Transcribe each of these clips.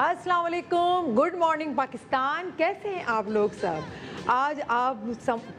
अस्सलाम वालेकुम, good morning Pakistan. कैसे हैं आप लोग सब? आज आप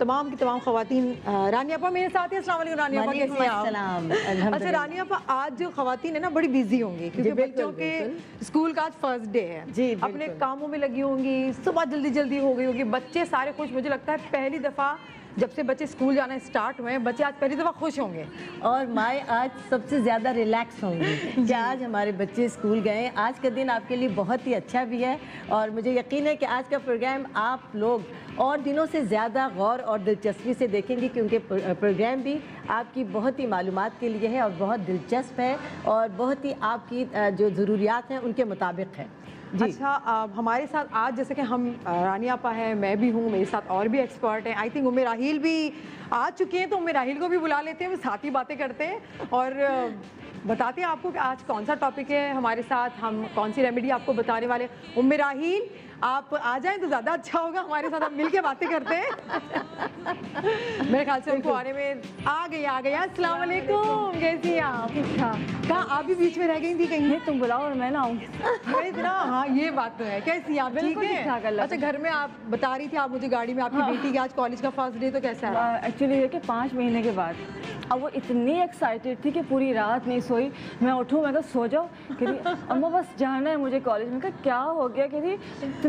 तमाम की तमाम खवातीन, रानिया अपा मेरे साथ है। अस्सलाम वालेकुम रानिया अपा, कैसी हैं आप? अच्छा रानिया अपा, आज जो खवातीन है ना बड़ी बिजी होंगी क्योंकि बच्चों के स्कूल का आज फर्स्ट डे है जी। अपने कामों में लगी होंगी, सुबह जल्दी जल्दी हो गई होगी, बच्चे सारे खुश। मुझे लगता है पहली दफ़ा जब से बच्चे स्कूल जाना स्टार्ट हुए हैं, बच्चे आज पहली दफ़ा खुश होंगे और माए आज सबसे ज़्यादा रिलैक्स होंगी कि आज हमारे बच्चे स्कूल गए। आज का दिन आपके लिए बहुत ही अच्छा भी है और मुझे यकीन है कि आज का प्रोग्राम आप लोग और दिनों से ज़्यादा गौर और दिलचस्पी से देखेंगे क्योंकि प्रोग्राम भी आपकी बहुत ही मालूमात के लिए है और बहुत दिलचस्प है और बहुत ही आपकी जो ज़रूरियात हैं उनके मुताबिक है। अच्छा, हमारे साथ आज जैसे कि हम रानिया आपा है, मैं भी हूँ, मेरे साथ और भी एक्सपर्ट हैं। आई थिंक उम्मे राहील भी आ चुके हैं, तो उम्मे राहील को भी बुला लेते हैं, साथ ही बातें करते हैं और बताते हैं आपको कि आज कौन सा टॉपिक है हमारे साथ, हम कौन सी रेमेडी आपको बताने वाले। उम्मे राहील आप आ जाएं तो ज़्यादा अच्छा होगा, हमारे साथ हम मिल के बातें करते हैं। मेरे ख्याल से उनको आने में आ गई। अस्सलाम वालेकुम, कैसी हैं आप? कहाँ आप भी बीच में रह गई थी कहीं? तुम बुलाओ और मैं ना आऊँ। हाँ ये बात तो है। कैसी आप? ठीक है। अच्छा, घर में आप बता रही थी आप मुझे गाड़ी में, आपकी बेटी के आज कॉलेज का फर्स्ट डे, तो कैसा है? एक्चुअली ये कि 5 महीने के बाद अब वो इतनी एक्साइटेड थी कि पूरी रात नहीं सोई। मैं उठूँ, मैं कहा सो जाओ, कह रही अम्मा बस जाना है मुझे कॉलेज में। कहा क्या हो गया? कह रही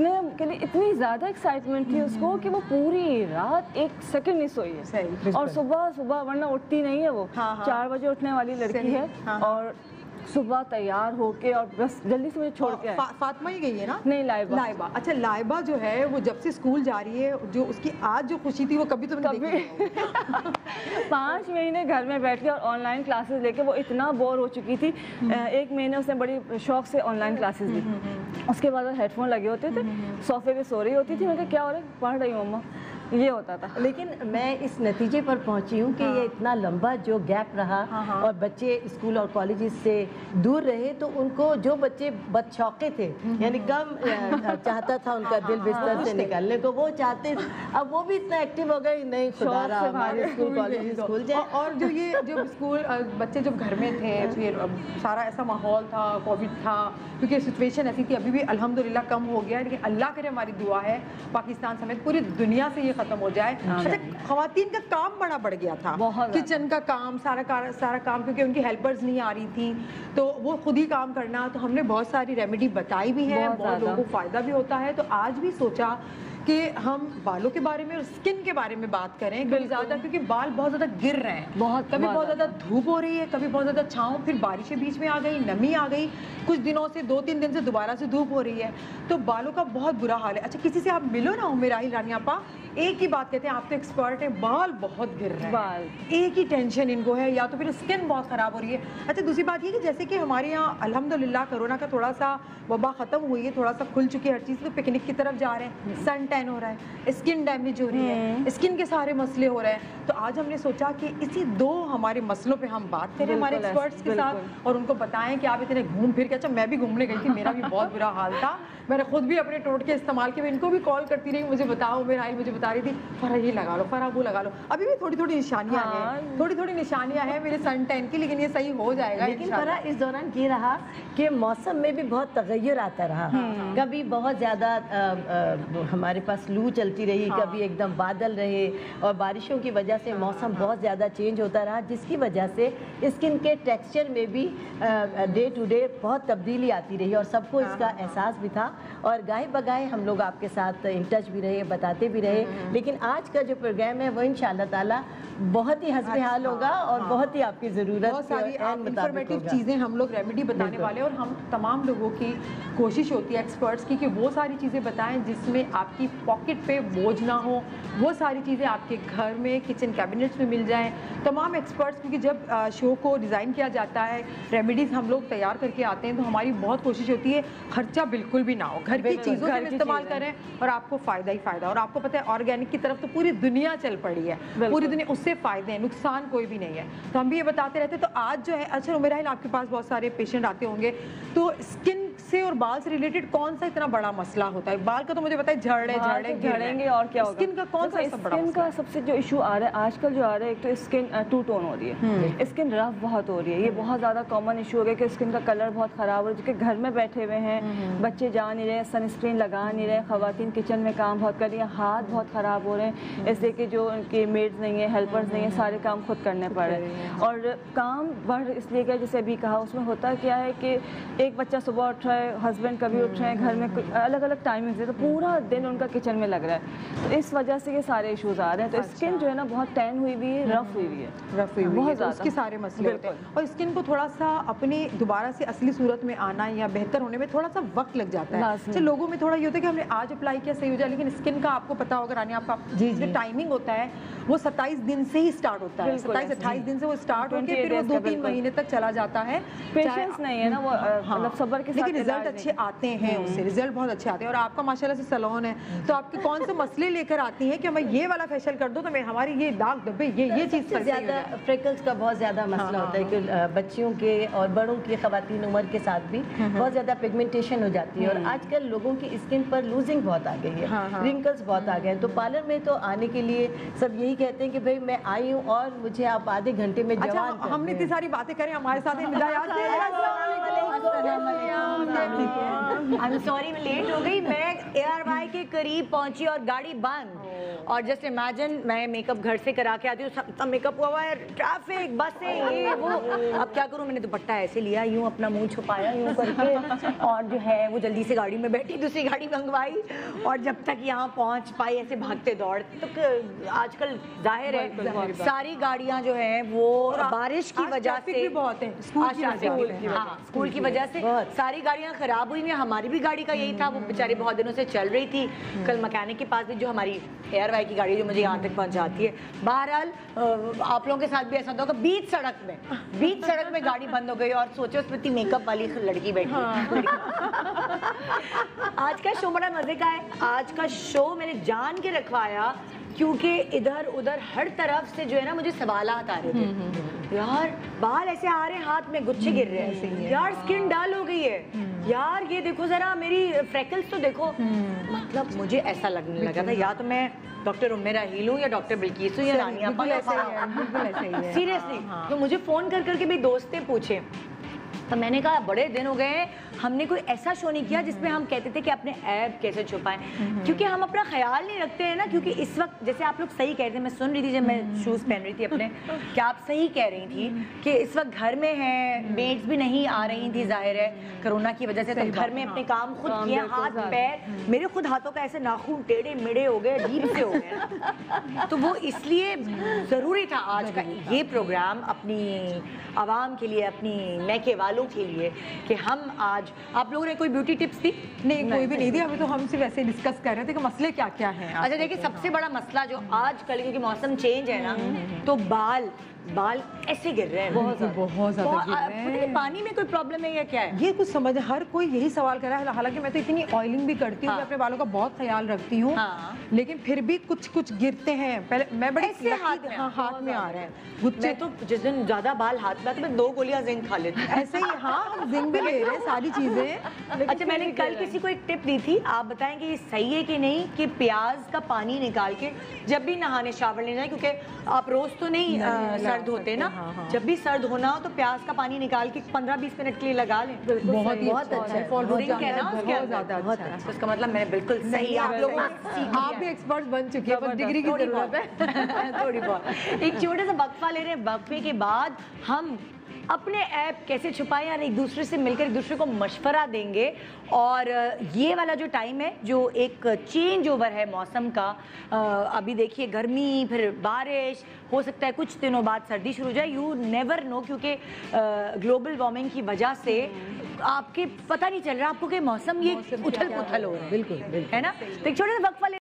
के लिए इतनी ज़्यादा एक्साइटमेंट थी उसको कि वो पूरी रात 1 सेकंड नहीं सोई है। सही। और सुबह वरना उठती नहीं है वो। 4 बजे उठने वाली लड़की है और सुबह तैयार होके और बस जल्दी से मुझे छोड़ के आए। फातिमा ही गई है ना? नहीं, लाइबा। अच्छा, लाइबा जो है वो जब से स्कूल जा रही है, जो उसकी आज जो खुशी थी वो कभी तो कभी 5 महीने घर में बैठ के और ऑनलाइन क्लासेस लेके वो इतना बोर हो चुकी थी। 1 महीने उसने बड़ी शौक से ऑनलाइन क्लासेस ली। उसके बाद हेडफोन लगे होते थे, सोफे पे सो रही होती थी। मैं कहा क्या हो रहा है? पढ़ रही हूँ अम्मा, ये होता था। लेकिन मैं इस नतीजे पर पहुंची हूँ कि ये इतना लंबा जो गैप रहा और बच्चे स्कूल और कॉलेजेस से दूर रहे, तो उनको जो बच्चे बदशौके थे, यानी कम चाहता था उनका दिल बिस्तर से निकलने को, वो चाहते, अब वो भी इतना एक्टिव हो गए, नहीं खुदा रहा हमारे स्कूल कॉलेज खुल जाए। और जो ये जब स्कूल बच्चे जब घर में थे, फिर सारा ऐसा माहौल था, कोविड था, क्योंकि सिचुएशन ऐसी थी। अभी भी अल्हम्दुलिल्लाह कम हो गया, लेकिन अल्लाह करे, हमारी दुआ है पाकिस्तान समेत पूरी दुनिया से ये खत्म हो जाए। अच्छा, खवातीन का काम बड़ा बढ़ गया था, किचन का काम, सारा काम, क्योंकि उनकी हेल्पर्स नहीं आ रही थी, तो वो खुद ही काम करना। तो हमने बहुत सारी रेमेडी बताई भी है, बहुत लोगों को फायदा भी होता है। तो आज भी सोचा कि हम बालों के बारे में और स्किन के बारे में बात करें, क्योंकि बाल बहुत ज़्यादा गिर रहे हैं। कभी बहुत ज़्यादा धूप हो रही है, कभी बहुत ज़्यादा छाँव, फिर बारिशें बीच में आ गई, नमी आ गई, कुछ दिनों से 2-3 दिन से दोबारा से धूप हो रही है, तो बालों का बहुत बुरा हाल है। अच्छा, किसी से आप मिलो ना, उम्मे राहील, रानिया आपा, एक ही बात कहते हैं, आप तो एक्सपर्ट हैं, बाल बहुत गिर रहे हैं, एक ही टेंशन इनको है, या तो फिर स्किन बहुत ख़राब हो रही है। अच्छा, दूसरी बात ये कि जैसे कि हमारे यहाँ अल्हम्दुलिल्लाह कोरोना का थोड़ा सा वबा ख़त्म हुई है, थोड़ा सा खुल चुकी है हर चीज़, तो पिकनिक की तरफ जा रहे हैं, सन टैन हो रहा है, स्किन डैमेज हो रही है, स्किन के सारे मसले हो रहे हैं। तो आज हमने सोचा कि इसी 2 हमारे मसलों पे हम बात करें हमारे एक्सपर्ट्स के साथ और उनको बताएं कि आप इतने घूम फिर के। अच्छा, मैं भी घूमने गई थी, मेरा भी बहुत बुरा हाल था, मैंने खुद भी अपने टोटके इस्तेमाल किए, इनको भी कॉल करती रही, मुझे बताओ, मेरा मुझे बता रही थी फरा ये लगा लो, फरा वो लगा लो। अभी भी थोड़ी निशानियाँ हैं, थोड़ी निशानियाँ हैं मेरे सन टैन की, लेकिन ये सही हो जाएगा। लेकिन फरा इस दौरान ये रहा कि मौसम में भी बहुत तगय्युर आता रहा। कभी बहुत ज़्यादा हमारे पास लू चलती रही, कभी एकदम बादल रहे और बारिशों की वजह से मौसम बहुत ज़्यादा चेंज होता रहा, जिसकी वजह से स्किन के टेक्सचर में भी डे टू डे बहुत तब्दीली आती रही और सबको इसका एहसास भी था। और गाहे बगाहे हम लोग आपके साथ इन टच भी रहे, बताते भी रहे। लेकिन आज का जो प्रोग्राम है वो इंशाअल्लाह ताला बहुत ही हस्बे हाल होगा और बहुत ही आपकी ज़रूरत, बहुत सारी इंफॉर्मेटिव चीज़ें हम लोग रेमेडी बताने वाले हैं। और हम तमाम लोगों की कोशिश होती है एक्सपर्ट्स की कि वो सारी चीज़ें बताएं जिसमें आपकी पॉकेट पे बोझ ना हो, वो सारी चीज़ें आपके घर में किचन कैबिनेट्स में मिल जाएं। तमाम एक्सपर्ट्स, क्योंकि जब शो को डिज़ाइन किया जाता है, रेमेडीज़ हम लोग तैयार करके आते हैं, तो हमारी बहुत कोशिश होती है खर्चा बिल्कुल भी ना हो, घर की चीज़ों का इस्तेमाल करें और आपको फ़ायदा ही फ़ायदा। और आपको पता है ऑर्गेनिक की तरफ तो पूरी दुनिया चल पड़ी है, पूरी दुनिया, उससे फ़ायदे हैं, नुकसान कोई भी नहीं है। तो हम भी ये बताते रहते हैं। तो आज जो है, अच्छा उम्मे राहील, आपके पास बहुत सारे पेशेंट आते होंगे, तो स्किन से और बाल से रिलेटेड कौन सा इतना बड़ा मसला होता है? बाल का तो मुझे पता है झड़ झड़ेंगे और क्या होगा। स्किन का कौन सा स्किन का सबसे जो इशू आ रहा है आजकल जो आ रहा है, एक तो स्किन टू टोन हो रही है, स्किन रफ बहुत हो रही है, ये बहुत ज़्यादा कॉमन इशू हो गया कि स्किन का कलर बहुत ख़राब हो रहा है, क्योंकि घर में बैठे हुए हैं, बच्चे जा नहीं रहे, सनस्क्रीन लगा नहीं रहे, ख़वातीन किचन में काम बहुत कर रही हैं, हाथ बहुत ख़राब हो रहे हैं, इसलिए कि जो उनके मेड्स नहीं है, हेल्पर्स नहीं है, सारे काम खुद करने पड़ रहे हैं। और काम बढ़ इसलिए क्या, जैसे अभी कहा, उसमें होता क्या है कि एक बच्चा सुबह उठ रहा है, हस्बैंड कभी उठ रहे हैं, घर में अलग अलग टाइमिंग्स है, तो पूरा दिन उनका किचन में लग रहा है, तो इस वजह से ये सारे इश्यूज आ रहे हैं। तो स्किन जो है ना बहुत टैन हुई हुई है, रफ हुई हुई है, रफ हुई बहुत है, तो ज़्यादा उसके सारे मसले होते हैं। और स्किन को थोड़ा सा अपनी दोबारा से असली सूरत में आना या बेहतर होने में थोड़ा सा वक्त लग जाता है। तो लोगों में थोड़ा ये होता है कि हमने आज अप्लाई किया सही हो जाए, लेकिन स्किन का आपको पता होगा रानी, आपका जो टाइमिंग होता है वो 27 दिन से ही स्टार्ट होता है, 27-28 दिन से वो स्टार्ट होकर फिर वो 2-3 महीने तक चला जाता है। पेशेंस नहीं है ना वो, मतलब सब्र के साथ, लेकिन रिजल्ट अच्छे आते हैं उससे, रिजल्ट बहुत अच्छे आते हैं। और आपका माशाल्लाह से सैलून है, तो आपके कौन से मसले लेकर आती हैं कि मैं ये वाला फेशियल कर दो तो मैं हमारी ये दाग धब्बे ये चीज़ सबसे ज़्यादा फ्रेकल्स का बहुत ज़्यादा मसला होता है कि बच्चियों के और बड़ों की, ख़वातीन उम्र के साथ भी बहुत ज़्यादा पिगमेंटेशन हो जाती है, और आजकल लोगों की स्किन पर लूजिंग बहुत आ गई है, रिंकल्स बहुत आ गए हैं। तो पार्लर में तो आने के लिए सब यही कहते हैं कि भाई मैं आई हूँ और मुझे आप आधे घंटे में जवान कर हमने इतनी सारी बातें करें, हमारे साथ I'm sorry मैं लेट हो गई, मैं ARY के करीब पहुंची और गाड़ी बंद, और जस्ट इमेजिन मैं मेकअप घर से करा के आती हूँ, सब मेकअप हुआ है, ट्रैफिक, बसें, ये वो, अब क्या करूँ, मैंने दुपट्टा ऐसे लिया, यूँ अपना मुंह छुपाया यूँ करके, और जो है वो जल्दी से गाड़ी में बैठी, दूसरी गाड़ी मंगवाई, और जब तक यहाँ पहुँच पाई ऐसे भागते दौड़ते। तो आजकल जाहिर है सारी गाड़ियाँ जो है वो बारिश की वजह से बहुत है, स्कूल की वजह से सारी गाड़ियाँ खराब हुई हैं। हमारी भी गाड़ी का यही था, वो बेचारी बहुत दिनों से चल रही थी, कल मैकेनिक के पास भी, जो हमारी ARY की गाड़ी जो मुझे यहाँ तक पहुँचाती है। बहरहाल आप लोगों के साथ भी ऐसा होगा, बीच सड़क में गाड़ी बंद हो गई, और सोचो उसमें इतनी मेकअप वाली लड़की बैठी। आज का शो बड़ा मजे का है, आज का शो मैंने जान के रखवाया क्योंकि इधर उधर हर तरफ से जो है ना मुझे सवालात आ रहे थे, यार बाल ऐसे आ रहे हैं, हाथ में गुच्छे गिर रहे हैं, यार स्किन डल हो गई है, यार ये देखो जरा मेरी फ्रेकल्स तो देखो। मतलब मुझे ऐसा लगने लगा था या तो मैं डॉक्टर उम्मेर राहील हूँ या डॉक्टर बिल्किस हूँ या रानिया, सीरियसली। तो मुझे फोन कर करके भी दोस्त ने पूछे, तो मैंने कहा बड़े दिन हो गए हमने कोई ऐसा शो नहीं किया जिसमें हम कहते थे कि अपने ऐप कैसे छुपाएं, क्योंकि हम अपना ख्याल नहीं रखते हैं ना। क्योंकि इस वक्त जैसे आप लोग सही कह रहे थे, मैं सुन रही थी जब मैं शूज़ पहन रही थी अपने, कि आप सही कह रही थी कि इस वक्त घर में हैं, मेड्स भी नहीं आ रही थी, जाहिर है कोरोना की वजह से, तो घर में अपने काम खुद किए, हाथ पैर, मेरे खुद हाथों का ऐसे नाखून टेढ़े मेढ़े हो गए, अजीब से हो गए। तो वो इसलिए ज़रूरी था आज का ये प्रोग्राम अपनी आवाम के लिए, अपनी मैके वालों के लिए, कि हम आज, आप लोगों ने कोई ब्यूटी टिप्स दी? नहीं, कोई भी नहीं दी, अभी तो हम सिर्फ ऐसे डिस्कस कर रहे थे कि मसले क्या क्या हैं। अच्छा देखिए, सबसे बड़ा मसला जो आजकल, क्योंकि मौसम चेंज है ना, तो बाल ऐसे गिर रहे हैं, बहुत ज्यादा गिर रहे हैं। पानी में कोई प्रॉब्लम है या क्या है? ये कुछ समझ, हर कोई यही सवाल कर रहा है। हालांकि मैं तो इतनी ऑयलिंग भी करती हूँ, अपने बालों का बहुत ख्याल रखती हूँ, लेकिन फिर भी कुछ गिरते हैं। पहले मैं बड़े हाथ में आ रहे हैं गुच्छे, तो जिस दिन ज्यादा बाल हाथ में, तो मैं 2 गोलियां जिंक खा लेती हूँ। ऐसे ही, हाँ, हम जिंक भी ले रहे हैं, सारी चीजें। अच्छा, मैंने कल किसी को एक टिप दी थी, आप बताएं कि ये सही है कि नहीं, कि प्याज का पानी निकाल के जब भी नहाने शावर ले जाए, क्योंकि आप रोज तो नहीं सर्द होते ना, जब भी सर्द होना हो तो प्याज का पानी निकाल के 15-20 मिनट के लिए लगा लें। बहुत अच्छा है, उसका मतलब मैंने बिल्कुल सही, आप लोगों आप भी एक्सपर्ट बन चुके हैं, बस डिग्री की जरूरत है। थोड़ी बहुत। एक छोटे सा वक्फा ले रहे हैं, वक्फे के बाद हम अपने ऐप कैसे छुपाएं, यार एक दूसरे से मिलकर एक दूसरे को मशवरा देंगे। और ये वाला जो टाइम है, जो एक चेंज ओवर है मौसम का, अभी देखिए गर्मी, फिर बारिश, हो सकता है कुछ दिनों बाद सर्दी शुरू हो जाए, यू नेवर नो, क्योंकि ग्लोबल वार्मिंग की वजह से आपके पता नहीं चल रहा आपको कि मौसम ये उथल पुथल हो रहा है। बिल्कुल है ना। तो एक छोटे से वक्फा ले,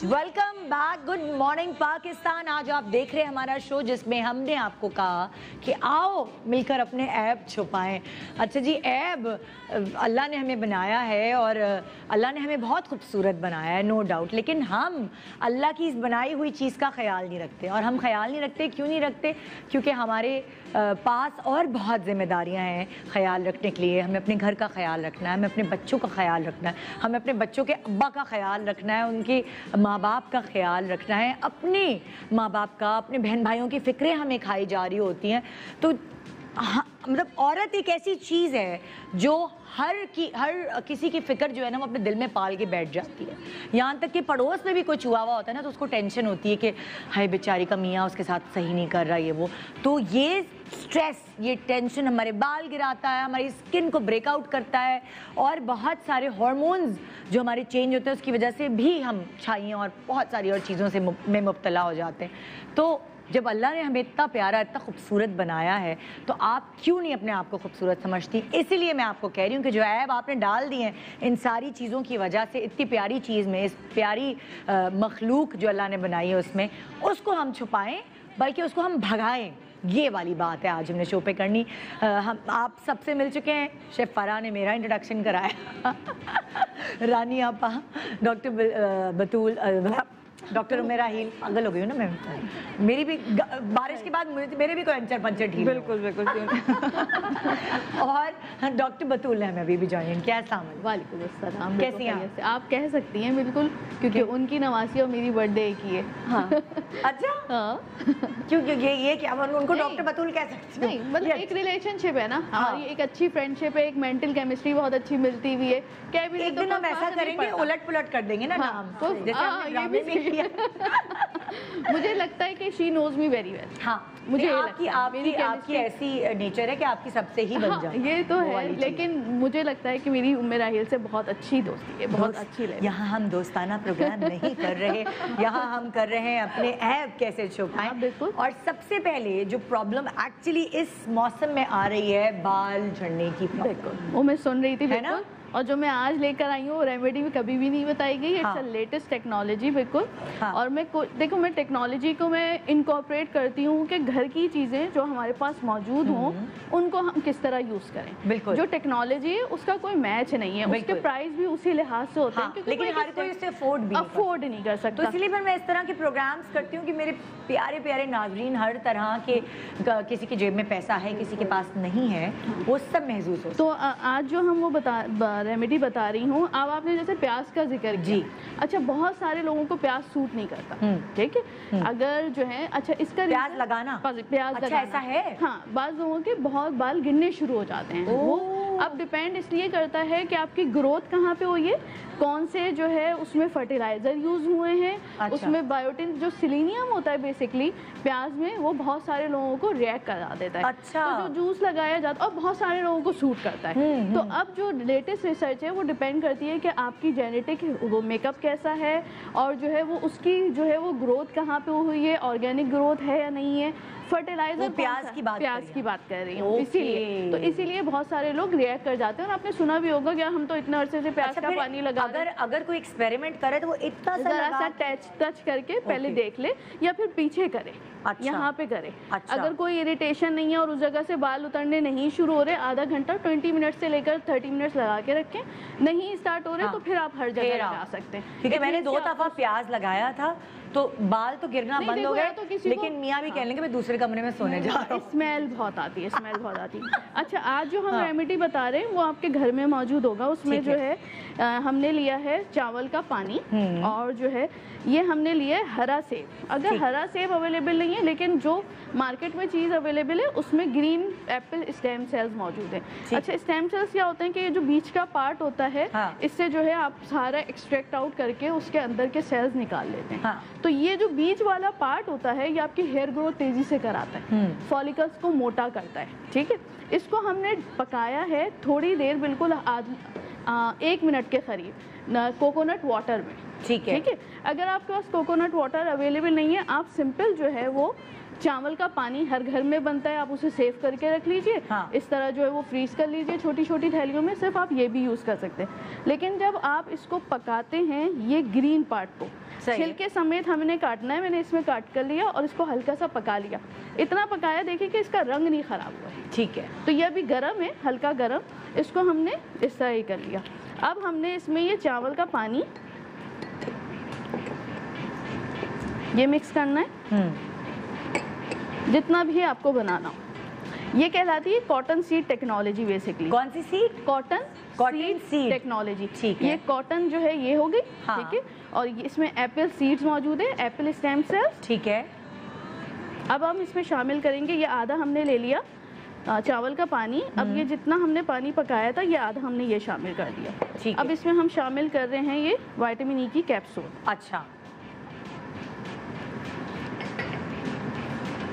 welcome back, good morning Pakistan. आज आप देख रहे हैं हमारा शो जिसमें हमने आपको कहा कि आओ मिलकर अपने ऐब छुपाएं। अच्छा जी, ऐब अल्लाह ने हमें बनाया है और अल्लाह ने हमें बहुत खूबसूरत बनाया है, नो डाउट, लेकिन हम अल्लाह की इस बनाई हुई चीज़ का ख्याल नहीं रखते। और हम ख्याल नहीं रखते, क्यों नहीं रखते? क्योंकि हमारे पास और बहुत जिम्मेदारियां हैं ख्याल रखने के लिए। हमें अपने घर का ख्याल रखना है, हमें अपने बच्चों का ख्याल रखना है, हमें अपने बच्चों के अब्बा का ख्याल रखना है, उनके माँ बाप का ख्याल रखना है, अपने माँ बाप का, अपने बहन भाइयों की फ़िक्रें हमें खाई जा रही होती हैं। तो हाँ, मतलब औरत एक ऐसी चीज़ है जो हर किसी की फ़िक्र जो है ना वो अपने दिल में पाल के बैठ जाती है। यहाँ तक कि पड़ोस में भी कुछ हुआ हुआ होता है ना तो उसको टेंशन होती है कि हाय बेचारी का मियाँ उसके साथ सही नहीं कर रहा ये वो। तो ये स्ट्रेस, ये टेंशन हमारे बाल गिराता है, हमारी स्किन को ब्रेकआउट करता है और बहुत सारे हार्मोन्स जो हमारे चेंज होते हैं उसकी वजह से भी हम छाइयों और बहुत सारी और चीज़ों से में मुब्तला हो जाते हैं। तो जब अल्लाह ने हमें इतना प्यारा, इतना खूबसूरत बनाया है तो आप क्यों नहीं अपने आप को खूबसूरत समझती? इसीलिए मैं आपको कह रही हूँ कि जो ऐब आपने डाल दी है इन सारी चीज़ों की वजह से, इतनी प्यारी चीज़ में, इस प्यारी मखलूक जो अल्लाह ने बनाई है उसमें, उसको हम छुपाएं बल्कि उसको हम भगाएं। ये वाली बात है आज हमने शो पे करनी। हम आप सबसे मिल चुके हैं। शेफ़ फराह ने मेरा इंट्रोडक्शन कराया रानी आपा, डॉक्टर बतूल, डॉक्टर उमेरा हील, पागल हो गई हूँ ना मैं। मेरी भी बारिश के बाद मेरे भी कोई अंचर पंचर ठीक। बिल्कुल बिल्कुल। और डॉक्टर बतूल है, मैं अभी भी ज्वाइन। कैसा? वालेकुम अस्सलाम। कैसी हैं आप? कह सकती हैं बिल्कुल, क्योंकि उनकी नवासी और मेरी बर्थडे एक ही है। हाँ। अच्छा। हाँ। क्यों ये क्या उनको डॉक्टर बतूल कह सकती? नहीं, मतलब एक रिलेशनशिप है ना हमारी, एक अच्छी फ्रेंडशिप है, एक मेंटल केमिस्ट्री बहुत अच्छी मिलती हुई है। क्या भी एक दिन हम ऐसा करेंगे, उलट पुलट कर देंगे ना नाम, जैसे हमने ड्रामे में किया। मुझे लगता है कि she knows me very well. हाँ, मुझे आपकी ऐसी नेचर है कि आपकी सबसे ही बन जाए। ये तो है, लेकिन मुझे लगता है कि मेरी उम्मे राहिल से बहुत अच्छी दोस्ती है, बहुत अच्छी लगी। यहाँ हम दोस्ताना प्रोग्राम नहीं कर रहे, यहाँ हम कर रहे हैं अपने ऐब कैसे छुपाएं। बिल्कुल। और सबसे पहले जो प्रॉब्लम एक्चुअली इस मौसम में आ रही है, बाल झड़ने की प्रॉब्लम, वो मैं सुन रही थी, है ना? और जो मैं आज लेकर आई हूँ वो रेमेडी भी कभी भी नहीं बताई गई। हाँ। इट्स लेटेस्ट टेक्नोलॉजी, बिल्कुल। हाँ। और मैं देखो, मैं टेक्नोलॉजी को मैं इनकॉर्पोरेट करती हूँ कि घर की चीज़ें जो हमारे पास मौजूद हों उनको हम किस तरह यूज़ करें। बिल्कुल। जो टेक्नोलॉजी है उसका कोई मैच नहीं है, उसके प्राइस भी उसी लिहाज से होते हैं, क्योंकि लेकिन हर कोई उसे अफोर्ड नहीं कर सकता। तो इसलिए मैं इस तरह के प्रोग्राम्स करती हूँ कि मेरे प्यारे प्यारे नाज़रीन, हर तरह के, किसी की जेब में पैसा है, किसी के पास नहीं है, वो सब महसूस हो। तो आज जो हम वो रेमेडी बता रही हूँ, अब आपने जैसे प्याज का जिक्र किया। अच्छा, बहुत सारे लोगों को प्याज सूट नहीं करता, ठीक है? अगर जो है, अच्छा, इसका प्याज लगाना, प्याज अच्छा लगाना, ऐसा है? हाँ, बाज़ लोगों के बहुत बाल गिरने शुरू हो जाते हैं। वो अब डिपेंड इसलिए करता है कि आपकी ग्रोथ कहाँ पे हुई है, कौन से जो है उसमें फर्टिलाइजर यूज हुए हैं। अच्छा। उसमें बायोटिन जो सिलीनियम होता है बेसिकली प्याज में, वो बहुत सारे लोगों को रिएक्ट करा देता है। अच्छा। तो जो जूस लगाया जाता है और बहुत सारे लोगों को सूट करता है। तो अब जो लेटेस्ट रिसर्च है वो डिपेंड करती है कि आपकी जेनेटिक वो मेकअप कैसा है और जो है वो उसकी जो है वो ग्रोथ कहाँ पे हुई है, ऑर्गेनिक ग्रोथ है या नहीं है, फर्टिलाइजर प्याज की बात कर रही हूँ। इसीलिए तो इसीलिए बहुत सारे लोग रिएक्ट कर जाते हैं। और आपने सुना भी होगा कि हम तो इतने अरसे से प्याज का पानी लगा, अगर कोई एक्सपेरिमेंट करे तो वो इतना सा टच करके पहले देख ले या फिर पीछे करे। अच्छा। यहाँ पे करे। अच्छा। अगर कोई इरिटेशन नहीं है और उस जगह से बाल उतरने नहीं शुरू हो रहे, आधा घंटा 20 मिनट से लेकर 30 मिनट्स लगा के रखें। नहीं स्टार्ट हो रहे तो फिर आप हर जगह लगा सकते हैं। क्योंकि मैंने 2 दफा प्याज लगाया था तो बाल तो गिरना बंद हो गए, लेकिन मियाँ भी कह लेंगे मैं दूसरे कमरे में सोने जा रहा हूँ। स्मेल बहुत आती है, स्मेल बहुत आती है। अच्छा, आज जो हम रेमेडी बता रहे हैं वो आपके घर में मौजूद होगा। उसमें जो है हमने लिया है चावल का पानी और जो है ये हमने लिया है हरा सेब। अगर हरा सेब अवेलेबल नहीं है, लेकिन जो मार्केट में चीज़ अवेलेबल है उसमें ग्रीन एप्पल स्टेम सेल्स मौजूद है। अच्छा, स्टेम सेल्स क्या होते हैं कि ये जो बीच का पार्ट होता है, इससे जो है आप सारा एक्सट्रैक्ट आउट करके उसके अंदर के सेल्स निकाल लेते हैं। तो ये जो बीच वाला पार्ट होता है ये आपकी हेयर ग्रोथ तेजी से कराता है, फॉलिकल्स को मोटा करता है, ठीक है? इसको हमने पकाया है थोड़ी देर, बिल्कुल 1 मिनट के करीब कोकोनट वाटर में, ठीक है? अगर आपके पास कोकोनट वाटर अवेलेबल नहीं है, आप सिंपल जो है वो चावल का पानी हर घर में बनता है, आप उसे सेव करके रख लीजिए। हाँ। इस तरह जो है वो फ्रीज कर लीजिए छोटी छोटी थैलियों में, सिर्फ आप ये भी यूज़ कर सकते हैं। लेकिन जब आप इसको पकाते हैं, ये ग्रीन पार्ट को छिलके समेत हमने काटना है। मैंने इसमें काट कर लिया और इसको हल्का सा पका लिया। इतना पकाया देखिए कि इसका रंग नहीं खराब हुआ है। ठीक है, तो ये अभी गरम है, हल्का गरम, इसको हमने इस तरह ही कर लिया। अब हमने इसमें ये चावल का पानी ये मिक्स करना है, जितना भी आपको बनाना हो। ये कहलाती है कॉटन सीड टेक्नोलॉजी बेसिकली। कौन सी सीड? Cotton seed technology. ठीक है। ये कॉटन जो है ये हो गई, हाँ। ठीक है। और इसमें एप्पल सीड्स मौजूद है, एप्पल स्टेम सेल्स। ठीक है। अब हम इसमें शामिल करेंगे, ये आधा हमने ले लिया चावल का पानी। अब ये जितना हमने पानी पकाया था, ये आधा हमने ये शामिल कर दिया। ठीक अब है। इसमें हम शामिल कर रहे हैं ये विटामिन ई की कैप्सूल। अच्छा,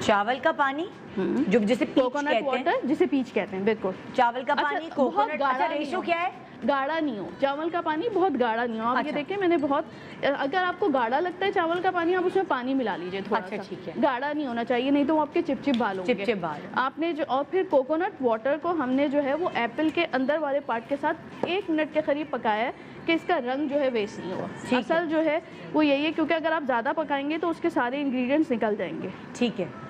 चावल का पानी जो जिसे पीच कोकोनट कहते हैं। वाटर, जिसे पीच कहते हैं, बिल्कुल। चावल का अच्छा, पानी, बहुत कोकोनट। गाढ़ा अच्छा, नहीं रेशो हो। क्या है? गाढ़ा नहीं हो, चावल का पानी बहुत गाढ़ा नहीं हो। आप ये अच्छा। देखिए, मैंने बहुत, अगर आपको गाढ़ा लगता है चावल का पानी, आप उसमें पानी मिला लीजिए थोड़ा अच्छा, सा। ठीक है। गाढ़ा नहीं होना चाहिए, नहीं तो वो आपके चिपचिप बाल होंगे। चिपचिप बाल। आपने जो, और फिर कोकोनट वाटर को हमने जो है वो एप्पल के अंदर वाले पार्ट के साथ 1 मिनट के करीब पकाया है कि इसका रंग जो है वेस्ट नहीं हुआ। है। असल जो है वो यही है, क्योंकि अगर आप ज़्यादा पकाएंगे तो उसके सारे इंग्रेडिएंट्स निकल जाएंगे। ठीक है।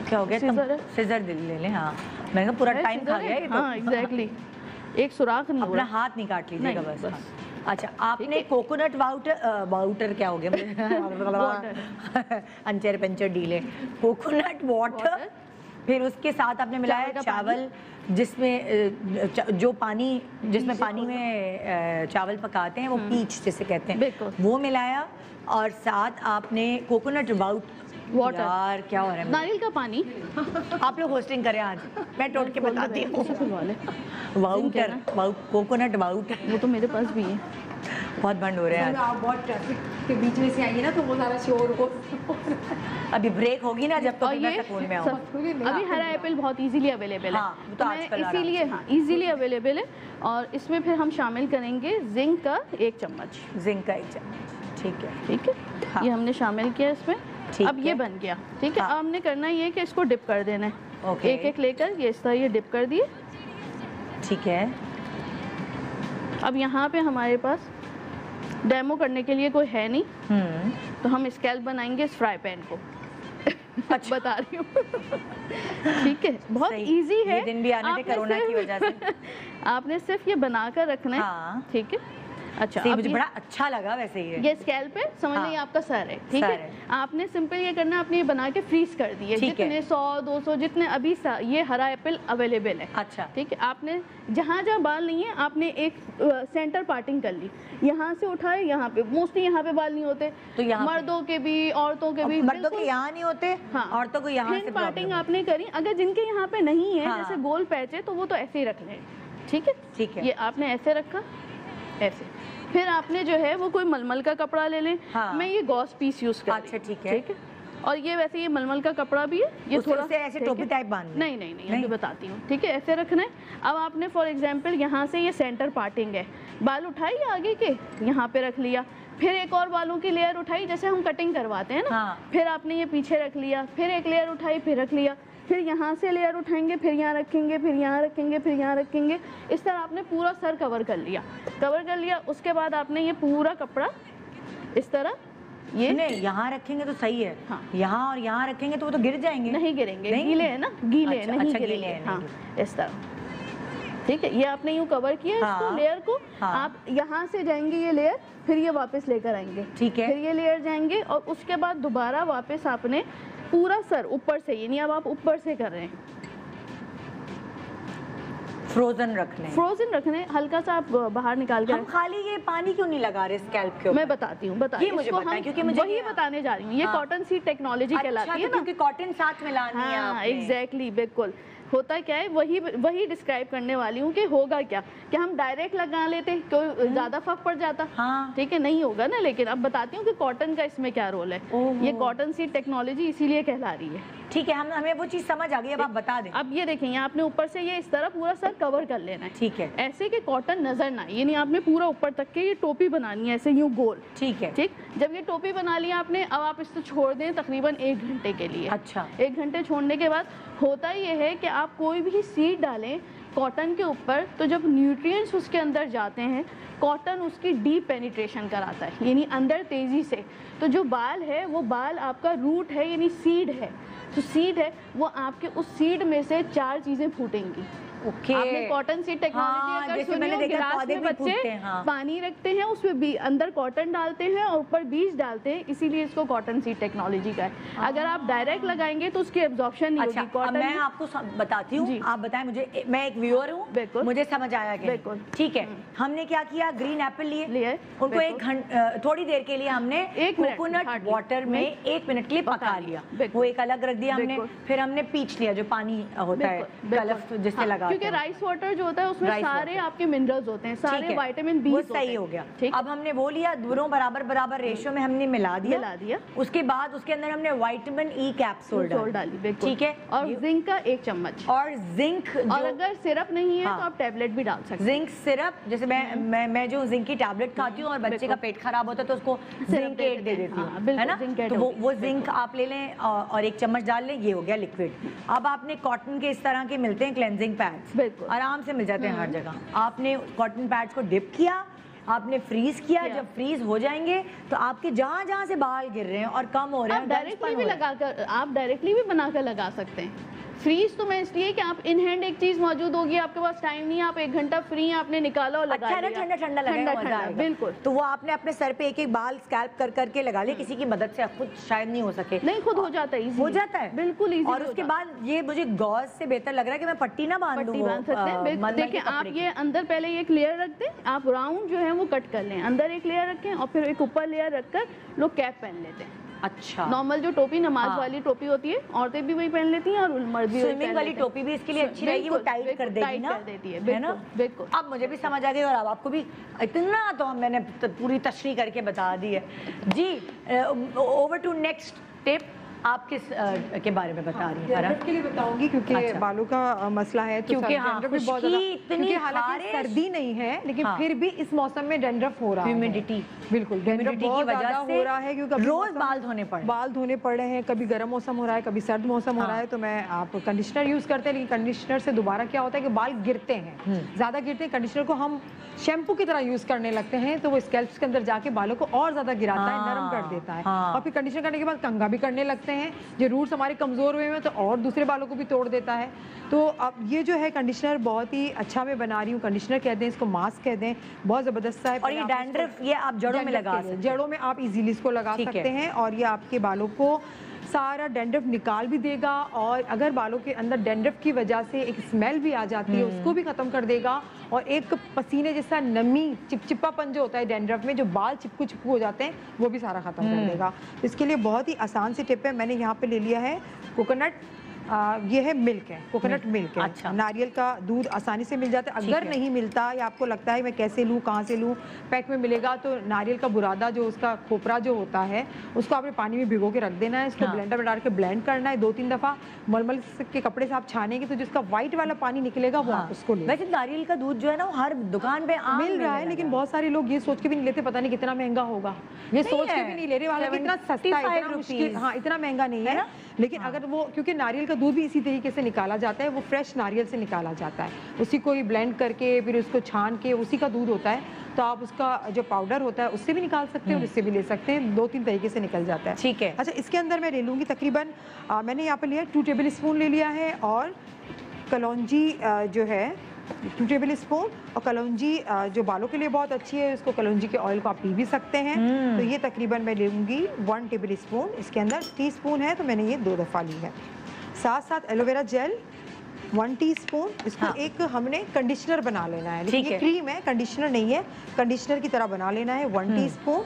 क्या हो गया? सीजर है। सीजर ले लें। हाँ, मैंने कहा पूरा टाइम खा गया ये तो। हाँ, एग्जैक्टली। एक सुराख नहीं अपना हुआ। हाथ नहीं काट लीजिएगा नहीं, बस। बस। हाँ। अच्छा, आपने कोकोनट वाटर क्या हो गया? Anchor puncture delay. Coconut water, फिर उसके साथ आपने मिलाया चावल का चावल, जिसमें जो पानी, जिसमें पानी में चावल पकाते हैं, वो पीच जिसे कहते हैं, बिल्कुल। वो मिलाया। और साथ आपने कोकोनट वाटर। यार क्या हो रहा है? नारियल का पानी। आप लोग होस्टिंग करें आज, मैं टोट के बताती हूँ। वाउटर, कोकोनट वाउटर, वो तो मेरे पास भी है। बहुत बंद हो रहे हैं आज। आप बहुत ट्रैफिक के बीच में से आइए ना, तो वो ज़्यादा शोर हो। अभी ब्रेक होगी ना, जब तो और मैं ये स्कूल में आऊँ। अभी हरा एप्पल बहुत इजीली अवेलेबल है। हाँ, वो तो आजकल इसीलिए हाँ इजीली अवेलेबल है। और इसमें फिर हम शामिल करेंगे जिंक का 1 चम्मच। जिंक का 1 चम्मच। ठीक है। ठीक है। हाँ। ये हमने शामिल किया इसमें। ठीक अब ये है। बन गया। ठीक है। हाँ। अब हमने करना ये है कि इसको डिप कर देना है। ओके। एक एक लेकर ये इस तरह ये डिप कर दिए। ठीक है। अब यहाँ पे हमारे पास डेमो करने के लिए कोई है नहीं, तो हम स्कैल्प बनाएंगे इस फ्राई पैन को। अच्छा। बता रही हूँ। ठीक है, बहुत सही। इजी है। ये दिन भी आने थे आपने कोरोना की सिर्फ- वजह से। आपने सिर्फ ये बनाकर रखना है। हाँ। ठीक है। अच्छा, सही, अब मुझे ये- बड़ा अच्छा लगा वैसे ये स्कैल्प है, समझ हाँ। लें ये आपका सर है। ठीक सर है। है। आपने सिंपल ये करना है, आपने ये बना के फ्रीज कर दिए। ठीक है। जितने 100 200 जितने अभी ये हरा एप्पल अवेलेबल है। अच्छा। ठीक है। आपने जहाँ जहाँ बाल नहीं है, आपने एक सेंटर पार्टिंग कर ली। यहाँ से उठाए, यहाँ पे मोस्टली यहाँ पे बाल नहीं होते, तो यहाँ पे? मर्दों के भी औरतों के भी। मर्दों बिल्कुल। के यहाँ नहीं होते, हाँ। औरतों को यहाँ से थिन प्रॉब्लम पार्टिंग है। आपने करी। अगर जिनके यहाँ पे नहीं है, हाँ। जैसे गोल पैच है, तो वो तो ऐसे ही रख लें। ठीक है। ठीक है। ये आपने ऐसे रखा, ऐसे। फिर आपने जो है वो कोई मलमल का कपड़ा ले लें। हाँ। मैं ये गॉस पीस यूज कर अच्छा, ठीक है। ठीक है। और ये वैसे ये मलमल का कपड़ा भी है, ये उसे- थोड़ा उसे ऐसे ठीक टोपी है? टाइप बांधना है? नहीं नहीं नहीं, अभी बताती हूँ। ठीक है, ऐसे रखना है। अब आपने फॉर एग्जांपल यहाँ से ये सेंटर पार्टिंग है, बाल उठाई आगे के, यहाँ पे रख लिया। फिर एक और बालों की लेयर उठाई, जैसे हम कटिंग करवाते हैं ना। हाँ। फिर आपने ये पीछे रख लिया, फिर एक लेयर उठाई, फिर रख लिया। फिर यहाँ से लेयर उठाएंगे, फिर यहाँ रखेंगे, फिर यहाँ रखेंगे, फिर यहाँ रखेंगे। इस तरह आपने पूरा सर कवर कर लिया। कवर कर लिया, उसके बाद आपने ये पूरा कपड़ा इस तरह ये नहीं, यहाँ रखेंगे तो सही है। हाँ। यहाँ और यहाँ रखेंगे तो वो तो गिर जाएंगे। नहीं गिरेंगे, नहीं? गीले है ना, गीले अच्छा, नहीं अच्छा, गिरेंगे। गीले हैं, हाँ, नहीं इस तरह। ठीक है। ये आपने यूँ कवर किया इसको, हाँ। लेयर को। हाँ। आप यहाँ से जाएंगे ये लेयर, फिर ये वापस लेकर आएंगे। ठीक है। फिर ये लेयर जाएंगे, और उसके बाद दोबारा वापस आपने पूरा सर ऊपर से, ये नहीं अब आप ऊपर से कर रहे हैं, फ्रोजन रखने हैं। फ्रोजन रखने, हल्का सा आप बाहर निकाल के हम खाली ये पानी क्यों नहीं लगा रहे स्कैल्प के ऊपर? मैं बताती हूँ, ये मुझे इसको बताएं, हम क्योंकि मुझे वही ये- बताने जा रही हूँ। ये हाँ। कॉटन सीड टेक्नोलॉजी अच्छा, कहलाती तो है ना। क्योंकि कॉटन साथ मिलानी है हाँ, आपने। एग्जैक्टली, बिल्कुल। होता क्या है वही डिस्क्राइब करने वाली हूँ कि होगा क्या कि हम डायरेक्ट लगा लेते कोई ज़्यादा फर्क पड़ जाता। हाँ। ठीक है, नहीं होगा ना। लेकिन अब बताती हूँ कि कॉटन का इसमें क्या रोल है। ये कॉटन सीड टेक्नोलॉजी इसीलिए कहला रही है। ठीक है, हमें वो चीज़ समझ आ गई, अब आप बता दें। अब ये देखें, आपने ऊपर से ये इस तरह पूरा सर कवर कर लेना है। ठीक है। ऐसे कि कॉटन नजर ना आए, यानी आपने पूरा ऊपर तक के ये टोपी बनानी है ऐसे यूं गोल। ठीक है। ठीक, जब ये टोपी बना लिया आपने, अब आप इसको छोड़ दें तकरीबन 1 घंटे के लिए। अच्छा। 1 घंटे छोड़ने के बाद होता ये है कि आप कोई भी सीड डालें कॉटन के ऊपर, तो जब न्यूट्रिएंट्स उसके अंदर जाते हैं, कॉटन उसकी डीप पेनिट्रेशन कराता है, यानी अंदर तेज़ी से। तो जो बाल है वो बाल आपका रूट है, यानी सीड है। तो सीड है वो आपके उस सीड में से 4 चीज़ें फूटेंगी। ओके। आपने कॉटन सीड टेक्नोलॉजी अगर सुनी हो, गिलास में बच्चे पानी रखते हैं, उसमें अंदर कॉटन डालते हैं और ऊपर बीज डालते हैं, इसीलिए इसको कॉटन सीड टेक्नोलॉजी का है। अगर आप डायरेक्ट लगाएंगे तो उसकी एब्जॉर्प्शन नहीं होगी। कॉटन मैं आपको बताती हूँ, आप बताएं मुझे, मैं एक व्यूअर हूँ, मुझे समझ आया कि बिल्कुल ठीक है। हमने क्या किया, ग्रीन एप्पल लिए, उनको 1 घंटे थोड़ी देर के लिए हमने कोकोनट वाटर में 1 मिनट के लिए पका लिया, वो एक अलग रख दिया हमने। फिर हमने पीच लिया, जो पानी होता है कलफ जिससे लगा, क्योंकि राइस वाटर जो होता है उसमें सारे आपके मिनरल्स होते हैं, सारे विटामिन बी होते हैं। सही हो गया। अब हमने वो लिया, दोनों बराबर रेशियो में हमने मिला दिया। उसके बाद उसके अंदर हमने विटामिन ई कैप्सूल डाली। ठीक है, और जिंक का 1 चम्मच। और जिंक, और अगर सिरप नहीं है तो आप टैबलेट भी डाल सकते हैं। जिंक सिरप, जैसे मैं जो जिंक की टैबलेट खाती हूँ और बच्चे का पेट खराब होता है तो उसको जिंक एड दे देती हूँ, है ना। तो वो जिंक आप ले लें और 1 चम्मच डाल लें, ये हो गया लिक्विड। अब आपने कॉटन के इस तरह के मिलते हैं क्लेंजिंग पैड्स, आराम से मिल जाते हैं हर जगह। आपने कॉटन पैड्स को डिप किया, आपने फ्रीज किया, जब फ्रीज हो जाएंगे तो आपके जहाँ से बाल गिर रहे हैं और कम हो रहे हैं, आप डायरेक्टली भी बनाकर लगा सकते हैं। फ्रीज तो मैं इसलिए कि आप इन हैंड एक चीज मौजूद होगी, आपके पास टाइम नहीं है, आप 1 घंटा फ्री हैं, आपने निकाला और लगा लिया। ठंडा ठंडा लगा, बिल्कुल। तो वो आपने अपने सर पे एक बाल स्कैल्प कर करके लगा लिया, किसी की मदद से, खुद शायद नहीं हो सके, नहीं खुद हो जाता है, हो जाता है बिल्कुल इजी। और उसके बाद ये मुझे गॉज से बेहतर लग रहा है कि मैं पट्टी ना बांध दूं, बांध सकते हैं। देखिए आप ये अंदर पहले एक लेयर रख दें, आप राउंड जो है वो कट कर लें, अंदर एक लेयर रखें और फिर एक ऊपर लेयर रखकर लोग कैप पहन लेते हैं। अच्छा, नॉर्मल जो टोपी नमाज वाली टोपी होती है, औरतें भी वही पहन लेती हैं और मर्द भी। स्विमिंग वाली टोपी भी इसके लिए अच्छी रहेगी, वो टाइट कर देगी ना, है ना। बिल्कुल। अब मुझे भी समझ आ गई और अब आपको भी, इतना तो मैंने पूरी तशरीह करके बता दी है जी। ओवर टू नेक्स्ट टिप, आप किस के बारे में बता रही हैं? के लिए बताऊंगी क्योंकि बालों का मसला है, तो क्योंकि क्योंकि हालांकि सर्दी नहीं है लेकिन फिर भी इस मौसम में डैंड्रफ हो रहा है, ह्यूमिडिटी की वजह से हो रहा है, क्योंकि रोज बाल धोने पड़ रहे हैं, कभी गर्म मौसम हो रहा है, कभी सर्द मौसम हो रहा है, तो मैं आप कंडीशनर यूज करते हैं, लेकिन कंडीशनर से दोबारा क्या होता है कि बाल गिरते हैं, ज्यादा गिरते हैं। कंडीशनर को हम शैम्पू की तरह यूज करने लगते हैं तो वो स्कैल्प्स के अंदर जाके बालों को और ज्यादा गिराता है, नरम कर देता है, और फिर कंडीशनर करने के बाद कंघा भी करने लगते हैं, जो रूट्स हमारे कमजोर हुए हैं तो और दूसरे बालों को भी तोड़ देता है। तो अब ये जो है कंडीशनर बहुत ही अच्छा मैं बना रही हूँ, कंडीशनर कह दें, इसको मास्क कह दें, बहुत जबरदस्त है। और ये डैंड्रफ ये आप जड़ों में लगा सकते हैं, जड़ों में आप इजीली इसको लगा सकते हैं, और ये आपके बालों को सारा डैंड्रफ निकाल भी देगा, और अगर बालों के अंदर डैंड्रफ की वजह से एक स्मेल भी आ जाती है उसको भी खत्म कर देगा, और एक पसीने जैसा नमी चिपचिपापन जो होता है डैंड्रफ में, जो बाल चिपकू हो जाते हैं, वो भी सारा खत्म कर देगा। तो इसके लिए बहुत ही आसान सी टिप है। मैंने यहाँ पे ले लिया है कोकोनट, ये है मिल्क है, कोकोनट मिल्क है। अच्छा। नारियल का दूध आसानी से मिल जाता है। अगर नहीं मिलता या आपको लगता है मैं कैसे लूँ, कहाँ से लूँ, पैक में मिलेगा, तो नारियल का बुरादा जो उसका खोपरा जो होता है उसको आपने पानी में भिगो के रख देना है, इसको ब्लेंडर में डाल के ब्लेंड करना है 2-3 दफ़ा, मलमल के कपड़े से आप छानेंगे तो जिसका व्हाइट वाला पानी निकलेगा वो आप उसको ले। वैसे नारियल का दूध जो है ना वो हर दुकान पे मिल रहा है, लेकिन बहुत सारे लोग ये सोच के भी नहीं लेते, पता नहीं कितना महंगा होगा, ये सोच के भी नहीं ले रहे, हालांकि इतना सस्ता है, इतना मुश्किल, हाँ इतना महंगा नहीं है। लेकिन अगर वो, क्योंकि नारियल का दूध भी इसी तरीके से निकाला जाता है, वो फ्रेश नारियल से निकाला जाता है, उसी को ही ब्लेंड करके फिर उसको छान के उसी का दूध होता है, तो आप उसका जो पाउडर होता है उससे भी निकाल सकते हैं और इससे भी ले सकते हैं, 2-3 तरीके से निकल जाता है। ठीक है। अच्छा, इसके अंदर मैं ले लूँगी तकरीबन मैंने यहाँ पर लिया 2 टेबल स्पून ले लिया है, और कलौंजी जो है 2 टेबल स्पून, और कलौंजी जो बालों के लिए बहुत अच्छी है, उसको कलौंजी के ऑयल को आप पी भी सकते हैं। तो ये तकरीबन मैं लूँगी 1 टेबल स्पून, इसके अंदर टीस्पून है तो मैंने ये 2 दफ़ा ली है। साथ साथ एलोवेरा जेल 1 टीस्पून, इसको एक हमने कंडीशनर बना लेना है, लेकिन ये क्रीम है, कंडीशनर नहीं है, कंडीशनर की तरह बना लेना है। 1 टीस्पून,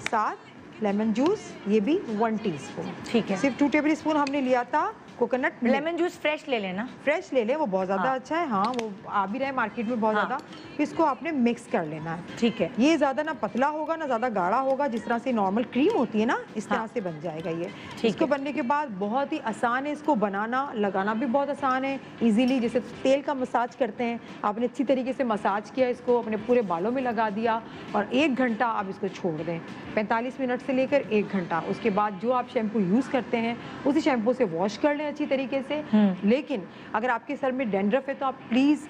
साथ लेमन जूस, ये भी 1 टीस्पून। ठीक है। सिर्फ 2 टेबल स्पून हमने लिया था कोकोनट लेमन जूस फ्रेश ले लेना, फ्रेश ले लें, वो बहुत ज़्यादा अच्छा है। हाँ, वो आ भी रहा है मार्केट में बहुत ज़्यादा। इसको आपने मिक्स कर लेना है। ठीक है। ये ज़्यादा ना पतला होगा ना ज़्यादा गाढ़ा होगा, जिस तरह से नॉर्मल क्रीम होती है ना, इस तरह से बन जाएगा ये। इसको बनने के बाद बहुत ही आसान है, इसको बनाना, लगाना भी बहुत आसान है इजीली। जैसे तेल का मसाज करते हैं, आपने अच्छी तरीके से मसाज किया, इसको अपने पूरे बालों में लगा दिया और 1 घंटा आप इसको छोड़ दें, 45 मिनट से लेकर 1 घंटा। उसके बाद जो आप शैम्पू यूज़ करते हैं उसी शैम्पू से वॉश कर लें अच्छी तरीके से। लेकिन अगर आपके सर में डैंड्रफ है तो आप प्लीज़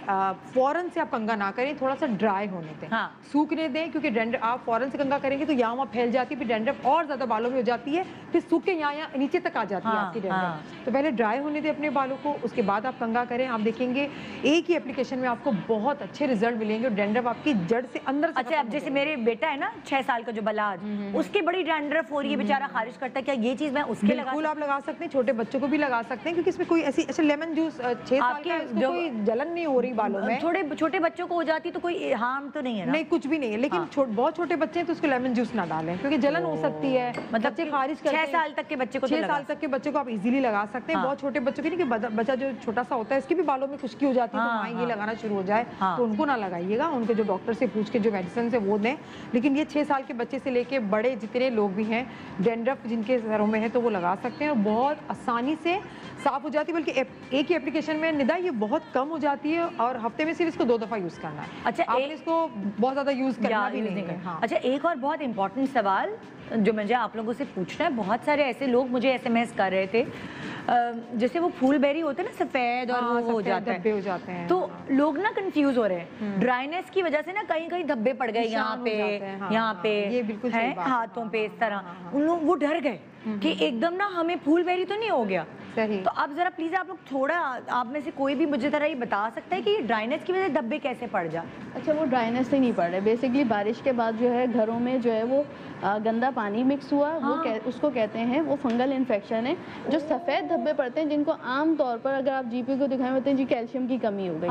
फ़ौरन से आप कंघा ना करें, थोड़ा सा ड्राई होने दें, सूखने दें, क्योंकि डैंड्रफ आप फ़ौरन से कंघा करेंगे तो यहाँ वहाँ फैल जाती है, फिर डैंड्रफ और ज़्यादा बालों में हो जाती है, फिर सूख के यहाँ नीचे तक आ जाती है आपकी डैंड्रफ। तो पहले ड्राई होने दें अपने बालों को, उसके बाद आप कंघा करें। आप देखेंगे एक ही एप्लीकेशन में आपको बहुत अच्छे रिजल्ट मिलेंगे और डैंड्रफ आपकी जड़ से अंदर से। अच्छा, अब जैसे मेरे बेटा है ना 6 साल का जो बलाज, उसकी बड़ी डैंड्रफ हो रही है, बेचारा खारिश करता है, क्या ये चीज़ मैं उसके बिल्कुल आप लगा सकते हैं, छोटे बच्चों को भी लगा सकते हैं, क्योंकि इसमें कोई ऐसी, अच्छा लेमन जूस 6 साल का है, उसको कोई जलन नहीं हो रही बालों में। छोटे बच्चों को हो जाती तो कोई हार्म तो नहीं है ना? नहीं, कुछ भी नहीं है, लेकिन बहुत छोटे बच्चे हैं तो उसको लेमन जूस ना डालें, क्योंकि जलन हो सकती है, मतलब बच्चे खारिज करते हैं। 6 साल तक के बच्चे को 6 साल तक के बच्चे को आप इजीली लगा सकते हैं। बहुत छोटे बच्चों की नहीं, कि बच्चा जो छोटा सा होता है उसके भी बालों में खुश्की हो जाती है, तो वहाँ ये लगाना शुरू हो जाए तो उनको ना लगाइएगा, उनको जो डॉक्टर से पूछ के जो मेडिसिन है वो दें। लेकिन ये 6 साल के बच्चे से लेके बड़े जितने लोग भी हैं, डैंड्रफ जिनके सरों में है तो वो लगा सकते हैं और बहुत आसानी से साफ हो जाती है। बल्कि एक ही एप्लीकेशन में निदा ये बहुत कम हो जाती है और हफ्ते में सिर्फ इसको 2 दफ़ा यूज़ करना है। अच्छा, आपने इसको बहुत ज़्यादा यूज़ करना भी नहीं है। हाँ। अच्छा, एक और बहुत इंपॉर्टेंट सवाल जो मुझे आप लोगों से पूछना है, बहुत सारे ऐसे लोग मुझे SMS कर रहे थे, जैसे वो फूल बेरी होते हैं ना सफ़ेद और वो हो जाते हैं, तो लोग ना कंफ्यूज हो रहे हैं, ड्राइनेस की वजह से ना कहीं कहीं धब्बे पड़ गए यहाँ पे, ये बिल्कुल हाथों पे इस तरह, उन लोग वो डर गए कि एकदम ना हमें फूल बेरी तो नहीं हो गया। सही। तो अब जरा प्लीज आप लोग थोड़ा, आप में से कोई भी मुझे तरह ये बता सकता है कि ये ड्राइनेस की वजह से धब्बे कैसे पड़ जाए? अच्छा, वो ड्राइनेस से नहीं पड़ रहे, बेसिकली बारिश के बाद जो है घरों में जो है वो गंदा पानी मिक्स हुआ, वो उसको कहते हैं, वो फंगल इन्फेक्शन है। जो सफ़ेद धब्बे पड़ते हैं जिनको आम तौर पर अगर आप GP को दिखाएं होते हैं जी कैल्शियम की कमी हो गई,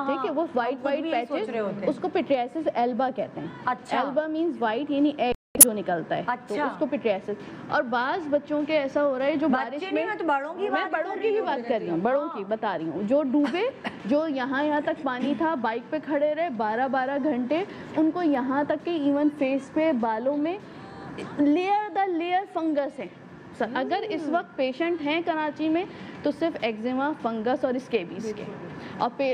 ठीक है, वो वाइट पैचेस, उसको पिट्रियासिस एल्बा कहते हैं। अच्छा। एल्बा मीन्स वाइट, यानी जो निकलता है। अच्छा। तो उसको पिट्रियासिस। और बाज़ बच्चों के ऐसा हो रहा है जो बारिश में, मैं तो बड़ों की ही बात कर रही हूँ, बड़ों की बता रही हूँ, जो डूबे, जो यहाँ तक पानी था, बाइक पे खड़े रहे 12-12 घंटे, उनको यहाँ तक के इवन फेस पे, बालों में लेयर फंगस है। अगर इस वक्त पेशेंट हैं कराची में तो सिर्फ एक्जिमा, फंगस और स्केबीज के।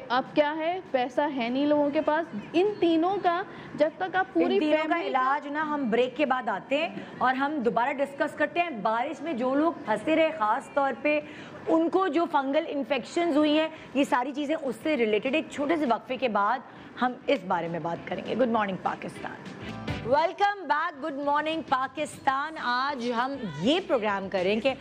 अब क्या है, पैसा है नहीं लोगों के पास, इन तीनों का जब तक आप पूरी का इलाज ना, हम ब्रेक के बाद आते हैं और हम दोबारा डिस्कस करते हैं। बारिश में जो लोग फंसे रहे, खास तौर पे उनको जो फंगल इन्फेक्शंस हुई हैं, ये सारी चीज़ें उससे रिलेटेड, एक छोटे से वक्फे के बाद हम इस बारे में बात करेंगे। Good morning Pakistan, welcome back, good morning Pakistan. आज हम ये प्रोग्राम करें कि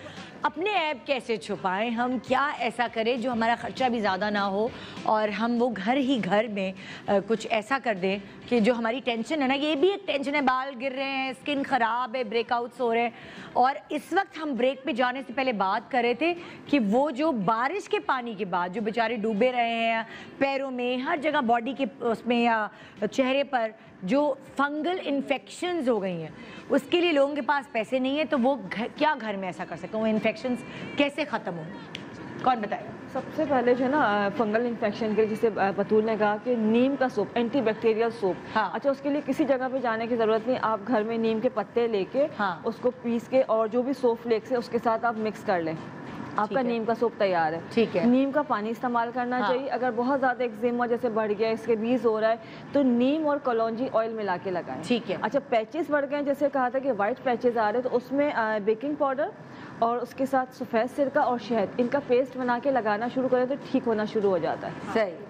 अपने ऐब कैसे छुपाएं, हम क्या ऐसा करें जो हमारा ख़र्चा भी ज़्यादा ना हो और हम वो घर में कुछ ऐसा कर दें कि जो हमारी टेंशन है ना, ये भी एक टेंशन है, बाल गिर रहे हैं, स्किन ख़राब है, ब्रेकआउट्स हो रहे हैं। और इस वक्त हम ब्रेक पे जाने से पहले बात कर रहे थे कि वो जो बारिश के पानी के बाद जो बेचारे डूबे रहे हैं, पैरों में, हर जगह बॉडी के उसमें या चेहरे पर जो फंगल इन्फेक्शंस हो गई हैं, उसके लिए लोगों के पास पैसे नहीं है, तो वो क्या घर में ऐसा कर सकते हैं, वो इन्फेक्शंस कैसे ख़त्म होंगे, कौन बताएगा? सबसे पहले जो है ना फंगल इन्फेक्शन के लिए, जैसे बतूल ने कहा कि नीम का सूप, एंटीबैक्टीरियल सूप। हाँ। अच्छा, उसके लिए किसी जगह पे जाने की ज़रूरत नहीं, आप घर में नीम के पत्ते लेके उसको पीस के और जो भी सोप फ्लेक्स है उसके साथ आप मिक्स कर लें, आपका नीम का सूप तैयार है। ठीक है। नीम का पानी इस्तेमाल करना चाहिए। अगर बहुत ज़्यादा एक्जिमा जैसे बढ़ गया, इसके बीज हो रहा है, तो नीम और कलौंजी ऑयल मिला के लगाएं। ठीक है। अच्छा, पैचेस बढ़ गए, जैसे कहा था कि वाइट पैचेस आ रहे हैं, तो उसमें बेकिंग पाउडर और उसके साथ सफ़ेद सिरका और शहद, इनका पेस्ट बना के लगाना शुरू करें तो ठीक होना शुरू हो जाता है। सही।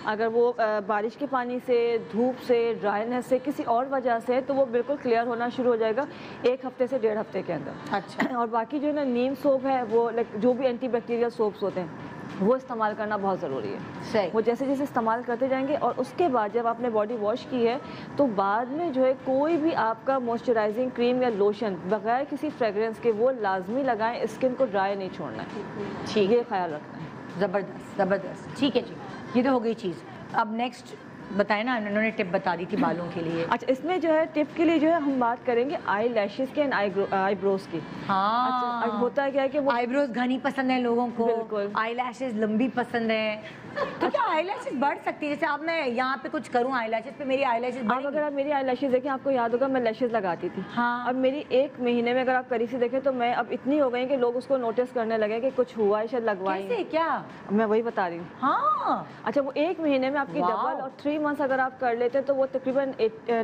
अगर वो बारिश के पानी से, धूप से, ड्राइनेस से, किसी और वजह से, तो वो बिल्कुल क्लियर होना शुरू हो जाएगा 1 हफ्ते से 1.5 हफ्ते के अंदर। अच्छा। और बाकी जो है ना नीम सोप है, वो जो भी एंटीबैक्टीरियल सोप्स होते हैं वो इस्तेमाल करना बहुत ज़रूरी है। सही। वो जैसे जैसे इस्तेमाल करते जाएंगे और उसके बाद जब आपने बॉडी वॉश की है तो बाद में जो है कोई भी आपका मॉइस्चराइजिंग क्रीम या लोशन बगैर किसी फ्रेगरेंस के वो लाजमी लगाएं, स्किन को ड्राई नहीं छोड़ना है। ठीक, ये ख्याल रखना है। ज़बरदस्त ज़बरदस्त। ठीक है जी, ये तो हो गई चीज़। अब नेक्स्ट बताए ना, उन्होंने टिप बता दी थी बालों के लिए। अच्छा, इसमें जो है टिप के लिए जो है हम बात करेंगे आई लैशेस की एंड आईब्रोज की। हाँ, अच्छा, अब होता है क्या है कि वो आईब्रोज घनी पसंद है लोगों को, बिल्कुल। आई लैशेज लंबी पसंद है, तो क्या आई लैशेज बढ़ सकती है? जैसे अब मैं यहाँ पे कुछ करूँ आई लैशेज पे, मेरी आई लैशेज अब अगर आप मेरी आई लैशेज देखें, आपको याद होगा मैं लैशेज लगाती थी। हाँ। अब मेरी 1 महीने में अगर आप करीब से देखें तो मैं अब इतनी हो गई कि लोग उसको नोटिस करने लगे कि कुछ हुआ है, शायद लगवाई कैसे क्या? मैं वही बता रही हूँ। हाँ, अच्छा, वो 1 महीने में आपकी वाह। डबल, और 3 मंथ्स अगर आप कर लेते हैं तो वो तकरीबन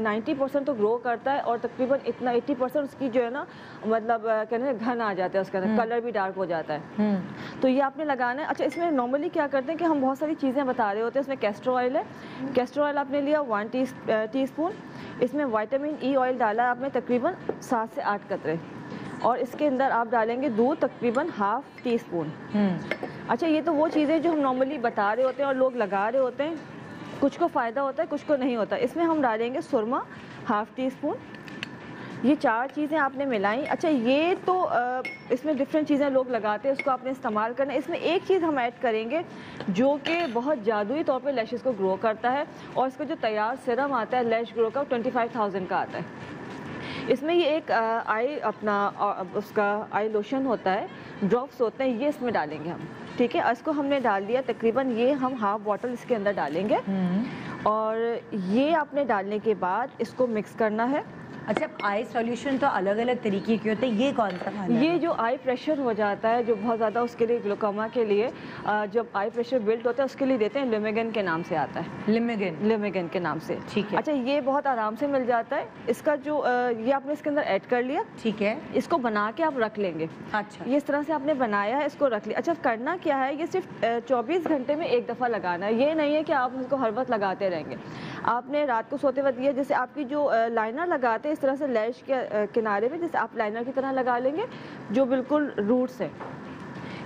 90% तो ग्रो करता है, और तकरीबन इतना 80% उसकी जो है ना, मतलब कहते हैं घन आ जाता है उसका, कलर भी डार्क हो जाता है। तो ये आपने लगाना है। अच्छा, इसमें नॉर्मली क्या करते हैं कि हम बहुत सारी चीज़ें बता रहे होते हैं। इसमें कैस्टर ऑयल है, कैस्टर ऑयल आपने लिया 1 टीस्पून। इसमें विटामिन ई ऑयल डाला है आपने तकरीबन 7 से 8 कतरे, और इसके अंदर आप डालेंगे दूध तकरीबन ½ टीस्पून। अच्छा, ये तो वो चीज़ें जो हम नॉर्मली बता रहे होते हैं और लोग लगा रहे होते हैं, कुछ को फ़ायदा होता है, कुछ को नहीं होता। इसमें हम डालेंगे सुरमा ½ टीस्पून। ये 4 चीज़ें आपने मिलाई। अच्छा, ये तो इसमें डिफरेंट चीज़ें लोग लगाते हैं, उसको आपने इस्तेमाल करना है। इसमें एक चीज़ हम ऐड करेंगे जो कि बहुत जादुई तौर पे लैशेस को ग्रो करता है, और इसका जो तैयार सिरम आता है लैश ग्रो का, 25,000 का आता है। इसमें ये एक आई अपना उसका आई लोशन होता है, ड्रॉप्स होते हैं, ये इसमें डालेंगे हम। ठीक है, इसको हमने डाल दिया तकरीबन, ये हम ½ बॉटल इसके अंदर डालेंगे, और ये आपने डालने के बाद इसको मिक्स करना है। अच्छा, आई सॉल्यूशन तो अलग अलग तरीके के होते हैं, ये कौन सा वाला है? ये जो आई प्रेशर हो जाता है, जो बहुत ज़्यादा, उसके लिए ग्लूकोमा के लिए जब आई प्रेशर बिल्ड होता है उसके लिए देते हैं, लिमेगन के नाम से आता है। लिमेगन के नाम से। ठीक है। अच्छा, ये बहुत आराम से मिल जाता है। इसका जो ये आपने इसके अंदर ऐड कर लिया। ठीक है, इसको बना के आप रख लेंगे। अच्छा, ये इस तरह से आपने बनाया है, इसको रख लिया। अच्छा, करना क्या है, ये सिर्फ 24 घंटे में एक दफ़ा लगाना है। ये नहीं है कि आप इसको हर वक्त लगाते रहेंगे। आपने रात को सोते वक्त, ये जैसे आपकी जो लाइनर लगाते हैं इस तरह से लैश के किनारे में, जैसे आप लाइनर की तरह लगा लेंगे, जो बिल्कुल रूट्स है,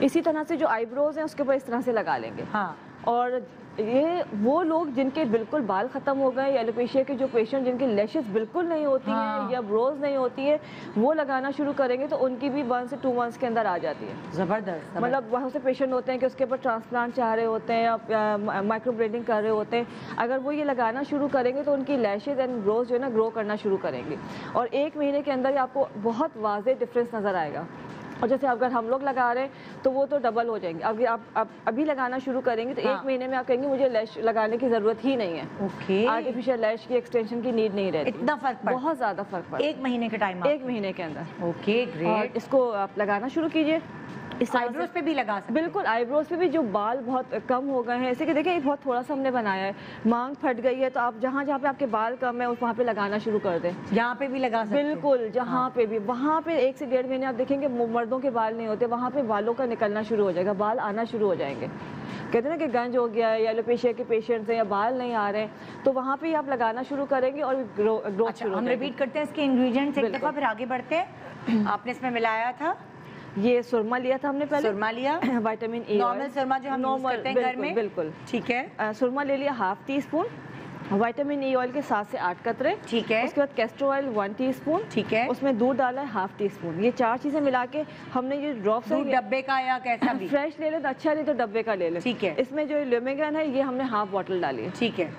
इसी तरह से जो आईब्रोज हैं उसके ऊपर इस तरह से लगा लेंगे। हाँ। और ये वो लोग जिनके बिल्कुल बाल ख़त्म हो गए, या एलोपेशिया के जो पेशेंट जिनकी लैशेस बिल्कुल नहीं होती हैं, या ब्रोज नहीं होती है, वो लगाना शुरू करेंगे तो उनकी भी 1 से 2 मंथ्स के अंदर आ जाती है। ज़बरदस्त। मतलब बहुत से पेशेंट होते हैं कि उसके ऊपर ट्रांसप्लांट चाह रहे होते हैं, या माइक्रो ब्लेडिंग कर रहे होते हैं, अगर वो ये लगाना शुरू करेंगे तो उनकी लैशेज एंड ब्रोज जो है ना ग्रो करना शुरू करेंगे, और 1 महीने के अंदर आपको बहुत वाज़ेह डिफरेंस नज़र आएगा। और जैसे अगर हम लोग लगा रहे हैं तो वो तो डबल हो जाएंगे। अगर आप अभी लगाना शुरू करेंगे तो 1 महीने में आप कहेंगे मुझे लैश लगाने की ज़रूरत ही नहीं है। ओके, आर्टिफिशियल लैश की एक्सटेंशन की नीड नहीं रहती। इतना फर्क पड़ा? बहुत ज़्यादा फर्क पड़ा 1 महीने के टाइम, 1 महीने के अंदर। Okay, great. इसको आप लगाना शुरू कीजिए। इस आईब्रोज पे भी लगा सकते हैं? बिल्कुल, आईब्रोज पे भी जो बाल बहुत कम हो गए हैं, ऐसे कि देखिए बहुत थोड़ा सा हमने बनाया है, मांग फट गई है, तो आप जहाँ जहाँ पे आपके बाल कम है वहाँ पे लगाना शुरू कर दें। यहाँ पे भी लगा सकते हैं? बिल्कुल, जहाँ पे भी, वहाँ पे 1 से 1.5 महीने आप देखेंगे मर्दों के बाल नहीं होते, वहाँ पे बालों का निकलना शुरू हो जाएगा, बाल आना शुरू हो जाएंगे। कहते हैं ना कि गंज हो गया है, या एलोपेशिया के पेशेंट्स हैं, या बाल नहीं आ रहे हैं, तो वहाँ पे आप लगाना शुरू करेंगे और ग्रोथ अच्छा, शुरू। हम रिपीट करते हैं इसके इंग्रेडिएंट्स एक दफ़ा, फिर आगे बढ़ते हैं। आपने इसमें मिलाया था, ये सुरमा लिया था हमने पहले, सुरमा लिया, विटामिन ई, नॉर्मल सुरमा जो हम यूज करते हैं घर में। बिल्कुल, ठीक है। सुरमा ले लिया ½ टीस्पून, विटामिन ई ऑयल के 7 से 8 कतरे। ठीक है। उसके बाद कैस्टर ऑयल 1 टीस्पून। ठीक है। उसमें दूध डाला है ½ टीस्पून। ये 4 चीजें मिला के हमने ये ड्रॉप्स, दूध डब्बे का या कैसा भी? फ्रेश ले ले तो अच्छा, नहीं तो डब्बे का ले ले। ठीक है। इसमें जो लिमेगन है ये हमने ½ बॉटल डाली है। ठीक है।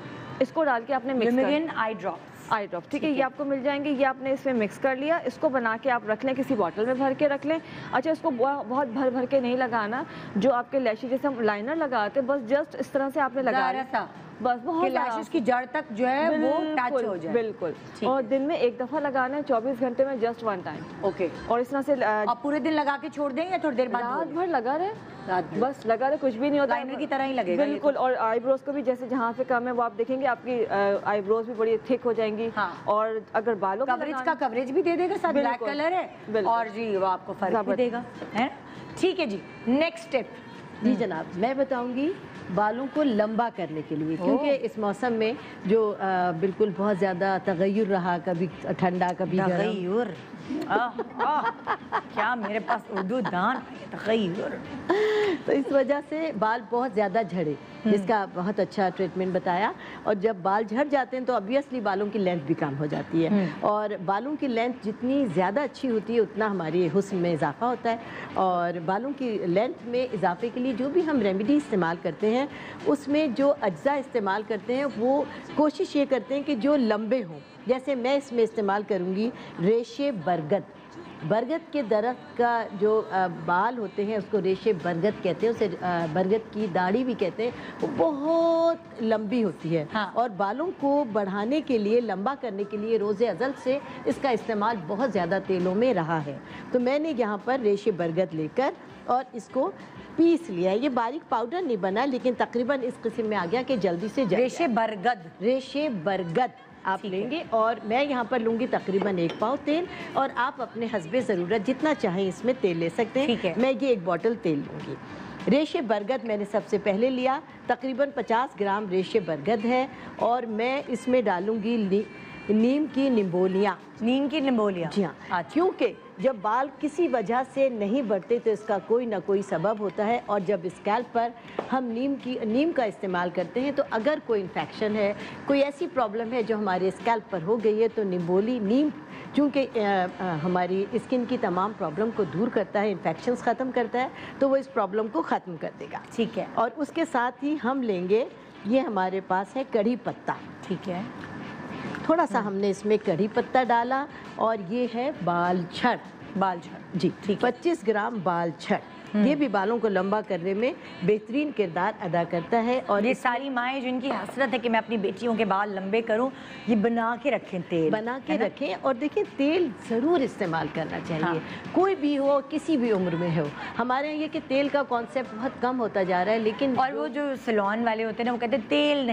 इसको डाल के आपने मिक्स लिमेगन आई ड्रॉप, आई ड्रॉप, ठीक है, ये आपको मिल जाएंगे। ये आपने इसमें मिक्स कर लिया, इसको बना के आप रख लें, किसी बॉटल में भर के रख लें। अच्छा, इसको बहुत भर भर के नहीं लगाना, जो आपके लैशेज जैसे हम लाइनर लगाते हैं, बस जस्ट इस तरह से आपने लगाया, बस बहुत लैशेज की जड़ तक जो है वो टच हो जाए। बिल्कुल, और दिन में एक दफा लगाना है, 24 घंटे में जस्ट 1 टाइम। ओके। और इस तरह से आप पूरे दिन लगा के छोड़ दें या थोड़ी देर बाद? रात भर लगा रहे, रात भर बस लगा रहे, कुछ भी नहीं होता, लाइनर की तरह ही लगेगा। बिल्कुल। और आईब्रोज को भी जैसे जहाँ पे कम है वो आप देखेंगे आपकी आईब्रोज भी बड़ी थिक हो जाएंगी। हाँ। और अगर बालों कवरेज का कवरेज भी दे देगा, साथ ब्लैक कलर है, और जी वो आपको फर्क भी देगा, है। ठीक है जी, नेक्स्ट स्टेप। जी जनाब, मैं बताऊंगी बालों को लंबा करने के लिए, क्योंकि इस मौसम में जो बिल्कुल बहुत ज़्यादा तगय्युर रहा, कभी ठंडा कभी क्या मेरे पास उर्दू दान, तगय्युर। तो इस वजह से बाल बहुत ज़्यादा झड़े, जिसका बहुत अच्छा ट्रीटमेंट बताया। और जब बाल झड़ जाते हैं तो ऑब्वियसली बालों की लेंथ भी कम हो जाती है, और बालों की लेंथ जितनी ज़्यादा अच्छी होती है उतना हमारे हुस्न में इजाफा होता है। और बालों की लेंथ में इजाफे के लिए जो भी हम रेमेडी इस्तेमाल करते हैं उसमें जो अज्जा इस्तेमाल करते हैं वो कोशिश ये करते हैं कि जो लंबे हों। जैसे मैं इसमें इस्तेमाल करूँगी रेशे बरगद। बरगद के दरख्त का जो बाल होते हैं उसको रेशे बरगद कहते हैं, उसे बरगद की दाढ़ी भी कहते हैं। वो बहुत लंबी होती है। हाँ। और बालों को बढ़ाने के लिए, लंबा करने के लिए रोज़े अज़ल से इसका इस्तेमाल बहुत ज़्यादा तेलों में रहा है। तो मैंने यहाँ पर रेशे बरगद लेकर और इसको पीस लिया है। ये बारीक पाउडर नहीं बना, लेकिन तकरीबन इस किस्म में आ गया कि जल्दी से रेशे बरगद, रेशे बरगद आप लेंगे। और मैं यहाँ पर लूँगी तकरीबन 1 पाव तेल, और आप अपने हस्बे ज़रूरत जितना चाहें इसमें तेल ले सकते हैं। ठीक है। मैं ये 1 बॉटल तेल लूँगी। रेशे बरगद मैंने सबसे पहले लिया, तकरीबन 50 ग्राम रेशे बरगद है। और मैं इसमें डालूँगी नीम की निम्बोलियाँ। नीम की निम्बोलियाँ, जी हाँ। क्योंकि जब बाल किसी वजह से नहीं बढ़ते तो इसका कोई ना कोई सबब होता है, और जब स्कैल्प पर हम नीम का इस्तेमाल करते हैं तो अगर कोई इन्फेक्शन है, कोई ऐसी प्रॉब्लम है जो हमारे स्कैल्प पर हो गई है, तो नीम चूँकि हमारी स्किन की तमाम प्रॉब्लम को दूर करता है, इन्फेक्शंस ख़त्म करता है, तो वो इस प्रॉब्लम को ख़त्म कर देगा। ठीक है। और उसके साथ ही हम लेंगे, ये हमारे पास है कड़ी पत्ता। ठीक है। थोड़ा सा हमने इसमें कड़ी पत्ता डाला, और ये है बाल छड़। जी, ठीक। 25 ग्राम बाल छड़, ये भी बालों को लंबा करने में बेहतरीन किरदार अदा करता है। और ये सारी माएँ जिनकी हसरत है कि मैं अपनी बेटियों के बाल लंबे करूं, ये बना के रखें, तेल बना के रखें। और देखिए तेल ज़रूर इस्तेमाल करना चाहिए। हाँ। कोई भी हो, किसी भी उम्र में हो। हमारे यहाँ ये कि तेल का कॉन्सेप्ट बहुत कम होता जा रहा है, लेकिन और वो जो सैलून वाले होते हैं ना, वो कहते हैं तेल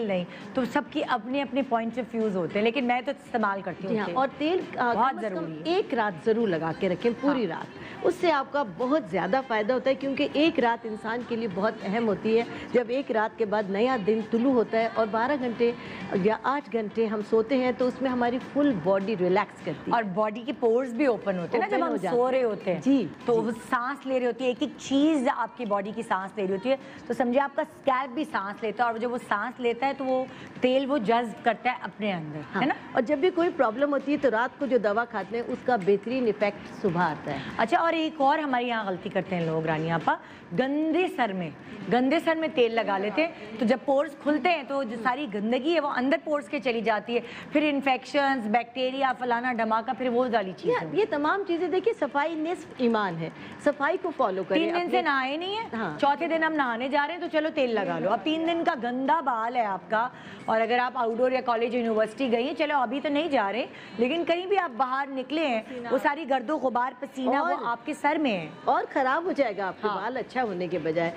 नहीं, तो सबकी अपने अपने पॉइंट्स ऑफ व्यूज होते हैं, लेकिन मैं तो इस्तेमाल करती हूँ। और तेल बहुत ज़रूरी है। 1 रात ज़रूर लगा के रखें, पूरी रात। उससे आपका बहुत ज़्यादा फ़ायदा होता है, क्योंकि 1 रात इंसान के लिए बहुत अहम होती है। जब 1 रात के बाद नया दिन तुलू होता है और 12 घंटे या 8 घंटे हम सोते हैं, तो उसमें हमारी फुल बॉडी रिलैक्स करती है, और बॉडी के पोर्स भी ओपन होते हैं ना जब हम सो रहे होते हैं। जी, तो वो सांस ले रही होती है, एक एक चीज़ आपकी बॉडी की सांस ले रही होती है, तो समझिए आपका स्कैल्प भी सांस लेता है, और जब वो सांस लेता है तो वो तेल वो जज्ब करता है अपने अंदर। हाँ। है ना। और जब भी कोई प्रॉब्लम होती है तो रात को जो दवा खाते हैं उसका बेहतरीन इफेक्ट सुबह आता है। अच्छा, और एक और हमारे यहाँ गलती करते हैं लोग रानी आपा, गंदे सर में तेल लगा लेते हैं, तो जब पोर्स खुलते हैं तो जो सारी गंदगी है वो अंदर पोर्स के चली जाती है, फिर इन्फेक्शंस, बैक्टीरिया, फलाना धमाका, फिर वो वाली चीज़। ये तमाम चीज़ें देखिए, सफाई निस्फ ईमान है, सफाई को फॉलो करें। 3 दिन से नहाए नहीं है। हाँ। चौथे दिन हम नहाने जा रहे हैं तो चलो तेल लगा लो। अब 3 दिन का गंदा बाल है आपका, और अगर आप आउटडोर या कॉलेज यूनिवर्सिटी गई हैं, चलो अभी तो नहीं जा रहे, लेकिन कहीं भी आप बाहर निकले हैं, वो सारी गर्दो गुबार, पसीना वो आपके सर में है, और ख़राब हो जाएगा आपके बाल अच्छा होने के बजाय।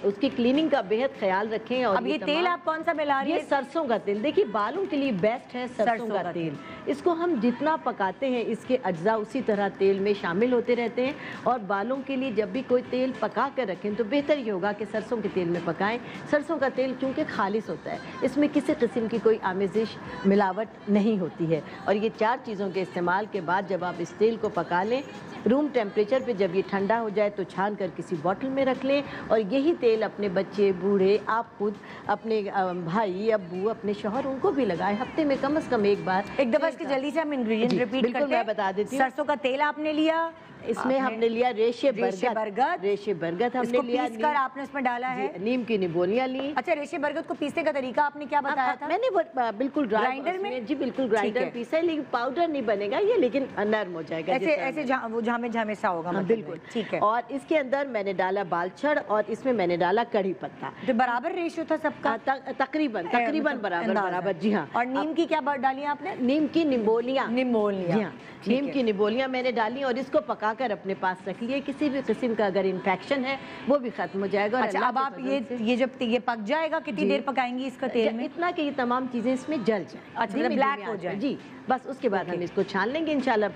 उसकी क्लीनिंग का बेहद ख्याल रखें। और अब ये तेल आप कौन सा मिला रही है? ये सरसों का तेल। देखिए बालों के लिए बेस्ट है सरसों का तेल। इसको हम जितना पकाते हैं इसके अज्जा उसी तरह तेल में शामिल होते रहते हैं। और बालों के लिए जब भी कोई तेल पका कर रखें तो बेहतर ये होगा कि सरसों के तेल में पकाएं। सरसों का तेल क्योंकि खालिस होता है, इसमें किसी किस्म की कोई आमेजिश मिलावट नहीं होती है। और ये 4 चीज़ों के इस्तेमाल के बाद जब आप इस तेल को पका लें, रूम टेम्परेचर पे जब ये ठंडा हो जाए तो छान कर किसी बॉटल में रख लें। और यही तेल अपने बच्चे, बूढ़े, आप खुद, अपने भाई, अब्बू, अपने शौहर, उनको भी लगाएं। हफ्ते में कम से कम एक बार। एक दफ़ा इसके जल्दी से हम इंग्रेडिएंट रिपीट करते हैं। मैं बता देती हूँ। सरसों का तेल आपने लिया, इसमें हमने लिया रेशे बरगद हमने लिया, पीसकर आपने इसमें डाला है। नीम की निबोलियाँ ली। अच्छा, रेशे बरगद को पीसने का तरीका आपने क्या बताया था? मैंने बिल्कुल ग्राइंडर में। जी बिल्कुल ग्राइंडर पीसा है, लेकिन पाउडर नहीं बनेगा ये, लेकिन नरम हो जाएगा, ऐसे वो झामे सा होगा। बिल्कुल ठीक है। और इसके अंदर मैंने डाला बालछड़, और इसमें मैंने डाला कड़ी पत्ता। तो बराबर रेशियो था सबका? तकरीबन बराबर। जी हाँ। और नीम की क्या डाली आपने? नीम की निम्बोलियाँ। जी हाँ, नीम की निबोलियाँ मैंने डाली, और इसको पकाकर अपने पास रख लिए। किसी भी किस्म का अगर इन्फेक्शन है वो भी खत्म हो जाएगा। अच्छा, अब आप ये जब ये पक जाएगा, कितनी देर पकाएंगी इसका तेल में? इतना कि ये तमाम चीजें इसमें जल जाए, अच्छा, ब्लैक हो जाए। जी। बस उसके बाद हम इसको छान लेंगे इंशाल्लाह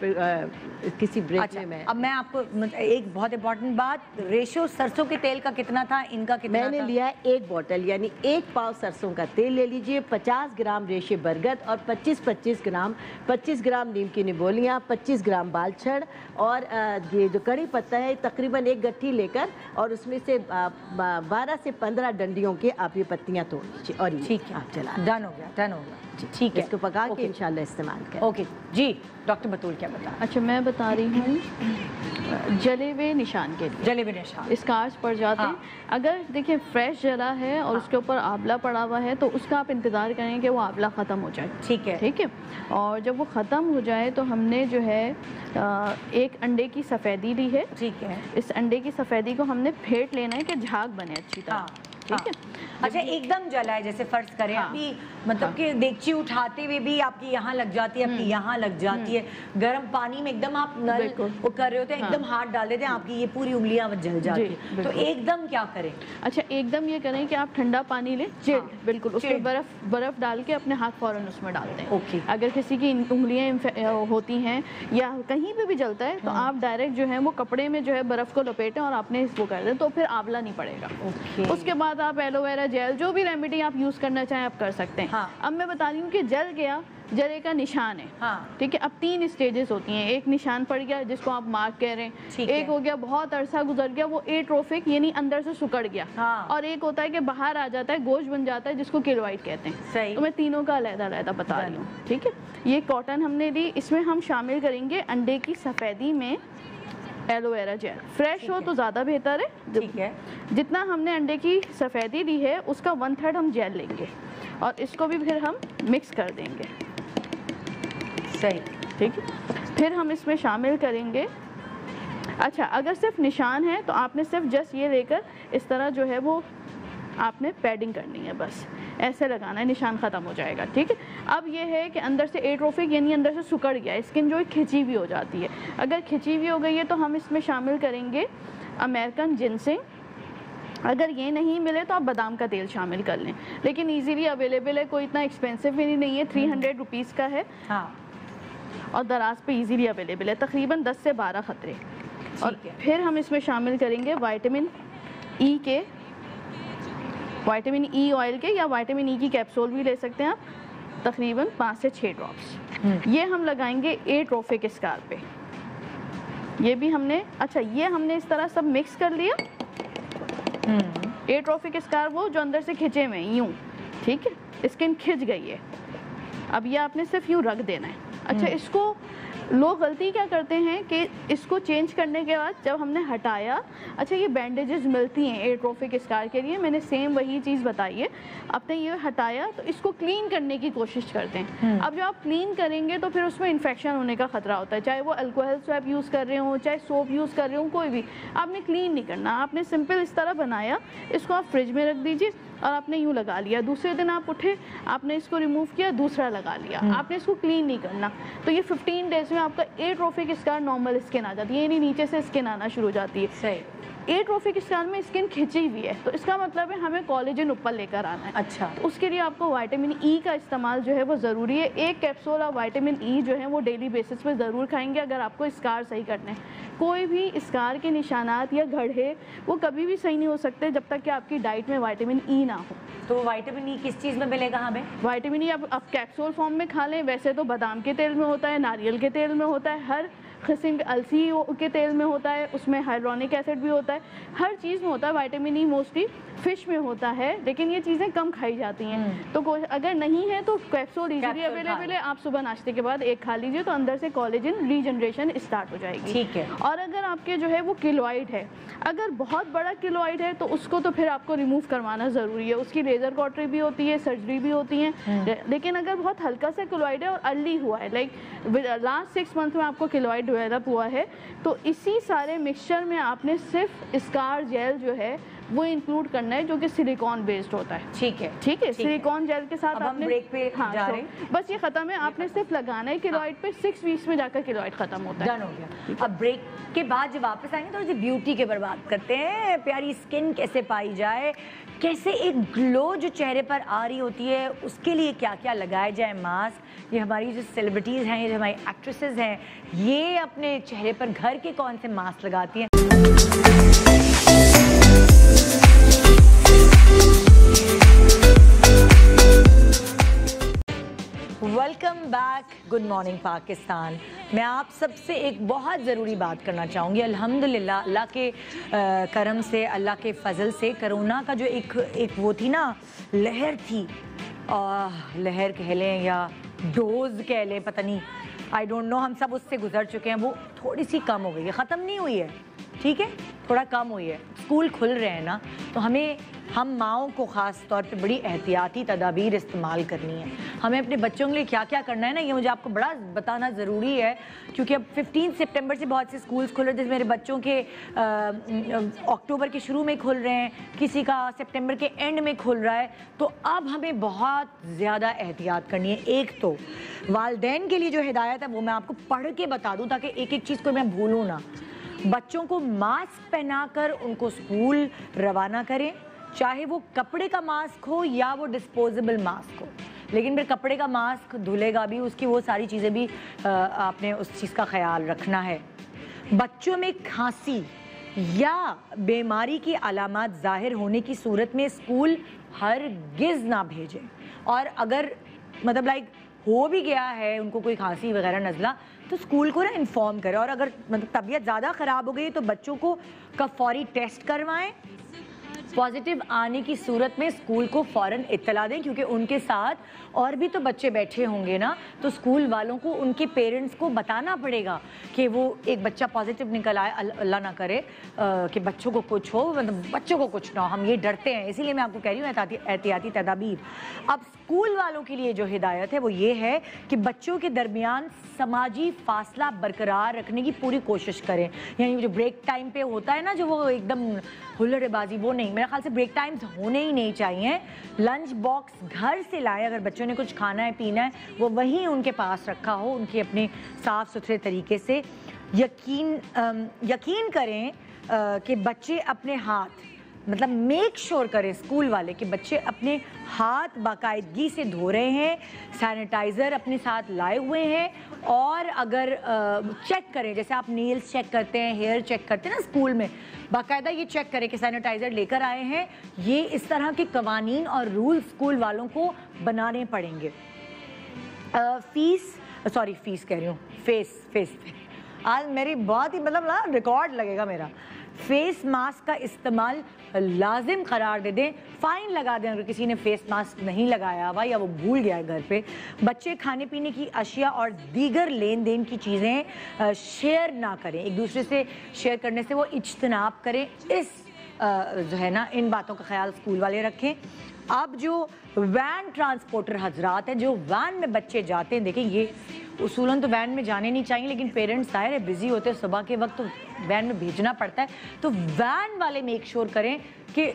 किसी ब्रेक अच्छा, में। मैं अब मैं आपको एक बहुत इंपॉर्टेंट बात, रेशो सरसों के तेल का कितना था, इनका कितना मैंने था? लिया है 1 बोतल, यानी 1 पाव सरसों का तेल ले लीजिए, 50 ग्राम रेशे बरगद और 25 ग्राम नीम की निबोलियाँ, 25 ग्राम बालछड़ और ये जो कड़ी पत्ता है तकरीबन 1 गट्ठी लेकर और उसमें से 12 से 15 डंडियों के आप ये पत्तियाँ तोड़ लीजिए और ठीक है, आप चला डन हो गया। ठीक है, इसको पका के इंशाल्लाह इस्तेमाल करें। ओके जी। डॉक्टर बतूल क्या बता? अच्छा, मैं बता रही हूँ जले हुए निशान के लिए, जले हुए निशान, स्कार्स पड़ जाते हैं। अगर देखिए फ्रेश जला है और उसके ऊपर आंवला पड़ा हुआ है तो उसका आप इंतज़ार करें कि वो आंवला ख़त्म हो जाए। ठीक है, ठीक है। और जब वो ख़त्म हो जाए तो हमने जो है एक अंडे की सफ़ेदी ली है। ठीक है। इस अंडे की सफ़ेदी को हमने फेंट लेना है कि झाग बने अच्छी तरह। ठीक है। अच्छा, एकदम जला है, जैसे फर्ज करें अभी मतलब कि देगची उठाते हुए भी आपकी यहाँ लग जाती है, आपकी यहाँ लग जाती है, गर्म पानी में एकदम आप नल वो कर रहे होते हैं, एकदम हाथ डाल देते हैं, आपकी ये पूरी उंगलियां जल जाती है, तो एकदम क्या करें? अच्छा, एकदम ये करें कि आप ठंडा पानी लें, चिल्ड, बिल्कुल, उसमें बर्फ डाल के अपने हाथ फौरन उसमें डाल दें। ओके। अगर किसी की उंगलियां होती हैं या कहीं पे भी जलता है तो आप डायरेक्ट जो है वो कपड़े में जो है बर्फ को लपेटें और आपने वो कर दें, तो फिर आंवला नहीं पड़ेगा। उसके बाद आप एलोवेरा जेल, जो भी रेमेडी आप यूज करना चाहें आप कर सकते हैं। अब मैं बता रही हूँ कि जल गया, जले का निशान है। ठीक है। अब 3 स्टेजेस होती हैं। एक निशान पड़ गया जिसको आप मार्क कह रहे हैं, एक हो गया बहुत अरसा गुजर गया, वो एट्रोफिक यानी अंदर से सुकड़ गया, और एक होता है कि बाहर आ जाता है, गोश्त बन जाता है, जिसको किलोइड कहते हैं। सही। तो मैं तीनों का अलग-अलग बता रही हूँ। ठीक है। ये कॉटन हमने ली, इसमें हम शामिल करेंगे अंडे की सफेदी में एलोवेरा जेल। फ्रेश हो तो ज़्यादा बेहतर है। ठीक है। जितना हमने अंडे की सफ़ेदी ली है उसका 1/3 हम जेल लेंगे और इसको भी फिर हम मिक्स कर देंगे। सही। ठीक है। फिर हम इसमें शामिल करेंगे, अच्छा, अगर सिर्फ निशान है तो आपने सिर्फ जस्ट ये लेकर इस तरह जो है वो आपने पैडिंग करनी है, बस ऐसे लगाना है, निशान ख़त्म हो जाएगा। ठीक है। अब ये है कि अंदर से एट्रोफिक यानी अंदर से सुकड़ गया, स्किन जो है खिंची हुई हो जाती है। अगर खिंची हुई हो गई है तो हम इसमें शामिल करेंगे अमेरिकन जिनसिंग। अगर ये नहीं मिले तो आप बादाम का तेल शामिल कर लें, लेकिन इजीली अवेलेबल है, कोई इतना एक्सपेंसिव भी नहीं है, 300 रुपीज़ का है। और दराज पे इजीली अवेलेबल है, तकरीबन 10 से 12 खतरे। और फिर हम इसमें शामिल करेंगे विटामिन ई ऑयल के, या विटामिन ई की कैप्सूल भी ले सकते हैं आप, तकरीबन 5 से 6 ड्रॉप्स। ये हम लगाएंगे एट्रोफिक स्कार पे। ये भी हमने, अच्छा, ये हमने इस तरह सब मिक्स कर लिया। एट्रोफिक स्कार वो जो अंदर से खिंचे हुए यूं, ठीक है, स्किन खिंच गई है। अब ये आपने सिर्फ यूं रख देना है। अच्छा, इसको लोग गलती क्या करते हैं कि इसको चेंज करने के बाद जब हमने हटाया, अच्छा, ये बैंडेजेस मिलती हैं एट्रोफिक स्कार के लिए, मैंने सेम वही चीज़ बताई है। आपने ये हटाया तो इसको क्लीन करने की कोशिश करते हैं। अब जब आप क्लीन करेंगे तो फिर उसमें इन्फेक्शन होने का ख़तरा होता है, चाहे वो अल्कोहल स्वैप यूज़ कर रहे हो, चाहे सोप यूज़ कर रहे हो, कोई भी। आपने क्लीन नहीं करना, आपने सिंपल इस तरह बनाया, इसको आप फ्रिज में रख दीजिए और आपने यूँ लगा लिया। दूसरे दिन आप उठे, आपने इसको रिमूव किया, दूसरा लगा लिया, आपने इसको क्लीन नहीं करना। तो ये 15 डेज में आपका एट्रोफिक स्कार नॉर्मल स्किन आ जाती है, यानी नीचे से स्किन आना शुरू हो जाती है। सही। एट्रोफिक स्कार में स्किन खिंची हुई है तो इसका मतलब है हमें कोलेजन ऊपर लेकर आना है। अच्छा। तो उसके लिए आपको विटामिन ई का इस्तेमाल जो है वो ज़रूरी है। 1 कैप्सूल ऑफ विटामिन ई जो है वो डेली बेसिस पे ज़रूर खाएंगे अगर आपको स्कार सही करने हैं। कोई भी स्कार के निशानात या गड्ढे वो कभी भी सही नहीं हो सकते जब तक कि आपकी डाइट में विटामिन ई ना हो। तो विटामिन ई किस चीज़ में मिलेगा हमें? विटामिन ई आप कैप्सूल फॉर्म में खा लें, वैसे तो बादाम के तेल में होता है, नारियल के तेल में होता है, हर किस्म अलसी के तेल में होता है, उसमें हाइड्रोनिक एसिड भी होता है, हर चीज़ में होता है। विटामिन ई मोस्टली फिश में होता है, लेकिन ये चीज़ें कम खाई जाती हैं। तो अगर नहीं है तो कैप्सूल इजीली अवेलेबल है, आप सुबह नाश्ते के बाद 1 खा लीजिए तो अंदर से कोलेजन रीजनरेशन स्टार्ट हो जाएगी। ठीक है। और अगर आपके जो है वो किलोइड है, अगर बहुत बड़ा किलोइड है तो उसको तो फिर आपको रिमूव करवाना ज़रूरी है, उसकी लेज़र कॉटरी भी होती है, सर्जरी भी होती है। लेकिन अगर बहुत हल्का सा किलोइड है और अर्ली हुआ है, लाइक लास्ट 6 मंथ में आपको किलोइड डेवलप हुआ है, तो इसी सारे मिक्सचर में आपने सिर्फ स्कार जेल जो है वो इंक्लूड करना है जो कि सिलिकॉन बेस्ड होता है। ठीक है, ठीक है, सिलिकॉन जेल के साथ अब हम ब्रेक पे जा रहे हैं। बस ये खत्म है, आपने सिर्फ लगाना है केलॉइड पे, 6 वीक्स में जाकर केलॉइड खत्म होता है। डन हो गया। अब ब्रेक के बाद जब वापस आएंगे थोड़ी सी ब्यूटी के बारे में बात करते हैं, प्यारी स्किन कैसे पाई जाए, कैसे एक ग्लो जो चेहरे पर आ रही होती है उसके लिए क्या क्या लगाया जाए मास्क। ये हमारी जो सेलिब्रिटीज़ हैं, ये जो हमारी एक्ट्रेसेस हैं, ये अपने चेहरे पर घर के कौन से मास्क लगाती हैं। Welcome back, good morning Pakistan. मैं आप सबसे एक बहुत ज़रूरी बात करना चाहूँगी। अल्हम्दुलिल्लाह अल्लाह के करम से, अल्लाह के फ़ज़ल से कोरोना का जो एक वो थी ना लहर थी, लहर कह लें या डोज कह लें, पता नहीं, आई डोंट नो, हम सब उससे गुजर चुके हैं। वो थोड़ी सी कम हो गई है, ख़त्म नहीं हुई है, ठीक है, थोड़ा कम हुई है। स्कूल खुल रहे हैं ना, तो हम माओं को ख़ास तौर पे बड़ी एहतियाती तदाबीर इस्तेमाल करनी है। हमें अपने बच्चों के लिए क्या क्या करना है ना, ये मुझे आपको बड़ा बताना ज़रूरी है, क्योंकि अब 15 सितंबर से बहुत से स्कूल्स खुल रहे हैं। जैसे मेरे बच्चों के अक्टूबर के शुरू में खुल रहे हैं, किसी का सितंबर के एंड में खुल रहा है। तो अब हमें बहुत ज़्यादा एहतियात करनी है। एक तो वालिदैन के लिए जो हिदायत है वो मैं आपको पढ़ के बता दूँ, ताकि एक एक चीज़ को मैं भूलूँ ना। बच्चों को मास्क पहनाकर उनको स्कूल रवाना करें, चाहे वो कपड़े का मास्क हो या वो डिस्पोजेबल मास्क हो। लेकिन फिर कपड़े का मास्क धुलेगा भी, उसकी वो सारी चीज़ें भी आपने उस चीज़ का ख्याल रखना है। बच्चों में खांसी या बीमारी की अलामत ज़ाहिर होने की सूरत में स्कूल हरगिज़ ना भेजें। और अगर मतलब लाइक हो भी गया है उनको कोई खांसी वगैरह नज़ला, तो स्कूल को ना इन्फॉर्म करें। और अगर मतलब तबीयत ज़्यादा ख़राब हो गई तो बच्चों को का फौरी टेस्ट करवाएं। पॉजिटिव आने की सूरत में स्कूल को फ़ौरन इत्तला दें, क्योंकि उनके साथ और भी तो बच्चे बैठे होंगे ना, तो स्कूल वालों को उनके पेरेंट्स को बताना पड़ेगा कि वो एक बच्चा पॉजिटिव निकल आए, अल्लाह ना करे कि बच्चों को कुछ हो, मतलब बच्चों को कुछ ना हो। हम ये डरते हैं, इसीलिए मैं आपको कह रही हूँ एहतियाती तदाबीर। अब स्कूल वालों के लिए जो हिदायत है वो ये है कि बच्चों के दरमियान समाजी फासला बरकरार रखने की पूरी कोशिश करें। यानी जो ब्रेक टाइम पे होता है ना, जो वो एकदम हुल्लड़बाजी, वो नहीं, मेरे ख्याल से ब्रेक टाइम्स होने ही नहीं चाहिए। लंच बॉक्स घर से लाएं, अगर बच्चों ने कुछ खाना है पीना है वो वहीं उनके पास रखा हो, उनके अपने साफ़ सुथरे तरीके से। यकीन करें कि बच्चे अपने हाथ, मतलब मेक श्योर करें स्कूल वाले कि बच्चे अपने हाथ बाकायदगी से धो रहे हैं, सैनिटाइज़र अपने साथ लाए हुए हैं। और अगर चेक करें, जैसे आप नेल्स चेक करते हैं, हेयर चेक करते हैं ना स्कूल में, बाकायदा ये चेक करें कि सैनिटाइज़र लेकर आए हैं। ये इस तरह के कवानीन और रूल स्कूल वालों को बनाने पड़ेंगे। फीस कह रही हूँ, फेस आज मेरी बहुत ही मतलब ना रिकॉर्ड लगेगा मेरा। फेस मास्क का इस्तेमाल लाजिम करार दे दें, फ़ाइन लगा दें अगर किसी ने फेस मास्क नहीं लगाया हुआ या वो भूल गया है घर पे। बच्चे खाने पीने की अशिया और दीगर लेन देन की चीज़ें शेयर ना करें, एक दूसरे से शेयर करने से वो इज्तनाब करें। इस जो है ना, इन बातों का ख्याल स्कूल वाले रखें। अब जो वैन ट्रांसपोर्टर हजरात हैं, जो वैन में बच्चे जाते हैं, देखें ये उसूलन तो वैन में जाने नहीं चाहिए, लेकिन पेरेंट्स ज़ाहिर है बिजी होते हैं, सुबह के वक्त तो वैन में भेजना पड़ता है। तो वैन वाले मेक श्योर करें कि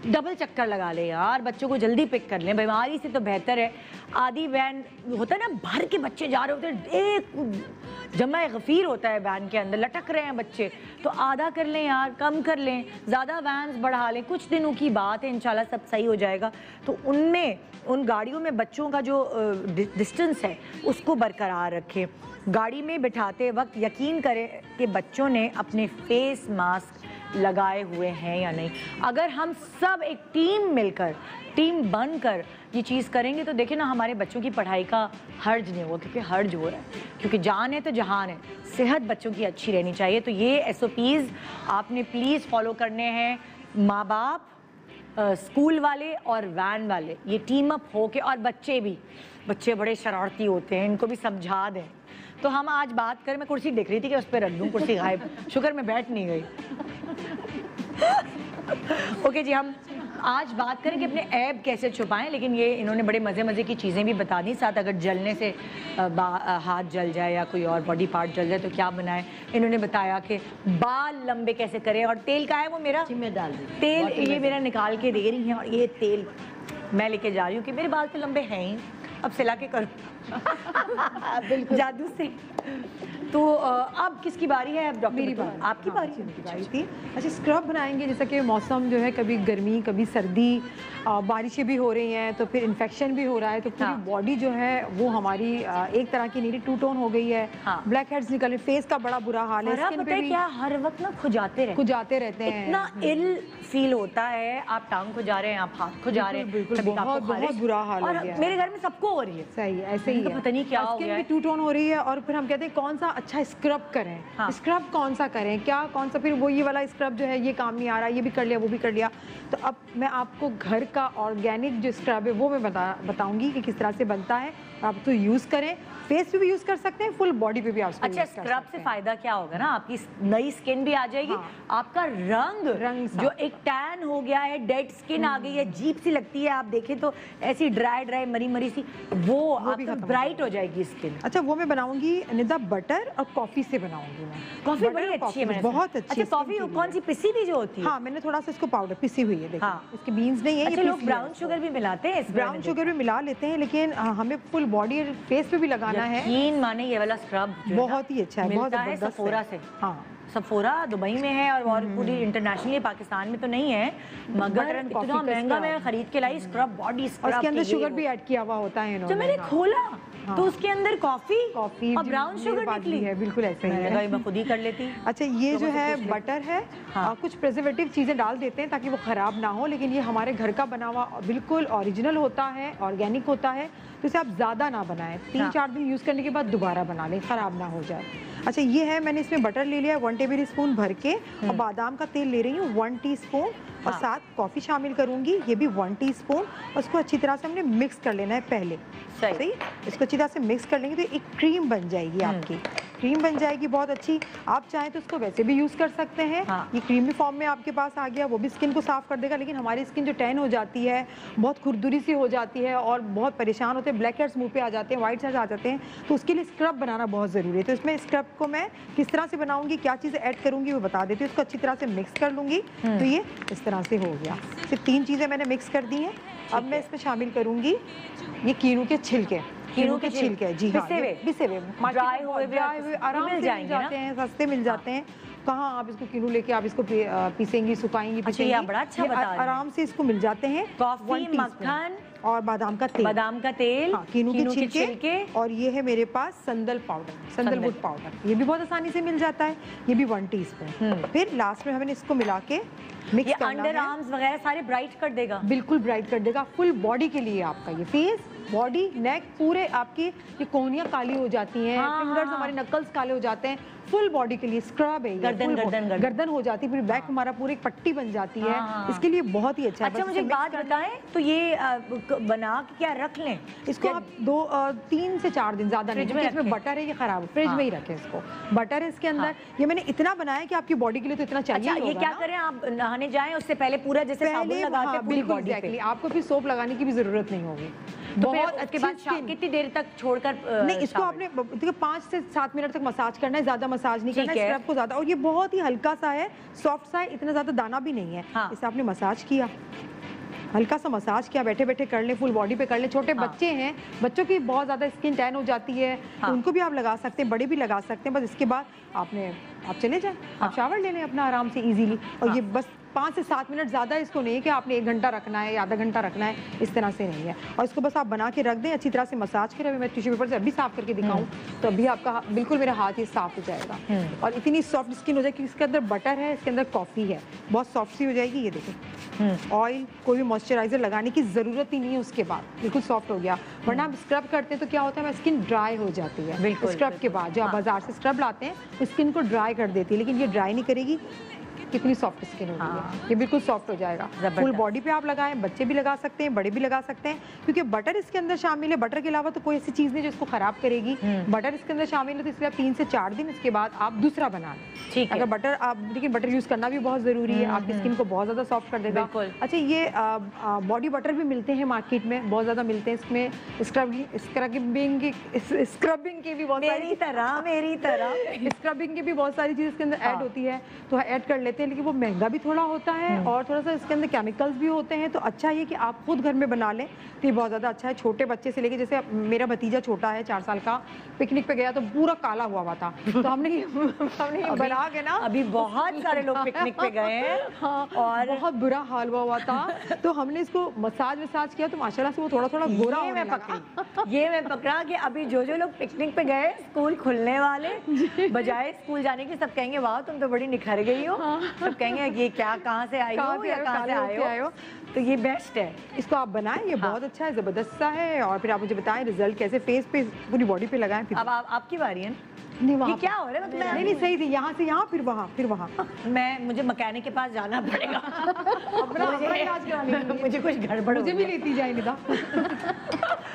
डबल चक्कर लगा ले यार, बच्चों को जल्दी पिक कर लें, बीमारी से तो बेहतर है। आधी वैन होता है ना, भर के बच्चे जा रहे होते हैं, एक जमा गफ़ीर होता है वैन के अंदर, लटक रहे हैं बच्चे, तो आधा कर लें यार, कम कर लें, ज़्यादा वैन्स बढ़ा लें। कुछ दिनों की बात है, इंशाल्लाह सब सही हो जाएगा। तो उनमें उन गाड़ियों में बच्चों का जो डिस्टेंस है उसको बरकरार रखें। गाड़ी में बिठाते वक्त यकीन करें कि बच्चों ने अपने फेस मास्क लगाए हुए हैं या नहीं। अगर हम सब एक टीम मिलकर, टीम बनकर ये चीज़ करेंगे तो देखिए ना, हमारे बच्चों की पढ़ाई का हर्ज नहीं होगा, क्योंकि हर्ज हो रहा है, क्योंकि जान है तो जहान है। सेहत बच्चों की अच्छी रहनी चाहिए। तो ये SOPs आपने प्लीज़ फॉलो करने हैं। माँ बाप, स्कूल वाले और वैन वाले, ये टीम अप हो के, और बच्चे बड़े शरारती होते हैं, इनको भी समझा दें। तो हम आज बात करें, मैं कुर्सी देख रही थी कि उस पर रख दूँ, कुर्सी गायब, शुक्र मैं बैठ नहीं गई। ओके जी, हम आज बात करें कि अपने ऐब कैसे छुपाएं, लेकिन ये इन्होंने बड़े मज़े की चीज़ें भी बता दी साथ। अगर जलने से हाथ जल जाए या कोई और बॉडी पार्ट जल जाए तो क्या बनाएं। इन्होंने बताया कि बाल लंबे कैसे करें, और तेल का है वो मेरा में डाल दी तेल, ये मेरा निकाल के दे रही हैं, और ये तेल मैं लेके जा रही हूँ कि मेरे बाल तो लंबे हैं ही, अब सिला के करूँ बिल्कुल जादू से। तो अब किसकी बारी है? अब डॉक्टर मेरी बारी, आपकी बारी मेरी बारी थी। अच्छा, स्क्रब बनाएंगे, जैसा कि मौसम जो है कभी गर्मी कभी सर्दी, बारिशें भी हो रही हैं तो फिर इन्फेक्शन भी हो रहा है, तो पूरी बॉडी जो है वो हमारी एक तरह की नीली टू टोन हो गई है, ब्लैक हेड्स निकल रहे, फेस का बड़ा बुरा हाल है, स्किन पे भी क्या हर वक्त ना खुजाते रहते हैं, इतना इल फील होता है। आप टांग खुजा रहे हैं, आप हाथ खुजा रहे हैं, बिल्कुल बहुत बुरा हाल हो गया है। मेरे घर में सबको हो रही है। सही, ऐसे ही है, पता नहीं क्या हो गया है, स्किन भी टू टोन हो रही है। और फिर हम कहते हैं कौन सा अच्छा स्क्रब करें, स्क्रब कौन सा करें, क्या कौन सा, फिर वो ये वाला स्क्रब जो है ये काम नहीं आ रहा, ये भी कर लिया वो भी कर लिया। तो अब मैं आपको घर का ऑर्गेनिक जो स्क्रब है वो मैं बताऊंगी कि किस तरह से बनता है, और आप तो यूज़ करें, फेस पे भी यूज़ कर सकते हैं, फुल बॉडी पे भी आप अच्छा, स्क्रब से फायदा क्या होगा ना, आपकी नई स्किन भी आ जाएगी, आपका रंग जो एक टैन हो गया है, डेड स्किन आ गई है, अजीब सी लगती है, आप देखें तो ऐसी ड्राई मरी सी, वो आपकी ब्राइट हो जाएगी स्किन। अच्छा, वो मैं बनाऊंगी निदा बटर और कॉफी से बनाऊंगी मैं। कॉफी बड़ी अच्छी है, बहुत अच्छी। अच्छा, कॉफी कौन सी, पिसी भी जो होती है? हाँ, मैंने थोड़ा सा इसको पाउडर पिसी हुई है, देखिए इसके बीन्स नहीं है। अच्छा, लोग ब्राउन शुगर भी मिलाते हैं, ब्राउन शुगर भी मिला लेते हैं, लेकिन हमें फुल बॉडी फेस पे भी लगाना है। यकीन माने ये वाला स्क्रब बहुत ही अच्छा है, बहुत जबरदस्त है। सफोरा से, हाँ, सफोरा दुबई में है, और पूरी इंटरनेशनली पाकिस्तान में तो नहीं है, मगर इतना महंगा मैं खरीद के लाई स्क्रब, बॉडी स्क्रब, और इसके अंदर शुगर भी ऐड किया हुआ होता है इन्होंने। तो मैंने खोला तो उसके अंदर कॉफी और ब्राउन शुगर निकली है, बिल्कुल ऐसे ही है। मैं खुद ही कर लेती। अच्छा, ये जो है बटर है, कुछ प्रिजर्वेटिव चीज़ें डाल देते हैं ताकि वो ख़राब ना हो, लेकिन ये हमारे घर का बना हुआ बिल्कुल ओरिजिनल होता है, ऑर्गेनिक होता है, तो इसे आप ज़्यादा ना बनाएं, 3-4 दिन यूज़ करने के बाद दोबारा बना लें, ख़राब ना हो जाए। अच्छा, ये है, मैंने इसमें बटर ले लिया है 1 टेबल स्पून भर के, और बादाम का तेल ले रही हूँ 1 टीस्पून, और साथ कॉफ़ी शामिल करूँगी, ये भी 1 टीस्पून। उसको अच्छी तरह से हमने मिक्स कर लेना है पहले, सही। इसको अच्छी तरह से मिक्स कर लेंगे तो एक क्रीम बन जाएगी, आपकी क्रीम बन जाएगी बहुत अच्छी। आप चाहें तो उसको वैसे भी यूज़ कर सकते हैं, ये क्रीमी फॉर्म में आपके पास आ गया, वो भी स्किन को साफ़ कर देगा। लेकिन हमारी स्किन जो टैन हो जाती है, बहुत खुरदुरी सी हो जाती है और बहुत परेशान होते हैं, ब्लैक हेड्स मुँह पे आ जाते हैं, वाइट हेड्स आ जाते हैं, तो उसके लिए स्क्रब बनाना बहुत ज़रूरी है। तो इसमें स्क्रब को मैं किस तरह से बनाऊँगी, क्या चीज़ें ऐड करूँगी वो बता देती हूँ। इसको अच्छी तरह से मिक्स कर लूँगी, तो ये इस तरह से हो गया। सिर्फ 3 चीज़ें मैंने मिक्स कर दी हैं। अब मैं इसमें शामिल करूँगी ये कीनू के छिलके, कीनू के छिलके, जी हाँ, पिसे हुए ड्राई हुए आराम से मिल जाते हैं, सस्ते मिल जाते हैं। कहाँ आप इसको कीनू लेके आप इसको पीसेंगी, सुखाएंगी, पीसेंगी। अच्छा, बड़ा अच्छा बता रहे हैं। आराम से इसको मिल जाते हैं। कॉफी, मक्खन और बादाम का तेल, हाँ, कीनू के छिलके, और ये है मेरे पास संदलवुड पाउडर, ये भी बहुत आसानी से मिल जाता है, ये भी 1 टीस्पून। फिर लास्ट में हमने इसको मिला के मिक्स करना है। अंडर आर्म्स वगैरह सारे ब्राइट कर देगा, बिल्कुल ब्राइट कर देगा, फुल बॉडी के लिए आपका ये फेस, बॉडी, नेक, पूरे आपकी ये कोहनियाँ काली हो जाती हैं, फिंगर्स हमारे नकल्स काले हो जाते हैं, फुल बॉडी के लिए स्क्रब है। गर्दन हो जाती है, फिर बैक हमारा पूरी एक पट्टी बन जाती है, इसके लिए बहुत ही अच्छा है। अच्छा, मुझे एक बात बताएं, तो ये बना के क्या रख लें इसको? आप 3 से 4 दिन, ज़्यादा नहीं, क्योंकि इसमें बटर है, ये खराब, फ्रिज में ही रखें इसको। बटर है इसके अंदर, ये मैंने इतना बनाया कि आपकी बॉडी के लिए तो इतना चाहिए। अच्छा, ये क्या करें, आप नहाने जाएं उससे पहले पूरा जैसे साबुन लगाते हैं पूरी बॉडी पे, आपको फिर सोप लगाने की भी जरूरत नहीं होगी। तो बहुत उसके बाद कितनी देर तक छोड़कर? नहीं, इसको आपने 5 से 7 मिनट तक मसाज करना है, ज्यादा मसाज नहीं करना है, स्क्रब को ज्यादा। और ये बहुत ही हल्का सा है, सॉफ्ट सा है, इतना ज्यादा दाना भी नहीं है। इसे आपने मसाज किया, हल्का सा मसाज किया, बैठे बैठे कर ले, फुल बॉडी पे कर ले। छोटे बच्चे हैं, बच्चों की बहुत ज़्यादा स्किन टैन हो जाती है, तो उनको भी आप लगा सकते हैं, बड़े भी लगा सकते हैं। बस इसके बाद आप चले जाएं, आप शावर ले लें अपना आराम से इजीली। और ये बस 5 से 7 मिनट, ज़्यादा इसको नहीं है कि आपने 1 घंटा रखना है या आधा घंटा रखना है, इस तरह से नहीं है। और इसको बस आप बना के रख दें, अच्छी तरह से मसाज करें। अभी मैं टिश्यू पेपर से अभी साफ करके दिखाऊं तो अभी आपका बिल्कुल मेरा हाथ ही साफ हो जाएगा, और इतनी सॉफ्ट स्किन हो जाएगी। इसके अंदर बटर है, इसके अंदर कॉफ़ी है, बहुत सॉफ्ट सी हो जाएगी। ये देखिए, ऑयल, कोई भी मॉइस्चराइजर लगाने की ज़रूरत ही नहीं है, उसके बाद बिल्कुल सॉफ्ट हो गया। वरना आप स्क्रब करते हैं तो क्या होता है, स्किन ड्राई हो जाती है। बिल्कुल स्क्रब के बाद जो आप बाजार से स्क्रब लाते हैं, स्किन को ड्राई कर देती है, लेकिन ये ड्राई नहीं करेगी, कितनी सॉफ्ट स्किन हो रही है, ये बिल्कुल सॉफ्ट हो जाएगा। फुल बॉडी पे आप लगाएं, बच्चे भी लगा सकते हैं, बड़े भी लगा सकते हैं, क्योंकि बटर इसके अंदर शामिल है। बटर के अलावा तो कोई ऐसी चीज़ नहीं जो इसको खराब करेगी। बटर इसके अंदर शामिल है, तो इसलिए आप 3 से 4 दिन इसके बाद आप दूसरा बना लें। ठीक है। अगर बटर आप देखिए, बटर यूज़ करना भी बहुत ज़रूरी है, आपकी स्किन को बहुत ज़्यादा सॉफ्ट कर देगा। अच्छा, ये बॉडी बटर भी मिलते हैं मार्केट में, बहुत ज़्यादा मिलते हैं। इसमें स्क्रबिंग की भी बहुत मेरी तरह स्क्रबिंग की भी बहुत सारी चीज़ इसके अंदर ऐड होती है, तो ऐड कर लेते हैं, लेकिन वो महंगा भी थोड़ा होता है और थोड़ा सा इसके अंदर केमिकल्स भी होते हैं। तो अच्छा ये कि आप खुद घर में बना लें तो ये बहुत ज़्यादा अच्छा है। छोटे बच्चे से लेके, जैसे मेरा भतीजा छोटा है 4 साल का, पिकनिक पे गया तो पूरा काला हुआ था, तो हमने ये बना के ना, अभी बहुत सारे लोग पिकनिक पे गए हैं और बहुत बुरा हाल हुआ था, तो हमने इसको मसाज किया तो माशाल्लाह से वो थोड़ा थोड़ा गोरा होने लगा। ये मैं पकड़ा कि अभी जो लोग पिकनिक पे गए, स्कूल खुलने वाले, बजाय स्कूल जाने के सब कहेंगे वाह तुम तो बड़ी निखर गई हो। सब कहेंगे ये क्या, कहाँ से आई हो या कहाँ से आए हो। तो ये बेस्ट है, इसको आप बनाएं, ये बहुत अच्छा है, जबरदस्त सा है। और फिर आप मुझे बताएं रिजल्ट कैसे, फेस पे पूरी बॉडी पे लगाएं। फिर अब आपकी बारी है। नहीं, ये क्या हो रहा है? मतलब नहीं सही थी, यहाँ से यहाँ फिर वहाँ फिर वहाँ। मुझे मैकेनिक के पास जाना पड़ेगा। अपना इलाज कराने के लिए। मुझे कुछ गड़बड़ मुझे भी लेती जाए निदा।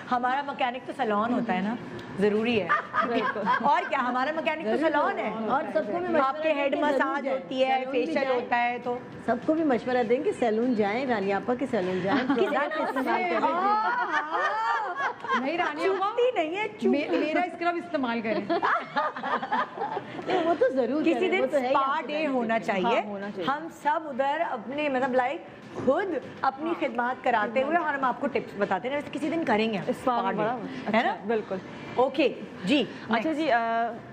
हमारा मैकेनिक तो सैलून होता है ना, जरूरी है। और क्या, हमारा मैकेनिक तो सैलून है, और सबको भी आपके हेड मसाज होती है, फेशियल होता है, तो सबको भी मशवरा देंगे सैलून जाएं, रानी आपा के सैलून जाएं, प्रोडक्ट इस्तेमाल करें। नहीं रानी नहीं है, मेरा स्क्रब इस्तेमाल करें। वो तो जरूर किसी दिन तो स्पा डे होना चाहिए। हम सब उधर अपने मतलब लाइक खुद अपनी खिदमत कराते हुए और हम आपको टिप्स बताते हैं, किसी दिन करेंगे स्पा डे, है ना? बिल्कुल। ओके जी। अच्छा जी,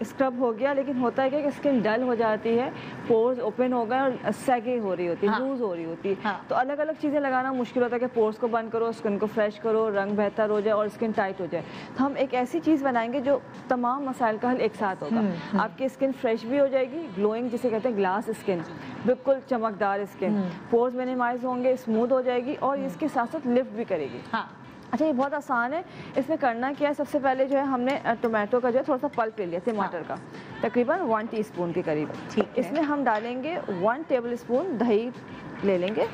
स्क्रब हो गया, लेकिन होता है क्या कि स्किन डल हो जाती है, पोर्स ओपन हो गए और सैगी हो रही होती है, लूज हो रही होती है। तो अलग अलग चीज़ें लगाना मुश्किल होता है कि पोर्स को बंद करो, स्किन को फ्रेश करो, रंग बेहतर हो जाए और स्किन टाइट हो जाए। तो हम एक ऐसी चीज़ बनाएंगे जो तमाम मसाइल का हल एक साथ होगा। आपकी स्किन फ्रेश भी हो जाएगी, ग्लोइंग जिसे कहते हैं ग्लास स्किन, बिल्कुल चमकदार स्किन, पोर्स मिनिमाइज होंगे, स्मूथ हो जाएगी और इसके साथ साथ लिफ्ट भी करेगी। अच्छा, ये बहुत आसान है। इसमें करना क्या है, सबसे पहले जो है हमने टोमेटो का जो है थोड़ा सा पल्प ले लिया, टमाटर का, तकरीबन 1 टीस्पून के करीब। इसमें हम डालेंगे 1 टेबल स्पून दही ले लेंगे,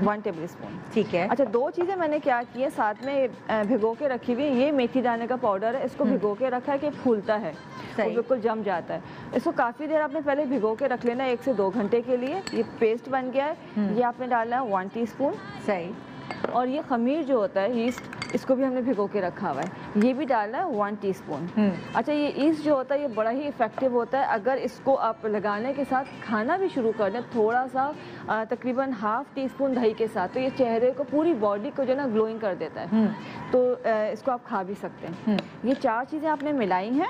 1 टेबल स्पून। ठीक है। अच्छा, 2 चीज़ें मैंने क्या की है साथ में भिगो के रखी हुई है। ये मेथी दाने का पाउडर है, इसको भिगो के रखा है कि फूलता है, वो बिल्कुल जम जाता है। इसको काफ़ी देर आपने पहले भिगो के रख लेना है, 1 से 2 घंटे के लिए। ये पेस्ट बन गया है, ये आपने डालना है 1 टीस्पून। सही। और ये खमीर जो होता है, यीस्ट, इसको भी हमने भिगो के रखा हुआ है, ये भी डालना है 1 टीस्पून। अच्छा, ये ईस्ट जो होता है ये बड़ा ही इफेक्टिव होता है। अगर इसको आप लगाने के साथ खाना भी शुरू कर दें थोड़ा सा, तकरीबन 1/2 टीस्पून दही के साथ, तो ये चेहरे को, पूरी बॉडी को जो ना ग्लोइंग कर देता है। तो इसको आप खा भी सकते हैं। ये 4 चीज़ें आपने मिलाई हैं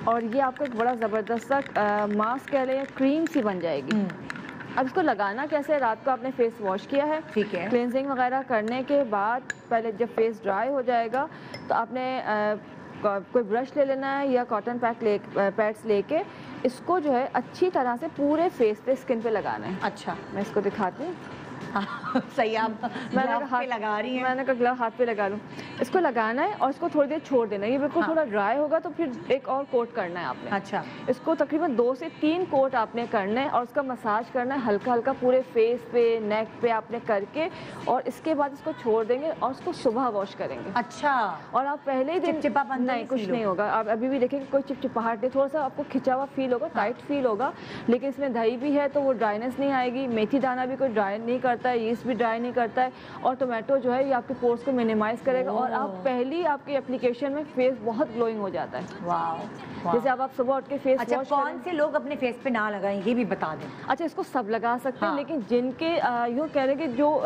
और ये आपका एक बड़ा ज़बरदस्त सा मास्क कह लें, क्रीम सी बन जाएगी। अब इसको लगाना कैसे है, रात को आपने फेस वॉश किया है, ठीक है, क्लेंजिंग वगैरह करने के बाद पहले जब फेस ड्राई हो जाएगा तो आपने कोई ब्रश ले लेना है या कॉटन पैड्स लेके इसको जो है अच्छी तरह से पूरे फेस पे, स्किन पे लगाना है। अच्छा, मैं इसको दिखाती हूँ। सही, आप मैंने हाथ पे लगा रही हैं। मैंने कहा ग्लव हाथ पे लगा लूँ। इसको लगाना है और इसको थोड़ी देर छोड़ देना है। ये बिल्कुल थोड़ा ड्राई होगा तो फिर एक और कोट करना है आपने। अच्छा, इसको तकरीबन 2 से 3 कोट आपने करना है और उसका मसाज करना है हल्का हल्का पूरे फेस पे, नेक पे आपने करके, और इसके बाद इसको छोड़ देंगे और उसको सुबह वॉश करेंगे। अच्छा, और आप पहले ही दिन चिपचिपापन नहीं, कुछ नहीं होगा। आप अभी भी देखेंगे कोई चिपचिपाहट नहीं, थोड़ा सा आपको खिंचा हुआ फील होगा, टाइट फील होगा, लेकिन इसमें दही भी है तो वो ड्राइनेस नहीं आएगी। मेथी दाना भी कोई ड्राई नहीं करता है, यीस्ट भी ड्राई नहीं करता है, और टोमेटो जो है ये आपके पोर्स को मिनिमाइज करेगा और आप पहली आपकी एप्लीकेशन में फेस बहुत ग्लोइंग हो जाता है। वाह। जैसे आप सुबह उठ के फेस अच्छा, वॉश कौन से लोग अपने फेस पे ना लगाएं ये भी बता दें। अच्छा, इसको सब लगा सकते हैं, लेकिन जिनके यूँ कह रहे हैं कि जो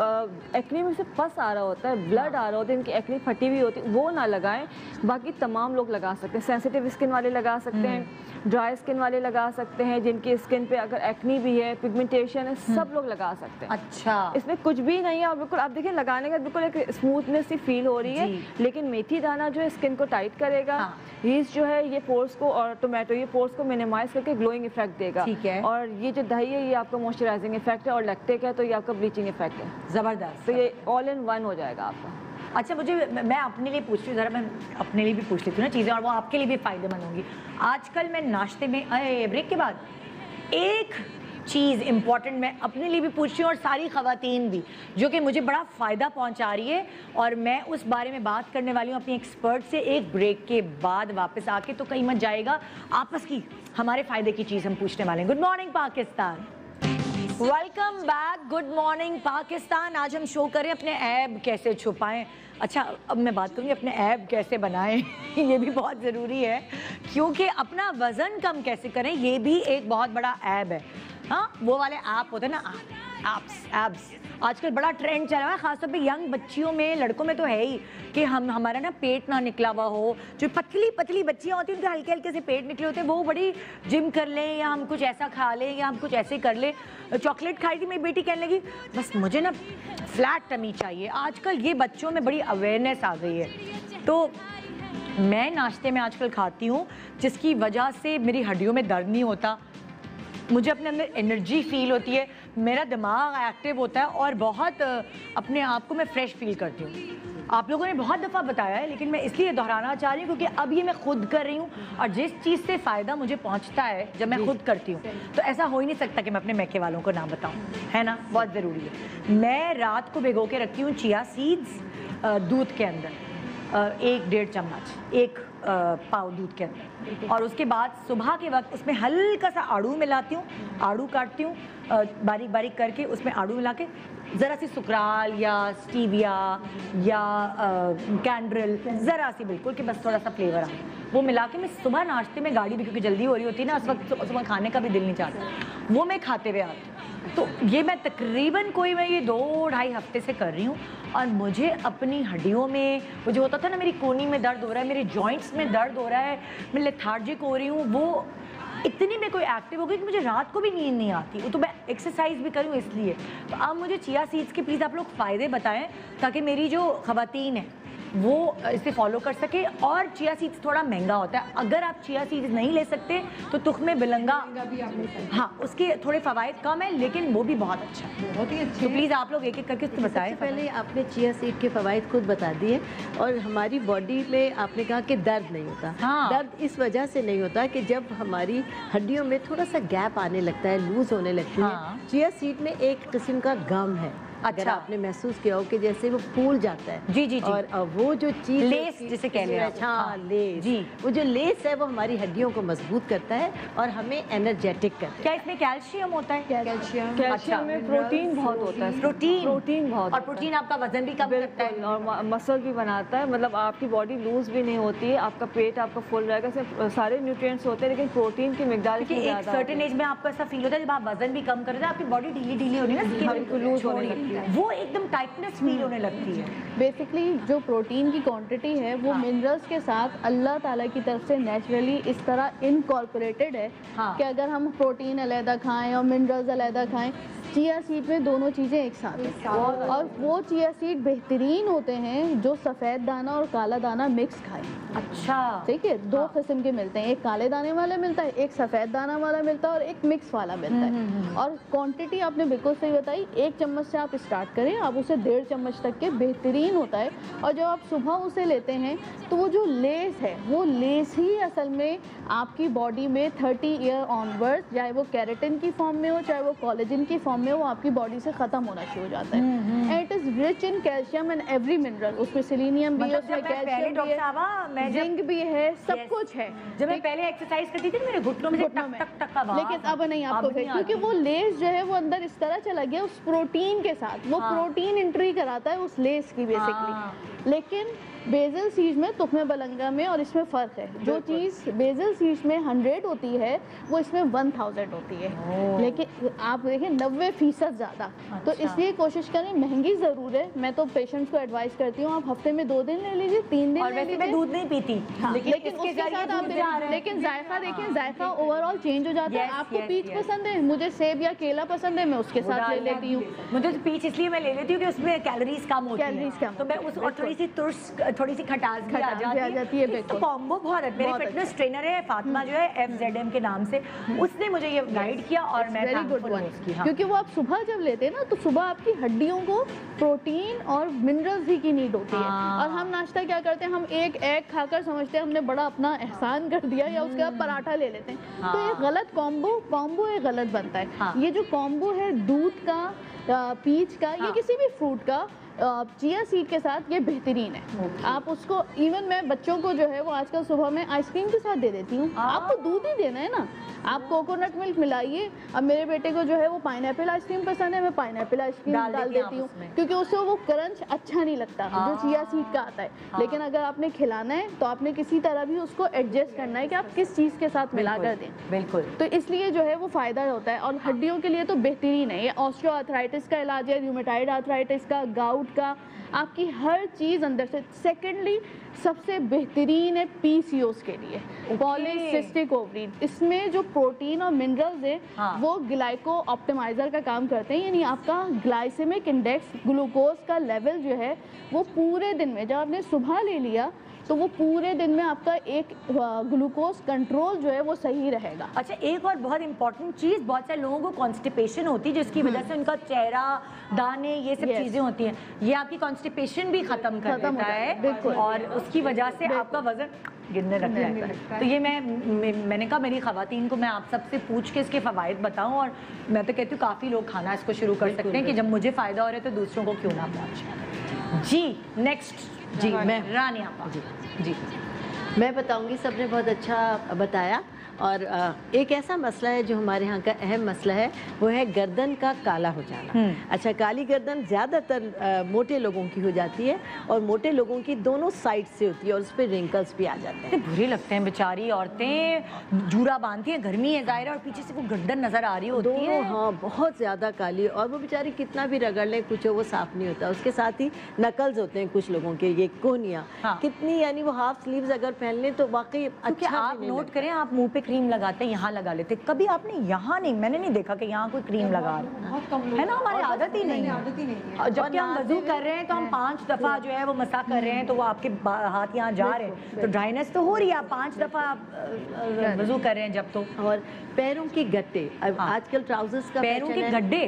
एक्ने में से पस आ रहा होता है, ब्लड आ रहा होता है, इनकी एक्ने फटी हुई होती है, वो ना लगाएं। बाकी तमाम लोग लगा सकते हैं। सेंसिटिव स्किन वाले लगा सकते हैं, ड्राई स्किन वाले लगा सकते हैं, जिनकी स्किन पे अगर एक्नी भी है, पिगमेंटेशन है, सब लोग लगा सकते हैं। अच्छा, इसमें कुछ भी नहीं है और बिल्कुल आप देखिए लगाने का बिल्कुल एक स्मूथनेस सी फील हो रही है, लेकिन मेथी दाना जो है स्किन को टाइट करेगा, यीस्ट जो है ये पोर्स को, और टोमेटो ये पोर्स को मिनिमाइज करके ग्लोइंग इफेक्ट देगा। ठीक है। और ये जो दही है ये आपका मॉइस्चराइजिंग इफेक्ट है, और लैक्टिक है तो ये आपका ब्लीचिंग इफेक्ट है। जबरदस्त। तो ये ऑल इन वन हो जाएगा आपका। अच्छा, मैं अपने लिए पूछ रही हूँ, ज़रा मैं अपने लिए भी पूछ लेती हूँ ना चीज़ें, और वो आपके लिए भी फ़ायदेमंद होंगी। आजकल मैं नाश्ते में ब्रेक के बाद एक चीज़ इम्पॉर्टेंट मैं अपने लिए भी पूछ रही हूँ और सारी ख़वातीन भी, जो कि मुझे बड़ा फ़ायदा पहुँचा रही है, और मैं उस बारे में बात करने वाली हूँ अपनी एक्सपर्ट से एक ब्रेक के बाद वापस आके। तो कहीं मत जाएगा, आपस की हमारे फ़ायदे की चीज़ हम पूछने वाले हैं। Good morning Pakistan, welcome back. Good morning Pakistan. आज हम शो करें अपने ऐब कैसे छुपाएं। अच्छा, अब मैं बात करूँगी अपने ऐब कैसे बनाएं ये भी बहुत ज़रूरी है, क्योंकि अपना वज़न कम कैसे करें ये भी एक बहुत बड़ा ऐब है। हाँ, वो वाले ऐप होते हैं ना, एब्स आजकल बड़ा ट्रेंड चल रहा है, खासतौर पे यंग बच्चियों में, लड़कों में तो है ही कि हमारा ना पेट ना निकला हुआ हो। जो पतली पतली बच्चियाँ होती हैं उनके हल्के हल्के से पेट निकले होते हैं, वो बड़ी जिम कर लें या हम कुछ ऐसा खा लें या हम कुछ ऐसे कर लें। चॉकलेट खाई थी मेरी बेटी, कहने लगी बस मुझे ना फ्लैट टमी चाहिए। आजकल ये बच्चों में बड़ी अवेयरनेस आ गई है। तो मैं नाश्ते में आजकल खाती हूँ जिसकी वजह से मेरी हड्डियों में दर्द नहीं होता, मुझे अपने अंदर एनर्जी फील होती है, मेरा दिमाग एक्टिव होता है और बहुत अपने आप को मैं फ्रेश फील करती हूँ। आप लोगों ने बहुत दफ़ा बताया है, लेकिन मैं इसलिए दोहराना चाह रही हूँ क्योंकि अब ये मैं खुद कर रही हूँ, और जिस चीज़ से फ़ायदा मुझे पहुँचता है जब मैं खुद करती हूँ, तो ऐसा हो ही नहीं सकता कि मैं अपने मैके वालों को ना बताऊँ, है ना। बहुत ज़रूरी है। मैं रात को भिगो के रखती हूँ चिया सीड्स दूध के अंदर, 1-1.5 चम्मच, 1 पाव दूध के अंदर, और उसके बाद सुबह के वक्त उसमें हल्का सा आड़ू मिलाती हूँ, आड़ू काटती हूँ बारीक बारीक करके, उसमें आड़ू मिला के ज़रा सी सुकराल या स्टीविया या कैंड्रिल, ज़रा सी बिल्कुल कि बस थोड़ा सा फ्लेवर आए, वो मिला के मैं सुबह नाश्ते में, गाड़ी भी क्योंकि जल्दी हो रही होती है ना उस वक्त, सुबह खाने का भी दिल नहीं चाहता, वो मैं खाते हुए आती हूँ। तो ये मैं तकरीबन मैं ये 2-2.5 हफ्ते से कर रही हूँ, और मुझे अपनी हड्डियों में, मुझे होता था ना मेरी कोहनी में दर्द हो रहा है, मेरे जॉइंट्स में दर्द हो रहा है, मैं लेथार्जिक हो रही हूँ, वो इतनी मैं कोई एक्टिव हो गई कि मुझे रात को भी नींद नहीं आती। वो तो मैं एक्सरसाइज भी करूँ इसलिए। तो अब मुझे चिया सीड्स के प्लीज़ आप लोग फ़ायदे बताएं ताकि मेरी जो ख़वातीन है वो इसे फॉलो कर सके। और चिया सीड्स थोड़ा महंगा होता है, अगर आप चिया सीड्स नहीं ले सकते तो तुख्मे बिलंगा भी आप ले सकते हैं। हाँ, उसके थोड़े फ़वाइद कम है लेकिन वो भी बहुत अच्छा है, बहुत ही अच्छा। तो प्लीज़ आप लोग एक एक करके उसको बताएं। पहले आपने चिया सीड के फ़वाइद खुद बता दिए, और हमारी बॉडी में आपने कहा कि दर्द नहीं होता। हाँ। दर्द इस वजह से नहीं होता कि जब हमारी हड्डियों में थोड़ा सा गैप आने लगता है, लूज होने लगती है। चिया सीड में एक किस्म का गम है, अगर आपने महसूस किया हो कि जैसे वो फूल जाता है। जी जी जी। और वो जो चीज लेस जिसे कह रहे हैं, हाँ लेस जी, वो जो लेस है वो हमारी हड्डियों को मजबूत करता है और हमें एनर्जेटिक करता है। क्या इसमें कैल्शियम होता है? कैल्शियम में प्रोटीन बहुत होता है, प्रोटीन बहुत, और प्रोटीन आपका वजन भी कम करता है और मसल भी बनाता है, मतलब आपकी बॉडी लूज भी नहीं होती है, आपका पेट आपका फुल रहेगा, इसमें सारे न्यूट्रिएंट्स होते हैं, लेकिन प्रोटीन की मिकदार एक सर्टेन एज में आपको ऐसा फील होता है जब आप वजन भी कम करते हैं, आपकी बॉडी ढीली ढीली होनी है, स्किन लूज होने लगती है, वो एकदम टाइटनेस फील होने लगती है। बेसिकली जो प्रोटीन की क्वांटिटी है वो मिनरल्स के साथ अल्लाह ताला की तरफ से नेचुरली इस तरह इनकॉर्पोरेटेड है कि अगर हम प्रोटीन अलहदा खाएं और मिनरल्स अलहदा खाएं, चिया सीड में दोनों चीज़ें एक साथ हैं। और वो चिया सीड बेहतरीन होते हैं जो सफ़ेद दाना और काला दाना मिक्स खाएं। अच्छा, ठीक है, 2 किस्म के मिलते हैं, एक काले दाने वाला मिलता है, एक सफ़ेद दाना वाला मिलता है और एक मिक्स वाला मिलता है। और क्वांटिटी आपने बिल्कुल सही बताई, 1 चम्मच से आप स्टार्ट करें, आप उसे 1.5 चम्मच तक के बेहतरीन होता है। और जब आप सुबह उसे लेते हैं तो वो जो लेस है, वो लेस ही असल में आपकी बॉडी में 30 ईयर ऑनवर्ड, चाहे वो कैरेटिन की फॉर्म में हो चाहे वो कोलेजन की फॉर्म में, वो आपकी बॉडी से ख़त्म होना शुरू हो जाता है। And it is rich in calcium and every mineral, उसमें सेलेनियम भी है, उसमें कैल्शियम भी है, जिंक भी है, सब कुछ है। जब मैं पहले एक्सरसाइज करती थी मेरे घुटनों में टक टक आवाज, लेकिन अब नहीं आपको, क्योंकि वो लेस जो है वो अंदर इस तरह चला गया उस प्रोटीन के साथ, वो प्रोटीन एंट्री कराता है उस लेस की बेसिकली। लेकिन बेजल सीड्स में, तुख्मे बलंगा में और इसमें फ़र्क है। जो चीज़ बेजल सीड्स में 100 होती है वो इसमें 1000 होती है, लेकिन आप देखें 90% ज़्यादा। तो इसलिए कोशिश करें, महंगी ज़रूर है, मैं तो पेशेंट्स को एडवाइस करती हूँ आप हफ्ते में 2 दिन ले लीजिए, 3 दिन ले लीजिए। मैं दूध नहीं पीती, लेकिन उसके साथ आप लेकिन जायका देखें, जायका ओवरऑल चेंज हो जाता है। आपको पीच पसंद है, मुझे सेब या केला पसंद है, मैं उसके साथ ले लेती हूँ। मुझे पीच इसलिए मैं ले लेती हूँ कि उसमें कैलोरीज कम होती हैं, तो मैं उस और थोड़ी सी खटास भी आ जाती है। तो कॉम्बो बहुत है। मेरी फिटनेस ट्रेनर है फातिमा जो है FZM के नाम से, उसने मुझे ये गाइड किया और मैं वेरी गुड वन, क्योंकि वो आप सुबह जब लेते हैं ना तो सुबह आपकी हड्डियों को प्रोटीन और मिनरल्स ही की नीड होती है। और हम नाश्ता क्या करते हैं, हम एक एग खाकर समझते हैं हमने बड़ा अपना एहसान कर दिया, या उसके बाद पराठा ले लेते हैं। तो ये गलत कॉम्बो ये गलत बनता है। ये जो कॉम्बो है दूध का, पीच का, या किसी भी फ्रूट का, चिया सीड के साथ, ये बेहतरीन है। आप उसको, इवन मैं बच्चों को जो है वो आजकल सुबह में आइसक्रीम के साथ दे देती हूँ। आपको दूध ही देना है ना, आप कोकोनट मिल्क मिलाइए। अब मेरे बेटे को जो है वो पाइनएप्पल आइसक्रीम पसंद है, मैं पाइनएप्पल आइसक्रीम डाल देती हूँ, क्योंकि उससे वो क्रंच अच्छा नहीं लगता जो चिया सीड का आता है। लेकिन अगर आपने खिलाना है तो आपने किसी तरह भी उसको एडजस्ट करना है कि आप किस चीज़ के साथ मिला कर दें। बिल्कुल। तो इसलिए जो है वो फ़ायदा होता है, और हड्डियों के लिए तो बेहतरीन है। ये ऑस्टियोआर्थराइटिस का इलाज है, रूमेटाइड आर्थराइटिस का, गाउट का, आपकी हर चीज़ अंदर से। सेकेंडली सबसे बेहतरीन है पीसीओएस के लिए, पॉलीसिस्टिक ओवरी। इसमें जो प्रोटीन और मिनरल्स है वो ग्लाइको ऑप्टिमाइजर का काम करते हैं, यानी आपका ग्लाइसेमिक इंडेक्स, ग्लूकोज का लेवल जो है वो पूरे दिन में, जब आपने सुबह ले लिया तो वो पूरे दिन में आपका एक ग्लूकोज कंट्रोल जो है वो सही रहेगा। अच्छा, एक और बहुत इंपॉर्टेंट चीज़, बहुत सारे लोगों को कॉन्स्टिपेशन होती है जिसकी वजह से उनका चेहरा, दाने, ये सब चीज़ें होती हैं। ये आपकी कॉन्स्टिपेशन भी ख़त्म कर देता है, और उसकी वजह से आपका वजन गिरने लगता है। तो ये मैंने कहा मेरी ख़वातीन को मैं आप सबसे पूछ के इसके फ़वाइद बताऊँ, और मैं तो कहती हूँ काफ़ी लोग खाना इसको शुरू कर सकते हैं कि जब मुझे फ़ायदा हो रहा है तो दूसरों को क्यों ना पहुँचे। जी नेक्स्ट। जी मैं रानी आपा। जी मैं बताऊंगी, सबने बहुत अच्छा बताया। और एक ऐसा मसला है जो हमारे यहाँ का अहम मसला है, वो है गर्दन का काला हो जाना। अच्छा, काली गर्दन ज़्यादातर मोटे लोगों की हो जाती है, और मोटे लोगों की दोनों साइड से होती है, और उस पर रिंकल्स भी आ जाते हैं। बुरे लगते हैं बेचारी औरतें, जूरा बांधती हैं, गर्मी है ज़ाहिर है, और पीछे से वो गर्दन नज़र आ रही होती है। हाँ, बहुत ज़्यादा काली, और वो बेचारी कितना भी रगड़ लें कुछ हो, वो साफ़ नहीं होता। उसके साथ ही नकल्स होते हैं कुछ लोगों के, ये कोहनियाँ कितनी, यानी वो हाफ स्लीव्स अगर पहन लें तो वाकई अच्छा। आप नोट करें, आप मुंह पे क्रीम लगाते हैं, यहाँ लगा लेते, कभी आपने यहाँ नहीं, मैंने नहीं देखा कि यहाँ कोई क्रीम लगा रहा है ना, हमारी आदत ही नहीं है। जबकि हम वजू कर रहे हैं तो हम 5 दफ़ा जो है वो मसा कर रहे हैं, तो वो आपके हाथ यहाँ जा रहे हैं, तो ड्राइनेस तो हो रही है। आप 5 दफ़ा वजू कर रहे हैं जब तो। और पैरों के गट्टे, आजकल ट्राउजर्स का पैरों के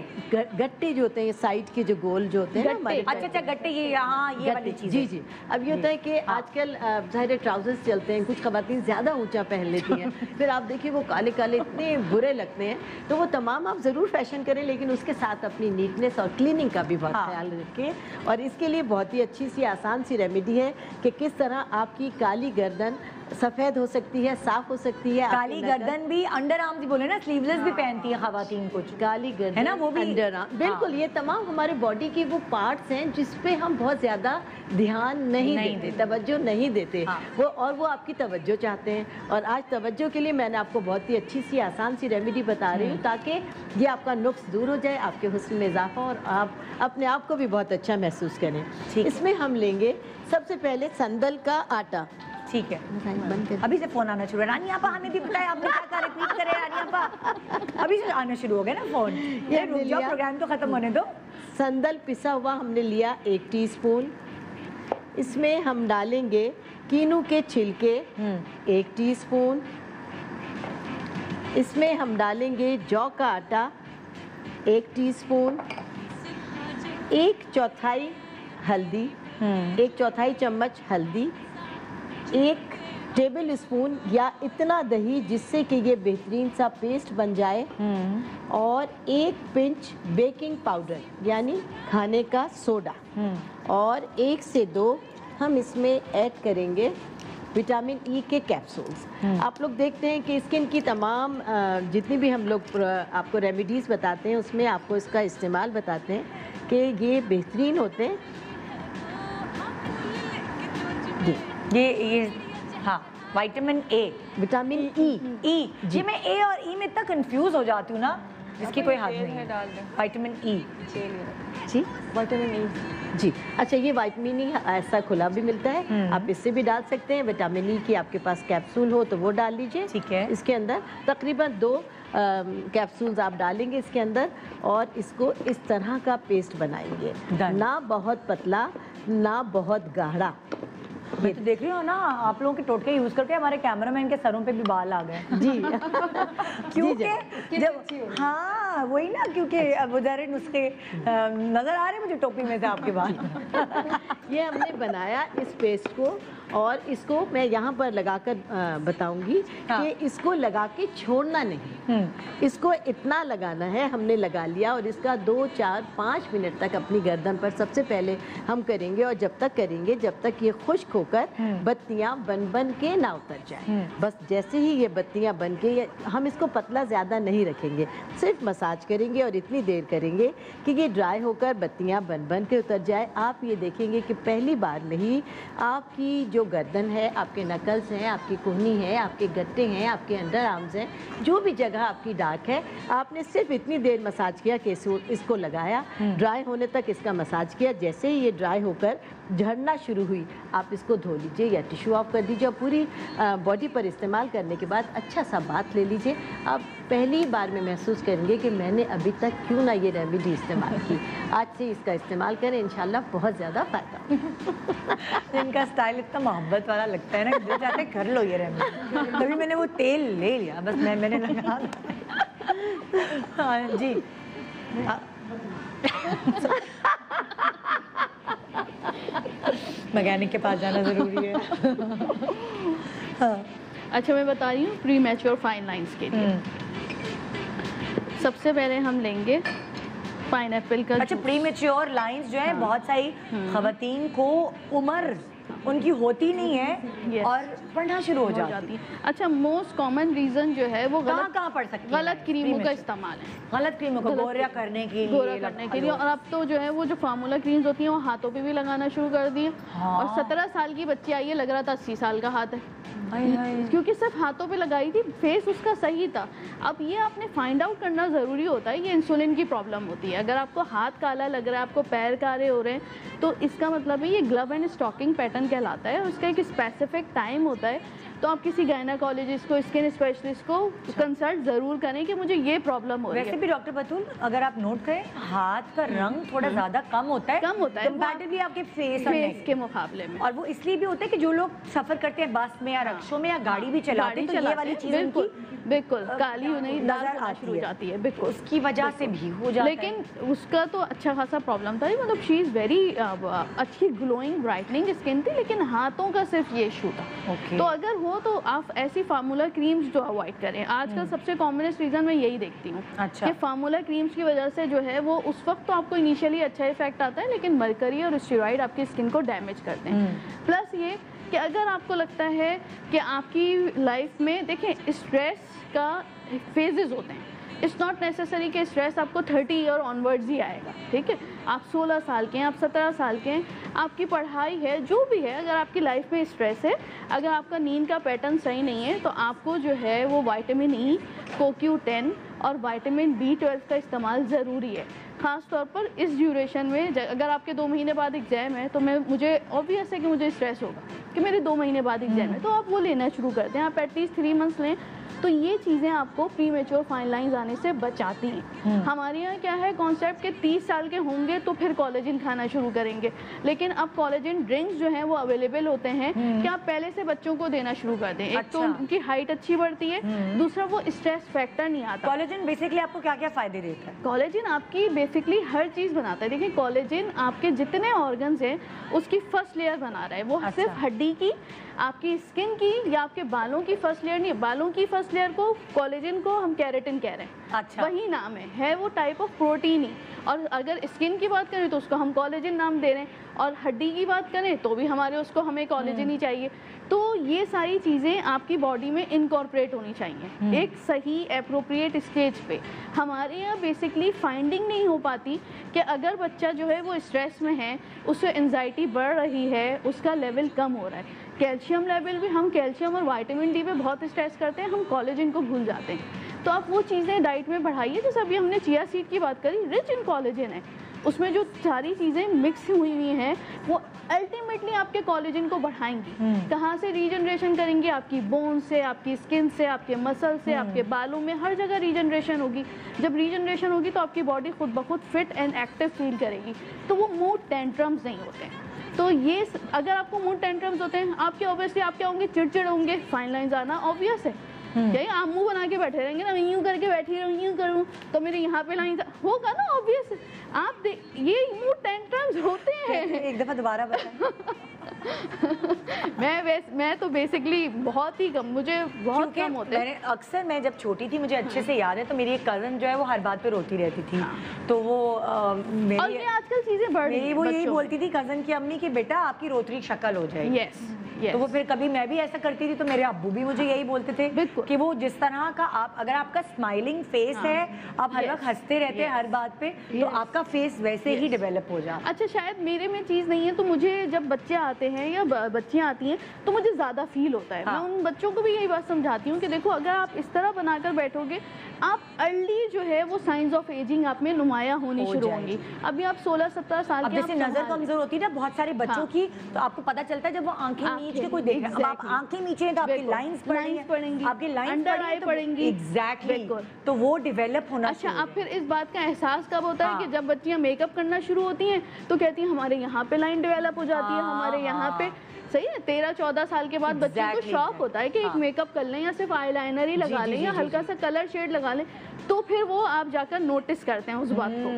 गट्टे जो होते हैं, साइड के जो गोल जो होते हैं ना, अच्छा गट्टे, ये यहाँ ये वाली चीज़। जी जी। अब ये होता है कि आजकल ज़ाहिर ट्राउजर्स चलते हैं, कुछ ख़वातीन ज़्यादा ऊंचा पहन लेती हैं, फिर आप देखिए वो काले काले इतने बुरे लगते हैं। तो वो तमाम आप ज़रूर फैशन करें, लेकिन उसके साथ अपनी नीटनेस और क्लीनिंग का भी बहुत ख्याल रखें। और इसके लिए बहुत ही अच्छी सी आसान सी रेमेडी है कि किस तरह आपकी काली गर्दन सफ़ेद हो सकती है, साफ हो सकती है। काली गर्दन भी, अंडर आर्म भी बोले ना, स्लीवलेस भी पहनती है ख़वातीन कुछ, काली गर्दन है ना, वो भी अंडर आर्म। बिल्कुल, ये तमाम हमारे बॉडी की वो पार्ट्स हैं जिस पे हम बहुत ज़्यादा ध्यान नहीं देते, तवज्जो नहीं देते। वो, और वो आपकी तवज्जो चाहते हैं। और आज तवज्जो के लिए मैंने आपको बहुत ही अच्छी सी आसान सी रेमेडी बता रही हूँ, ताकि ये आपका नुक्स दूर हो जाए, आपके हुस्न में इजाफा, और आप अपने आप को भी बहुत अच्छा महसूस करें। इसमें हम लेंगे सबसे पहले संदल का आटा। ठीक है, अभी से फोन आना शुरू है। रानी आपा हमें भी बताए, आपने क्या कहा, रिपीट करें रानी आपा। अभी से आना शुरू हो गया ना फोन, ये रुक जाओ, प्रोग्राम तो खत्म होने दो। संदल पिसा हुआ हमने लिया 1 टीस्पून। इसमें हम डालेंगे कीनू के छिलके 1 टीस्पून। इसमें हम डालेंगे जौ का आटा 1 टीस्पून। 1/4 हल्दी, 1/4 चम्मच हल्दी, 1 टेबल स्पून या इतना दही जिससे कि ये बेहतरीन सा पेस्ट बन जाए, और 1 पिंच बेकिंग पाउडर यानी खाने का सोडा, और 1 से 2 हम इसमें ऐड करेंगे विटामिन ई के कैप्सूल्स। आप लोग देखते हैं कि स्किन की तमाम जितनी भी हम लोग आपको रेमेडीज़ बताते हैं, उसमें आपको इसका इस्तेमाल बताते हैं कि ये बेहतरीन होते हैं। ये हाँ, विटामिन ए, विटामिन ई। जी, मैं ए और ई में इतना कंफ्यूज हो जाती हूँ ना, इसकी कोई हद नहीं है। विटामिन ई, जी विटामिन ई, जी। अच्छा, ये विटामिन ई ऐसा खुला भी मिलता है, आप इससे भी डाल सकते हैं। विटामिन ई की आपके पास कैप्सूल हो तो वो डाल लीजिए। ठीक है। इसके अंदर तकरीबन 2 कैप्सूल्स आप डालेंगे इसके अंदर, और इसको इस तरह का पेस्ट बनाएंगे, ना बहुत पतला ना बहुत गाढ़ा, मैं तो देख रही हूँ ना, आप लोगों के टोटके यूज करके हमारे कैमरामैन के सरों पे भी बाल आ गए जी क्योंकि जब हाँ वही ना, क्योंकि अब उधर नुस्खे नजर आ रहे हैं मुझे टोपी में से आपके बाल। ये हमने बनाया इस पेस्ट को, और इसको मैं यहाँ पर लगाकर बताऊंगी कि इसको लगा के छोड़ना नहीं, इसको इतना लगाना है। हमने लगा लिया और इसका 2, 4, 5 मिनट तक अपनी गर्दन पर सबसे पहले हम करेंगे, और जब तक करेंगे जब तक ये खुश्क होकर बत्तियाँ बन बन के ना उतर जाए। बस जैसे ही ये बत्तियाँ बन के, हम इसको पतला ज़्यादा नहीं रखेंगे, सिर्फ मसाज करेंगे और इतनी देर करेंगे कि ये ड्राई होकर बत्तियाँ बन बन के उतर जाए। आप ये देखेंगे कि पहली बार में ही आपकी जो गर्दन है, आपके नकल्स हैं, आपकी कोहनी है, आपके गट्टे हैं, आपके अंडर आर्म्स हैं, जो भी जगह आपकी डार्क है, आपने सिर्फ इतनी देर मसाज किया कि इसको लगाया, ड्राई होने तक इसका मसाज किया। जैसे ही ये ड्राई होकर झड़ना शुरू हुई, आप इसको धो लीजिए या टिश्यू ऑफ कर दीजिए, और पूरी बॉडी पर इस्तेमाल करने के बाद अच्छा सा बाथ ले लीजिए। आप पहली बार में महसूस करेंगे कि मैंने अभी तक क्यों ना ये रेमेडी इस्तेमाल की। आज से इसका इस्तेमाल करें, इंशाल्लाह बहुत ज़्यादा फ़ायदा। इनका स्टाइल इतना मोहब्बत वाला लगता है ना, जो चाहते कर लो ये रेमेडी। तभी मैंने वो तेल ले लिया, बस मैंने लगा। हाँ जी। मैकेनिक के पास जाना ज़रूरी है। हाँ। अच्छा, मैं बता रही हूँ प्री मैच्योर फाइन लाइंस के लिए सबसे पहले हम लेंगे पाइनएप्पल का। अच्छा, प्री मैच्योर लाइंस जो है बहुत सारी खवातीन को उम्र उनकी होती नहीं है और पढ़ना शुरू हो जाती है। अच्छा, मोस्ट कॉमन रीजन जो है वो कहाँ पढ़ सकती है? गलत क्रीमों का इस्तेमाल है। गलत क्रीमों को गोरा करने के लिए और अब तो जो है वो जो फार्मूला क्रीम्स होती हैं वो हाथों पे भी लगाना शुरू कर दी है। और 17 साल की बच्ची आई है, लग रहा था 80 साल का हाथ है, क्योंकि सिर्फ हाथों पे लगाई थी, फेस उसका सही था। अब ये आपने फाइंड आउट करना ज़रूरी होता है, ये इंसुलिन की प्रॉब्लम होती है। अगर आपको हाथ काला लग रहा है, आपको पैर काले हो रहे हैं, तो इसका मतलब है ये ग्लव एंड स्टॉकिंग पैटर्न कहलाता है, और उसका एक स्पेसिफिक टाइम होता है। तो आप किसी गायनाकोलॉजिस्ट को, स्किन स्पेशलिस्ट को कंसल्ट ज़रूर करें कि मुझे ये प्रॉब्लम हो रही है। वैसे भी डॉक्टर बतूल, अगर आप नोट करें, हाथ का रंग थोड़ा ज़्यादा कम होता है कंपैरेटिवली आपके फेस के मुकाबले में। और वो इसलिए भी होता है कि जो लोग सफ़र करते हैं बस में या रिक्शों में या गाड़ी भी चलाते हैं, तो ये वाली चीज़ बिल्कुल काली होने नजर शुरू हो जाती है, बिल्कुल उसकी वजह से भी हो जाता है। लेकिन उसका तो अच्छा खासा प्रॉब्लम था, मतलब शी इज़ वेरी अच्छी ग्लोइंग ब्राइटनिंग स्किन थी, लेकिन हाथों का सिर्फ ये इशू था। तो अगर हो तो आप ऐसी फार्मूला क्रीम्स जो अवॉइड करें। आजकल सबसे कॉमनेस्ट रीज़न मैं यही देखती हूँ कि फार्मूला क्रीम्स की वजह से जो है वो उस वक्त तो आपको इनिशियली अच्छा इफेक्ट आता है, लेकिन मरकरी और स्टेरॉइड आपकी स्किन को डैमेज करते हैं। प्लस ये कि अगर आपको लगता है कि आपकी लाइफ में, देखें, स्ट्रेस का फेजेस होते हैं। इट्स नॉट नेसेसरी कि स्ट्रेस आपको 30 ईयर ऑनवर्ड्स ही आएगा, ठीक है। आप 16 साल के हैं, आप 17 साल के हैं, आपकी पढ़ाई है, जो भी है, अगर आपकी लाइफ में स्ट्रेस है, अगर आपका नींद का पैटर्न सही नहीं है, तो आपको जो है वो विटामिन ई, CoQ10 और विटामिन B12 का इस्तेमाल ज़रूरी है। ख़ास तौर पर इस ड्यूरेशन में, अगर आपके 2 महीने बाद एग्ज़ाम है, तो मुझे ऑब्वियस है कि मुझे स्ट्रेस होगा कि मेरे 2 महीने बाद एग्ज़ाम है, तो आप वो लेना शुरू करते हैं। आप एटलीस्ट 3 मंथ्स लें, तो ये चीज़ें आपको प्री मैच्योर फाइन लाइंस आने से बचाती हैं। हमारे यहाँ क्या है कॉन्सेप्ट कि 30 साल के होंगे तो फिर कोलेजन खाना शुरू करेंगे, लेकिन अब कोलेजन ड्रिंक्स जो हैं वो अवेलेबल होते हैं कि आप पहले से बच्चों को देना शुरू कर दें। एक तो उनकी हाइट अच्छी बढ़ती है, दूसरा वो स्ट्रेस फैक्टर नहीं आता। कोलेजन बेसिकली आपको क्या क्या फ़ायदे देता है? कोलेजन आपकी बेसिकली हर चीज़ बनाता है। देखिए, कोलेजन आपके जितने ऑर्गन्स हैं उसकी फर्स्ट लेयर बना रहा है। वो सिर्फ हड्डी की, आपकी स्किन की या आपके बालों की फर्स्ट लेयर नहीं, बालों की फर्स्ट लेयर को कोलेजन को हम केराटिन कह रहे हैं। अच्छा, वही नाम है वो टाइप ऑफ प्रोटीन ही। और अगर स्किन की बात करें तो उसको हम कोलेजन नाम दे रहे हैं, और हड्डी की बात करें तो भी हमें कोलेजन ही चाहिए। तो ये सारी चीज़ें आपकी बॉडी में इनकॉर्पोरेट होनी चाहिए एक सही एप्रोप्रिएट स्टेज पे। हमारे यहाँ बेसिकली फाइंडिंग नहीं हो पाती कि अगर बच्चा जो है वो स्ट्रेस में है, उससे एंजाइटी बढ़ रही है, उसका लेवल कम हो रहा है। कैल्शियम लेवल भी, हम कैल्शियम और विटामिन डी पे बहुत स्ट्रेस करते हैं, हम कोलेजन को भूल जाते हैं। तो आप वो चीज़ें डाइट में बढ़ाइए। जैसे अभी हमने चिया सीड की बात करी, रिच इन कोलेजन है, उसमें जो सारी चीज़ें मिक्स हुई हुई हैं वो अल्टीमेटली आपके कोलेजन को बढ़ाएंगी। कहाँ से रीजनरेशन करेंगी? आपकी बोन से, आपकी स्किन से, आपके मसल से, आपके बालों में, हर जगह रीजनरेशन होगी। जब रीजनरेशन होगी तो आपकी बॉडी खुद ब खुद फिट एंड एक्टिव फील करेगी, तो वो मूड टेंट्रम्स नहीं होते हैं। तो ये अगर आपको मूड टेंट्रम्स होते हैं, आपके ऑब्वियसली आप क्या होंगे? चिड़चिड़ होंगे, फाइन लाइंस आना ऑब्वियस है। यही आप मुंह बना के बैठे रहेंगे ना, मैं यूं करके बैठी रहूँ, यूं करूँ तो मेरे यहाँ पे लाइन होगा ना, ऑब्वियस। आप ये मूड टेंट्रम्स होते हैं। एक दफा दोबारा बताएं। मैं तो बेसिकली बहुत ही कम, मुझे बहुत कम होते हैं। अक्सर मैं जब छोटी थी, मुझे अच्छे से याद है, तो मेरी एक कजन जो है वो हर बात पे रोती रहती थी। तो वो मेरी और ये आजकल चीजें बढ़ रही हैं, वो यही बोलती थी कजन की अम्मी कि बेटा आपकी रोतरी शक्ल हो जाएगी। yes. तो वो फिर कभी मैं भी ऐसा करती थी, तो मेरे अब्बू भी मुझे यही बोलते थे कि वो जिस तरह का आप, अगर आपका स्माइलिंग फेस है, आप हर वक्त हंसते रहते हैं हर बात पे, तो आपका फेस वैसे ही डेवलप हो जाता है। अच्छा, शायद मेरे में चीज़ नहीं है, तो मुझे जब बच्चे आते हैं या बच्चियाँ आती हैं तो मुझे ज़्यादा फील होता है। मैं उन बच्चों को भी यही बात समझाती हूँ कि देखो, अगर आप इस तरह बनाकर बैठोगे, आप अर्ली जो है वो साइंस ऑफ एजिंग आप में नुमाया होनी शुरू होंगी। अभी आप 16-17 साल के, जैसे नजर कमजोर होती है ना बहुत सारे बच्चों की, तो आपको पता चलता है जब वो आंखें मीच के कोई देख रहा है। अब आप आंखें मीचे तो आपकी लाइंस पड़ेंगी, आपकी लाइंस अंडर आई पड़ेंगी। एग्जैक्टली, तो वो डेवलप होना। अच्छा, अब फिर इस बात का एहसास कब होता है कि जब बच्चियां मेकअप करना शुरू होती हैं तो कहती हैं हमारे यहाँ पे लाइन डेवलप हो जाती है, हमारे यहाँ पे। सही है, 13-14 साल के बाद बच्चे को शौक होता है कि एक मेकअप कर लें, या सिर्फ आईलाइनर ही लगा लें, या हल्का सा कलर शेड लगा लें, तो फिर वो आप जाकर नोटिस करते हैं उस बात को।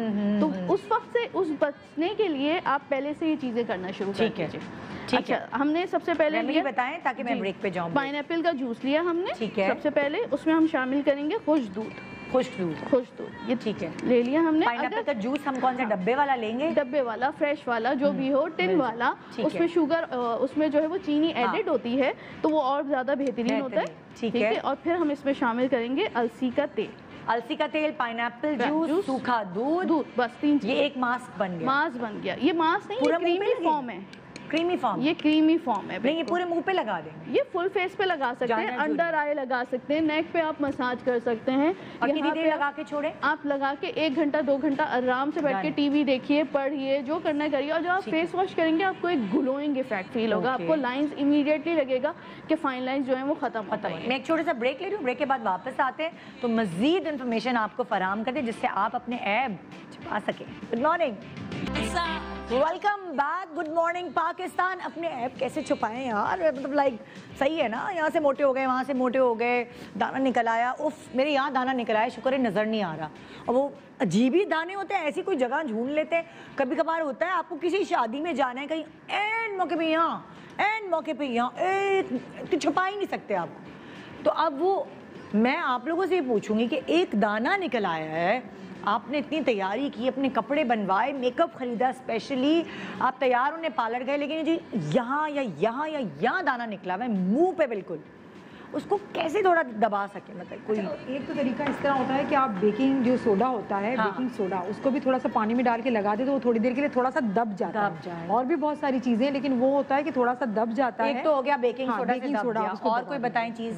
तो उस वक्त से उस बचने के लिए आप पहले से ये चीजें करना शुरू कर दीजिए। ठीक है, हमने सबसे पहले लिया, बताएं ताकि मैं ब्रेक पे जाऊं। पाइनएप्पल का जूस लिया हमने। ठीक है। सबसे पहले उसमें हम शामिल करेंगे खुश्क दूध। खुश्क दूध, ये ठीक है, ले लिया हमने। पाइनएप्पल का जूस हम कौन सा, डब्बे वाला लेंगे? डब्बे वाला, फ्रेश वाला, जो भी हो, टिन वाला। उसमें शुगर, उसमें जो है वो चीनी एडेड होती है, तो वो और ज्यादा बेहतरीन होता है। ठीक है। और फिर हम इसमें शामिल करेंगे अलसी का तेल। अलसी का तेल, पाइनएप्पल जूस, सूखा दूध, बस 3 चीज। ये एक मास्क बन गया। मास्क बन गया। ये मास्क नहीं, ये क्रीमी फॉर्म है। क्रीमी फॉर्म, ये क्रीमी फॉर्म है। नहीं, ये पूरे मुंह पे लगा देंगे। ये फुल फेस पे लगा सकते हैं, अंडर आई लगा सकते हैं, नेक पे आप मसाज कर सकते हैं। और कितनी देर लगा के छोड़े? आप लगा के 1 घंटा 2 घंटा आराम से बैठ के टीवी देखिए, पढ़िए, जो करना करिए। और जब आप फेस वॉश करेंगे आपको एक ग्लोइंग इफेक्ट फील होगा, आपको लाइंस इमीडिएटली लगेगा कि फाइन लाइंस जो है वो खत्म होता है। मैं एक छोटा सा ब्रेक ले रही हूँ, ब्रेक के बाद वापस आते हैं तो मजीद इन्फॉर्मेशन आपको फराहम कर दे जिससे आप अपने ऐब छुपा सकें। Good morning, welcome back. Good morning Pakistan. अपने ऐप कैसे छुपाएं यार, मतलब लाइक सही है ना, यहाँ से मोटे हो गए, वहाँ से मोटे हो गए, दाना निकल आया, उफ मेरे यहाँ दाना निकल आया, शुक्र है नज़र नहीं आ रहा। और वो अजीब ही दाने होते हैं, ऐसी कोई जगह ढूंढ लेते हैं। कभी कभार होता है आपको किसी शादी में जाना है, कहीं एंड मौके पे यहाँ, एंड मौके पे यहाँ, तो छुपा ही नहीं सकते आप। तो अब वो मैं आप लोगों से ये पूछूंगी कि एक दाना निकल आया है, आपने इतनी तैयारी की, अपने कपड़े बनवाए, मेकअप खरीदा स्पेशली, आप तैयार होने पार्लर गए, लेकिन जी यहाँ या यहाँ या यहाँ दाना निकला हुआ है मुंह पे, बिल्कुल उसको कैसे थोड़ा दबा सके? मतलब कोई एक तो तरीका इस तरह होता है कि आप बेकिंग जो सोडा होता है, बेकिंग सोडा, उसको भी थोड़ा सा पानी में डाल के लगा दे तो वो थोड़ी देर के लिए थोड़ा सा दब जाता है। और भी बहुत सारी चीजें, लेकिन वो होता है कि थोड़ा सा दब जाता है। एक तो हो गया बेकिंग सोडा, बेकिंग सोडा। और कोई बताएं चीज?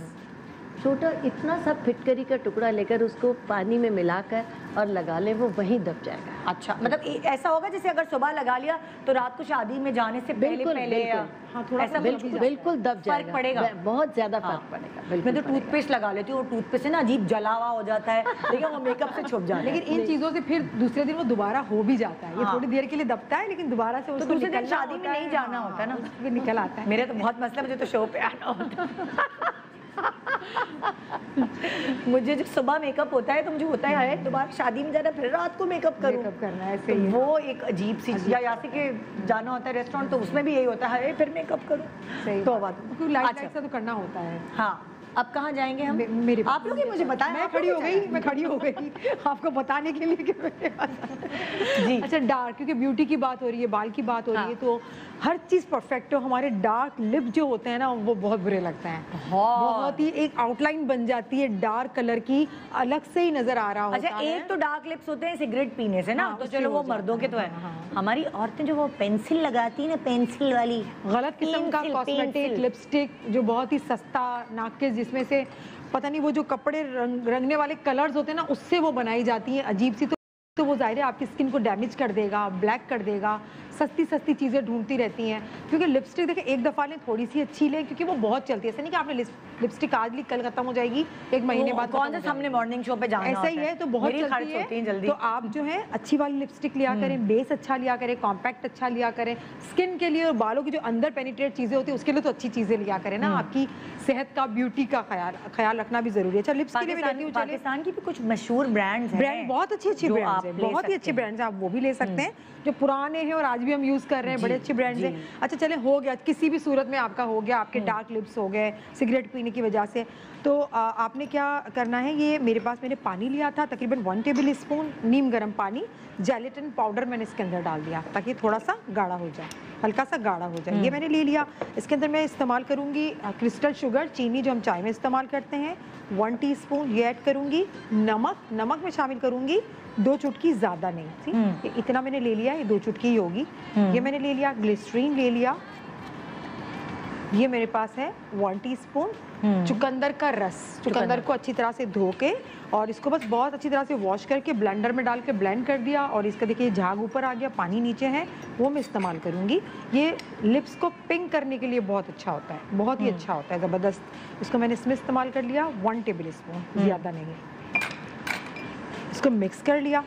छोटा इतना सा फिटकरी का टुकड़ा लेकर उसको पानी में मिलाकर और लगा ले, वो वहीं दब जाएगा। अच्छा, मतलब ऐसा होगा जैसे अगर सुबह लगा लिया तो रात को शादी में जाने से पहले ऐसा बिल्कुल दब जाएगा, फर्क पड़ेगा, बहुत ज्यादा फर्क पड़ेगा। मैं तो टूथपेस्ट लगा लेती हूँ, टूथपेस्ट से ना अजीब जला हुआ हो जाता है, लेकिन वो मेकअप से छुप जाता है। लेकिन इन चीजों से फिर दूसरे दिन वो दोबारा हो भी जाता है। ये थोड़ी देर के लिए दबता है, लेकिन दोबारा से तो दूसरे दिन शादी में नहीं जाना होता है ना, फिर निकल आता है। मेरे तो बहुत मसला, मुझे तो शो पे आना होता मुझे जब सुबह मेकअप होता है तो मुझे होता है दोबारा शादी में जाना, फिर रात को मेकअप करना है, तो वो एक अजीब सी चीज। या यासी के जाना होता है रेस्टोरेंट, तो उसमें भी यही होता है, फिर मेकअप करूं, तो बात लाइट से तो करना होता है। हाँ, अब कहाँ जाएंगे हम? मेरे आप लोग ही मुझे बताएं। मैं खड़ी हो गई आपको बताने के लिए कि मेरे पास जी। अच्छा, डार्क, क्योंकि ब्यूटी की बात हो रही है, बाल की बात हो रही है, तो हर चीज परफेक्ट हो। हमारे डार्क लिप जो होते हैं ना, वो बहुत बुरे लगते हैं। बहुत ही एक आउटलाइन बन जाती है डार्क कलर की, अलग से ही नजर आ रहा होता है। अच्छा, एक तो डार्क लिप्स होते हैं सिगरेट पीने से ना, तो चलो वो मर्दों के तो है। हमारी औरतें जो वो पेंसिल लगाती है ना, पेंसिल वाली गलत किस्म का कॉस्मेटिक लिपस्टिक जो बहुत ही सस्ता, नाक के जिसमें से पता नहीं वो जो कपड़े रंगने वाले कलर्स होते हैं ना, उससे वो बनाई जाती हैं अजीब सी, तो वो जाहिर है आपकी स्किन को डैमेज कर देगा, ब्लैक कर देगा। सस्ती सस्ती चीज़ें ढूंढती रहती हैं, क्योंकि लिपस्टिक देखें एक दफ़ा लें थोड़ी सी अच्छी लें, क्योंकि वो बहुत चलती है। ऐसा नहीं कि आपने लिपस्टिक आज ली कल खत्म हो जाएगी, एक महीने बाद कौन सा सामने मॉर्निंग शो पे जाना ऐसा ही है, तो बहुत चलती है जल्दी। तो आप जो है अच्छी वाली लिपस्टिक लिया करें, बेस अच्छा लिया करें, कॉम्पैक्ट अच्छा लिया करें। स्किन के लिए और बालों की जो अंदर पेनिट्रेट चीज़ें होती है उसके लिए तो अच्छी चीज़ें लिया करें ना। आपकी सेहत का, ब्यूटी का ख्याल रखना भी जरूरी है। अच्छा, लिप्स के लिए भी रहती हूँ। पाकिस्तान की भी कुछ मशहूर ब्रांड्स हैं, ब्रांड बहुत अच्छी ब्रांड्स हैं, बहुत ही अच्छे ब्रांड्स हैं, आप वो भी ले सकते हैं जो पुराने हैं और आज भी हम यूज़ कर रहे हैं, बड़े अच्छे ब्रांड्स हैं। अच्छा चले, हो गया किसी भी सूरत में आपका हो गया, आपके डार्क लिप्स हो गए सिगरेट पीने की वजह से, तो आपने क्या करना है, ये मेरे पास मैंने पानी लिया था तकरीबन 1 टेबल स्पून नीम गर्म पानी, जेलेटिन पाउडर मैंने इसके अंदर डाल दिया ताकि थोड़ा सा गाढ़ा हो जाए, हल्का सा गाढ़ा हो जाए। ये मैंने ले लिया। इसके अंदर मैं इस्तेमाल करूंगी क्रिस्टल शुगर, चीनी जो हम चाय में इस्तेमाल करते हैं, 1 टीस्पून ये ऐड करूंगी। नमक में शामिल करूंगी 2 चुटकी, ज़्यादा नहीं, ठीक, इतना मैंने ले लिया, ये 2 चुटकी ही होगी। ये मैंने ले लिया। ग्लिसरीन ले लिया, ये मेरे पास है 1 टीस्पून। चुकंदर का रस, चुकंदर को अच्छी तरह से धो के और इसको बस बहुत अच्छी तरह से वॉश करके ब्लेंडर में डाल के ब्लेंड कर दिया, और इसका देखिए झाग ऊपर आ गया, पानी नीचे है, वो मैं इस्तेमाल करूँगी। ये लिप्स को पिंक करने के लिए बहुत अच्छा होता है, बहुत ही अच्छा होता है, ज़बरदस्त। इसको मैंने इसमें इस्तेमाल कर लिया 1 टेबल स्पून, ज़्यादा नहीं। इसको मिक्स कर लिया।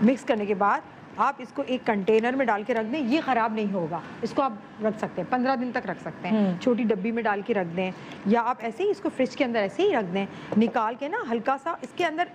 मिक्स करने के बाद आप इसको एक कंटेनर में डाल के रख दें, ये ख़राब नहीं होगा, इसको आप रख सकते हैं, 15 दिन तक रख सकते हैं। छोटी डब्बी में डाल के रख दें, या आप ऐसे ही इसको फ्रिज के अंदर ऐसे ही रख दें। निकाल के ना हल्का सा इसके अंदर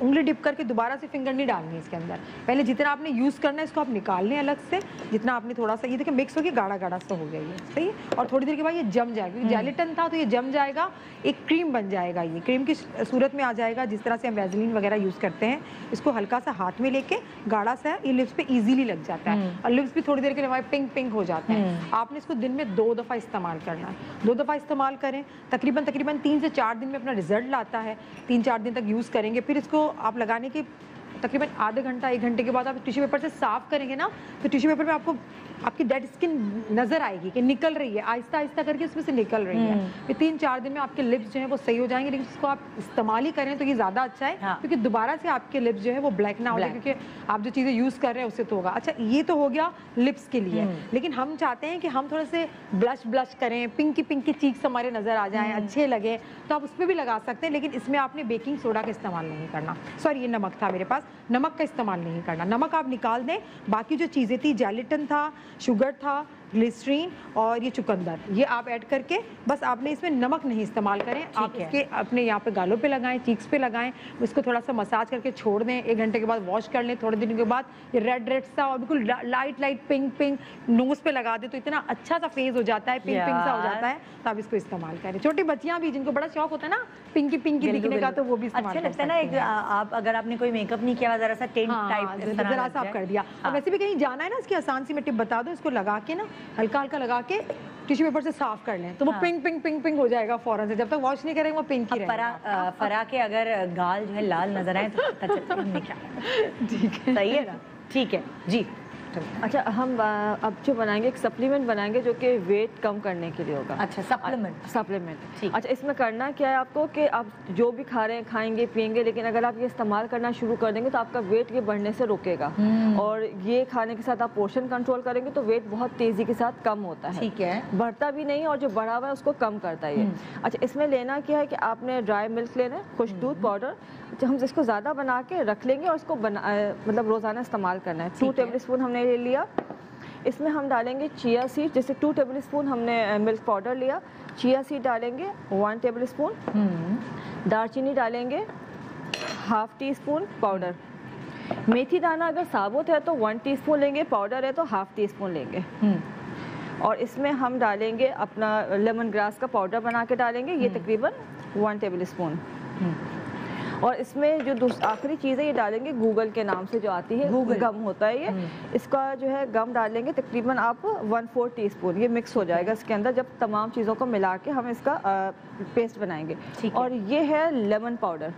उंगली डिप करके दोबारा से फिंगर नहीं डालनी इसके अंदर, पहले जितना आपने यूज़ करना है इसको आप निकाल लें अलग से, जितना आपने थोड़ा सा, ये देखिए मिक्स हो गया, गाढ़ा गाढ़ा सा हो गया ये, सही है। और थोड़ी देर के बाद ये जम जाएगा, क्योंकि जेलेटिन था तो ये जम जाएगा, एक क्रीम बन जाएगा, ये क्रीम की सूरत में आ जाएगा, जिस तरह से हम वैसलीन वगैरह यूज़ करते हैं। इसको हल्का सा हाथ में लेके, गाढ़ा सा है, ये लिप्स पे ईजीली लग जाता है, और लिप्स भी थोड़ी देर के लिए हमारे पिंक पिंक हो जाते हैं। आपने इसको दिन में 2 दफ़ा इस्तेमाल करना है, 2 दफ़ा इस्तेमाल करें, तकरीबन 3 से 4 दिन में अपना रिजल्ट लाता है। 3-4 दिन तक यूज़ करेंगे, फिर इसको आप लगाने के तकरीबन आधे घंटा 1 घंटे के बाद आप टिश्यू पेपर से साफ करेंगे ना, तो टिश्यू पेपर में आपको आपकी डेड स्किन नजर आएगी कि निकल रही है, आहिस्ता आहिस्ता करके उसमें से निकल रही है। फिर 3-4 दिन में आपके लिप्स जो है वो सही हो जाएंगे। लेकिन इसको आप इस्तेमाल ही करें तो ये ज़्यादा अच्छा है, क्योंकि दोबारा से आपके लिप्स जो है वो ब्लैक ना हो जाए, क्योंकि आप जो चीज़ें यूज़ कर रहे हैं उससे तो होगा। अच्छा, ये तो हो गया लिप्स के लिए, लेकिन हम चाहते हैं कि हम थोड़े से ब्लश करें, पिंकी पिंकी चीक्स हमारे नज़र आ जाएँ, अच्छे लगे, तो आप उस पर भी लगा सकते हैं। लेकिन इसमें आपने बेकिंग सोडा का इस्तेमाल नहीं करना, सॉरी ये नमक था मेरे पास, नमक का इस्तेमाल नहीं करना। नमक आप निकाल दें। बाकी जो चीज़ें थी, जेलेटिन था, शुगर था, ग्लिसरीन और ये चुकंदर, ये आप ऐड करके बस आपने इसमें नमक नहीं इस्तेमाल करें। आप इसके अपने यहाँ पे गालों पे लगाएं, चीक्स पे लगाएं, इसको थोड़ा सा मसाज करके छोड़ दें। 1 घंटे के बाद वॉश कर लें। थोड़े दिन के बाद ये रेड सा और बिल्कुल लाइट पिंक नोज पे लगा दें तो इतना अच्छा सा फेस हो जाता है, पिंक सा हो जाता है। तो आप इसको इस्तेमाल करें। छोटी बच्चियाँ भी जिनको बड़ा शौक होता है ना पिंकी दिखने का, तो वो भी अच्छा लगता है ना। एक आप अगर आपने कोई मेकअप नहीं किया, जरा सा टेंट टाइप जरा सा आप कर दिया। और वैसे भी कहीं जाना है ना, इसकी आसान सी मैं टिप बता दो, इसको लगा के ना हल्का लगा के टिश्यू पेपर से साफ कर लें, तो वो पिंक हो जाएगा फौरन से। जब तक वॉश नहीं करेंगे वो पिंक ही रहेगा। फरा के अगर गाल जो है लाल नजर आए तो पता चलता है। ठीक है, सही है ना? ठीक है जी। अच्छा, हम अब जो बनाएंगे एक सप्लीमेंट बनाएंगे जो कि वेट कम करने के लिए होगा। अच्छा, सप्लीमेंट। अच्छा, इसमें करना क्या है आपको कि आप जो भी खा रहे हैं, खाएंगे पिएंगे, लेकिन अगर आप ये इस्तेमाल करना शुरू कर देंगे तो आपका वेट ये बढ़ने से रोकेगा। और ये खाने के साथ आप पोर्शन कंट्रोल करेंगे तो वेट बहुत तेज़ी के साथ कम होता है। ठीक है, बढ़ता भी नहीं और जो बढ़ा हुआ है उसको कम करता है ये। अच्छा, इसमें लेना क्या है कि आपने ड्राई मिल्क लेना है, खुश्क दूध पाउडर, हम इसको ज़्यादा बना के रख लेंगे और इसको मतलब रोज़ाना इस्तेमाल करना है। 2 टेबल स्पून हमने ले लिया। इसमें हम डालेंगे चिया सीड, जैसे 2 टेबल स्पून हमने मिल्क पाउडर लिया, चिया सीड डालेंगे 1 टेबल स्पून, दालचीनी डालेंगे 1/2 टीस्पून पाउडर, मेथी दाना अगर साबुत है तो 1 टीस्पून लेंगे, पाउडर है तो 1/2 टीस्पून लेंगे। और इसमें हम डालेंगे अपना लेमन ग्रास का पाउडर बना के डालेंगे, ये तकरीबन 1 टेबल स्पून। और इसमें जो आखिरी चीज़ है ये डालेंगे गूगल के नाम से जो आती है, गम होता है ये, इसका जो है गम डालेंगे तकरीबन आप 1/4 टीस्पून। ये मिक्स हो जाएगा इसके अंदर जब तमाम चीज़ों को मिला के हम इसका पेस्ट बनाएंगे। और ये है लेमन पाउडर,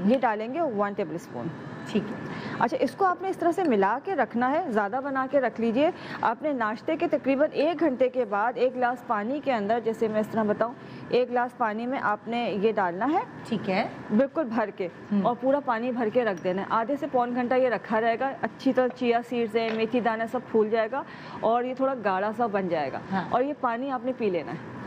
ये डालेंगे 1 टेबल स्पून। ठीक है। अच्छा, इसको आपने इस तरह से मिला के रखना है, ज़्यादा बना के रख लीजिए। आपने नाश्ते के तकरीबन 1 घंटे के बाद 1 गिलास पानी के अंदर, जैसे मैं इस तरह बताऊँ, 1 गिलास पानी में आपने ये डालना है, ठीक है, बिल्कुल भर के, और पूरा पानी भर के रख देना है। आधे से पौन घंटा ये रखा रहेगा, अच्छी तरह चिया सीड्स है, मेथी दाना सब फूल जाएगा और ये थोड़ा गाढ़ा सा बन जाएगा। हाँ। और ये पानी आपने पी लेना है।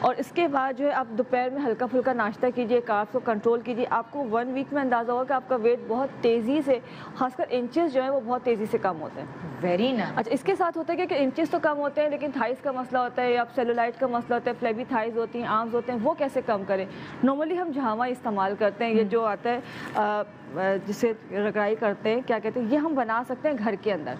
और इसके बाद जो है आप दोपहर में हल्का फुल्का नाश्ता कीजिए, कार्ब्स को कंट्रोल कीजिए। आपको 1 वीक में अंदाज़ा होगा कि आपका वेट बहुत तेज़ी से, खासकर इंचेस जो है वो बहुत तेज़ी से कम होते हैं। Very nice. अच्छा, इसके साथ होता है कि इंचेस तो कम होते हैं, लेकिन थाइस का मसला होता है या सेलुलाइट का मसला होता है, फ्लेबी थाइस होती हैं, आर्म्स होते हैं, वो कैसे कम करें? नॉर्मली हम झावा इस्तेमाल करते हैं, ये जो आता है जिसे रगड़ाई करते हैं, क्या कहते हैं, ये हम बना सकते हैं घर के अंदर।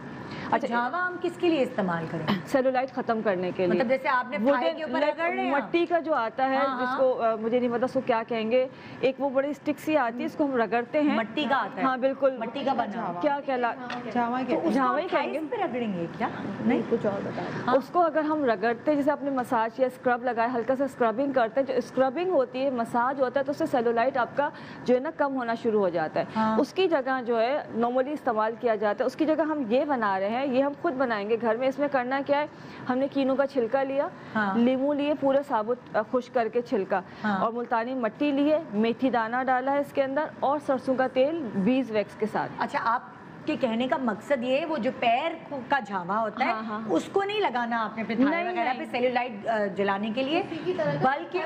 अच्छा, झावा हम किसके लिए इस्तेमाल करें? सेलुलाइट खत्म करने के लिए। मतलब जैसे आपने थाई के ऊपर रगड़ लिया, मट्टी का जो आता है, जिसको मुझे नहीं पता उसको क्या कहेंगे, एक वो बड़ी स्टिक सी आती है, इसको हम रगड़ते हैं। मट्टी का आता है? हाँ बिल्कुल, मट्टी का बना। क्या कहला, झावा ही कहेंगे। पे रगड़ेंगे क्या? नहीं, कुछ और बता। उसको अगर हम रगड़ते हैं, जैसे आपने मसाज या स्क्रब लगाया, हल्का सा स्क्रबिंग करते हैं, जो स्क्रबिंग होती है, मसाज होता है, तो उससे सेलुलाइट आपका जो है ना कम होना शुरू हो जाता है। उसकी जगह जो है नॉर्मली इस्तेमाल किया जाता है, उसकी जगह हम ये बना रहे हैं, ये हम खुद बनाएंगे घर में। इसमें करना क्या है, हमने कीनू का छिलका लिया, लीमू लिए पूरे साबुत खुश्क करके छिलका, और मुल्तानी मट्टी लिए, मेथी दाना डाला है इसके अंदर, और सरसों का तेल बीज वैक्स के साथ। अच्छा, आपके कहने का मकसद ये है वो जो पैर का झावा होता है उसको नहीं लगाना आपने अपने थाई वगैरह पे सेल्यूलाइट जलाने के लिए, बल्कि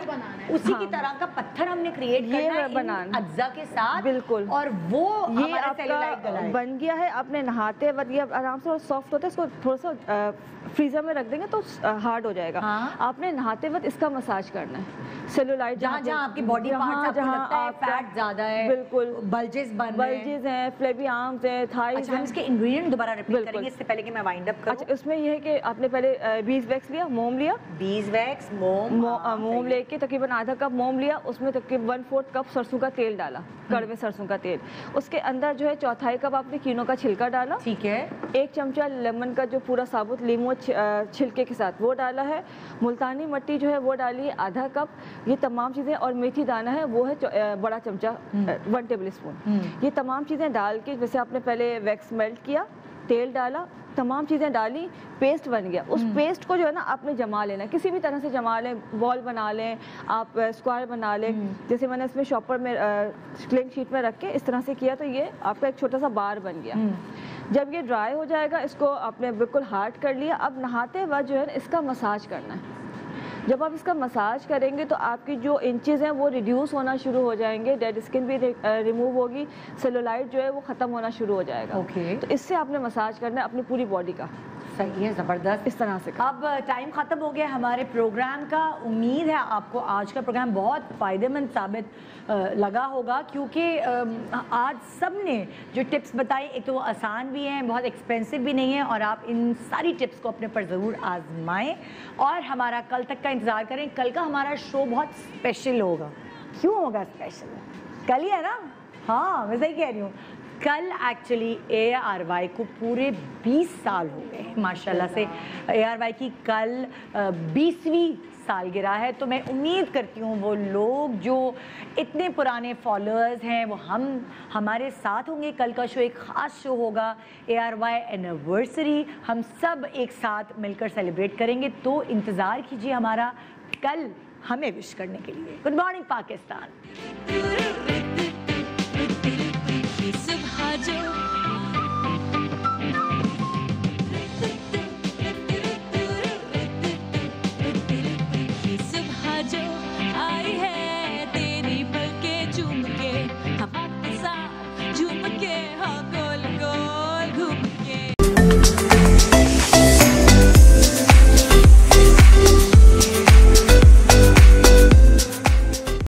उसी की तरह का पत्थर हमने क्रिएट करना है अज्जा के साथ। बिल्कुल, और वो ये आपका बन गया है। आपने नहाते वक्त ये आराम से सॉफ्ट होता है, इसको थोड़ा सा फ्रीजर में रख देंगे तो हार्ड हो जाएगा। आपने नहाते वक्त इसका मसाज करना है। सेलुलाइट जहाँ आपकी बॉडी पार्ट्स आपको लगता है फैट ज्यादा है, बिल्कुल, बल्जेस हैं, फ्लेबी आर्म्स हैं, थाइस। अच्छा, हम इसके इंग्रेडिएंट दोबारा रिपीट करेंगे इससे पहले कि मैं वाइंड अप करूं। अच्छा, उसमें ये है कि आपने पहले बीज वैक्स लिया, मोम लिया, बीज वैक्स, मोम लेके तकरीबन आधा कप मोम लिया, उसमें तकरीबन 1/4 कप सरसों का तेल डाला, कड़वे सरसों का तेल। उसके अंदर जो है 1/4 कप आपने कीनो का छिलका डाला, ठीक है, 1 चमचा लेमन का जो पूरा साबुत लीमू छिलके के साथ वो डाला है, मुल्तानी मट्टी जो है वो डाली है आधा कप, ये तमाम चीज़ें, और मेथी दाना है वो है बड़ा चमचा 1 टेबल स्पून। ये तमाम चीज़ें डाल के, जैसे आपने पहले वैक्स मेल्ट किया, तेल डाला, तमाम चीज़ें डाली, पेस्ट बन गया। उस पेस्ट को जो है ना आपने जमा लेना, किसी भी तरह से जमा लें, बॉल बना लें, आप स्क्वायर बना लें। जैसे मैंने इसमें शॉपर में क्लिंग शीट में रख के इस तरह से किया, तो ये आपका एक छोटा सा बार बन गया। जब ये ड्राई हो जाएगा, इसको आपने बिल्कुल हार्ड कर लिया। अब नहाते वक्त जो है इसका मसाज करना है। जब आप इसका मसाज करेंगे तो आपकी जो इंचेस हैं वो रिड्यूस होना शुरू हो जाएंगे, डेड स्किन भी रिमूव होगी, सेलुलाइट जो है वो ख़त्म होना शुरू हो जाएगा। तो इससे आपने मसाज करना है अपनी पूरी बॉडी का। सही है, ज़बरदस्त। इस तरह से। अब टाइम ख़त्म हो गया हमारे प्रोग्राम का। उम्मीद है आपको आज का प्रोग्राम बहुत फ़ायदेमंद साबित लगा होगा, क्योंकि आज सब ने जो टिप्स बताई, एक तो वो आसान भी हैं, बहुत एक्सपेंसिव भी नहीं है, और आप इन सारी टिप्स को अपने पर ज़रूर आजमाएं। और हमारा कल तक का इंतज़ार करें। कल का हमारा शो बहुत स्पेशल होगा। क्यों होगा स्पेशल? कल ही है ना? हाँ, मैं सही कह रही हूँ। कल एक्चुअली ARY को पूरे 20 साल हो गए माशाल्लाह से। ARY की कल 20वीं सालगिरह है। तो मैं उम्मीद करती हूँ वो लोग जो इतने पुराने फॉलोअर्स हैं वो हमारे साथ होंगे। कल का शो एक ख़ास शो होगा, ARY एनिवर्सरी, हम सब एक साथ मिलकर सेलिब्रेट करेंगे। तो इंतज़ार कीजिए हमारा कल हमें विश करने के लिए। Good morning Pakistan.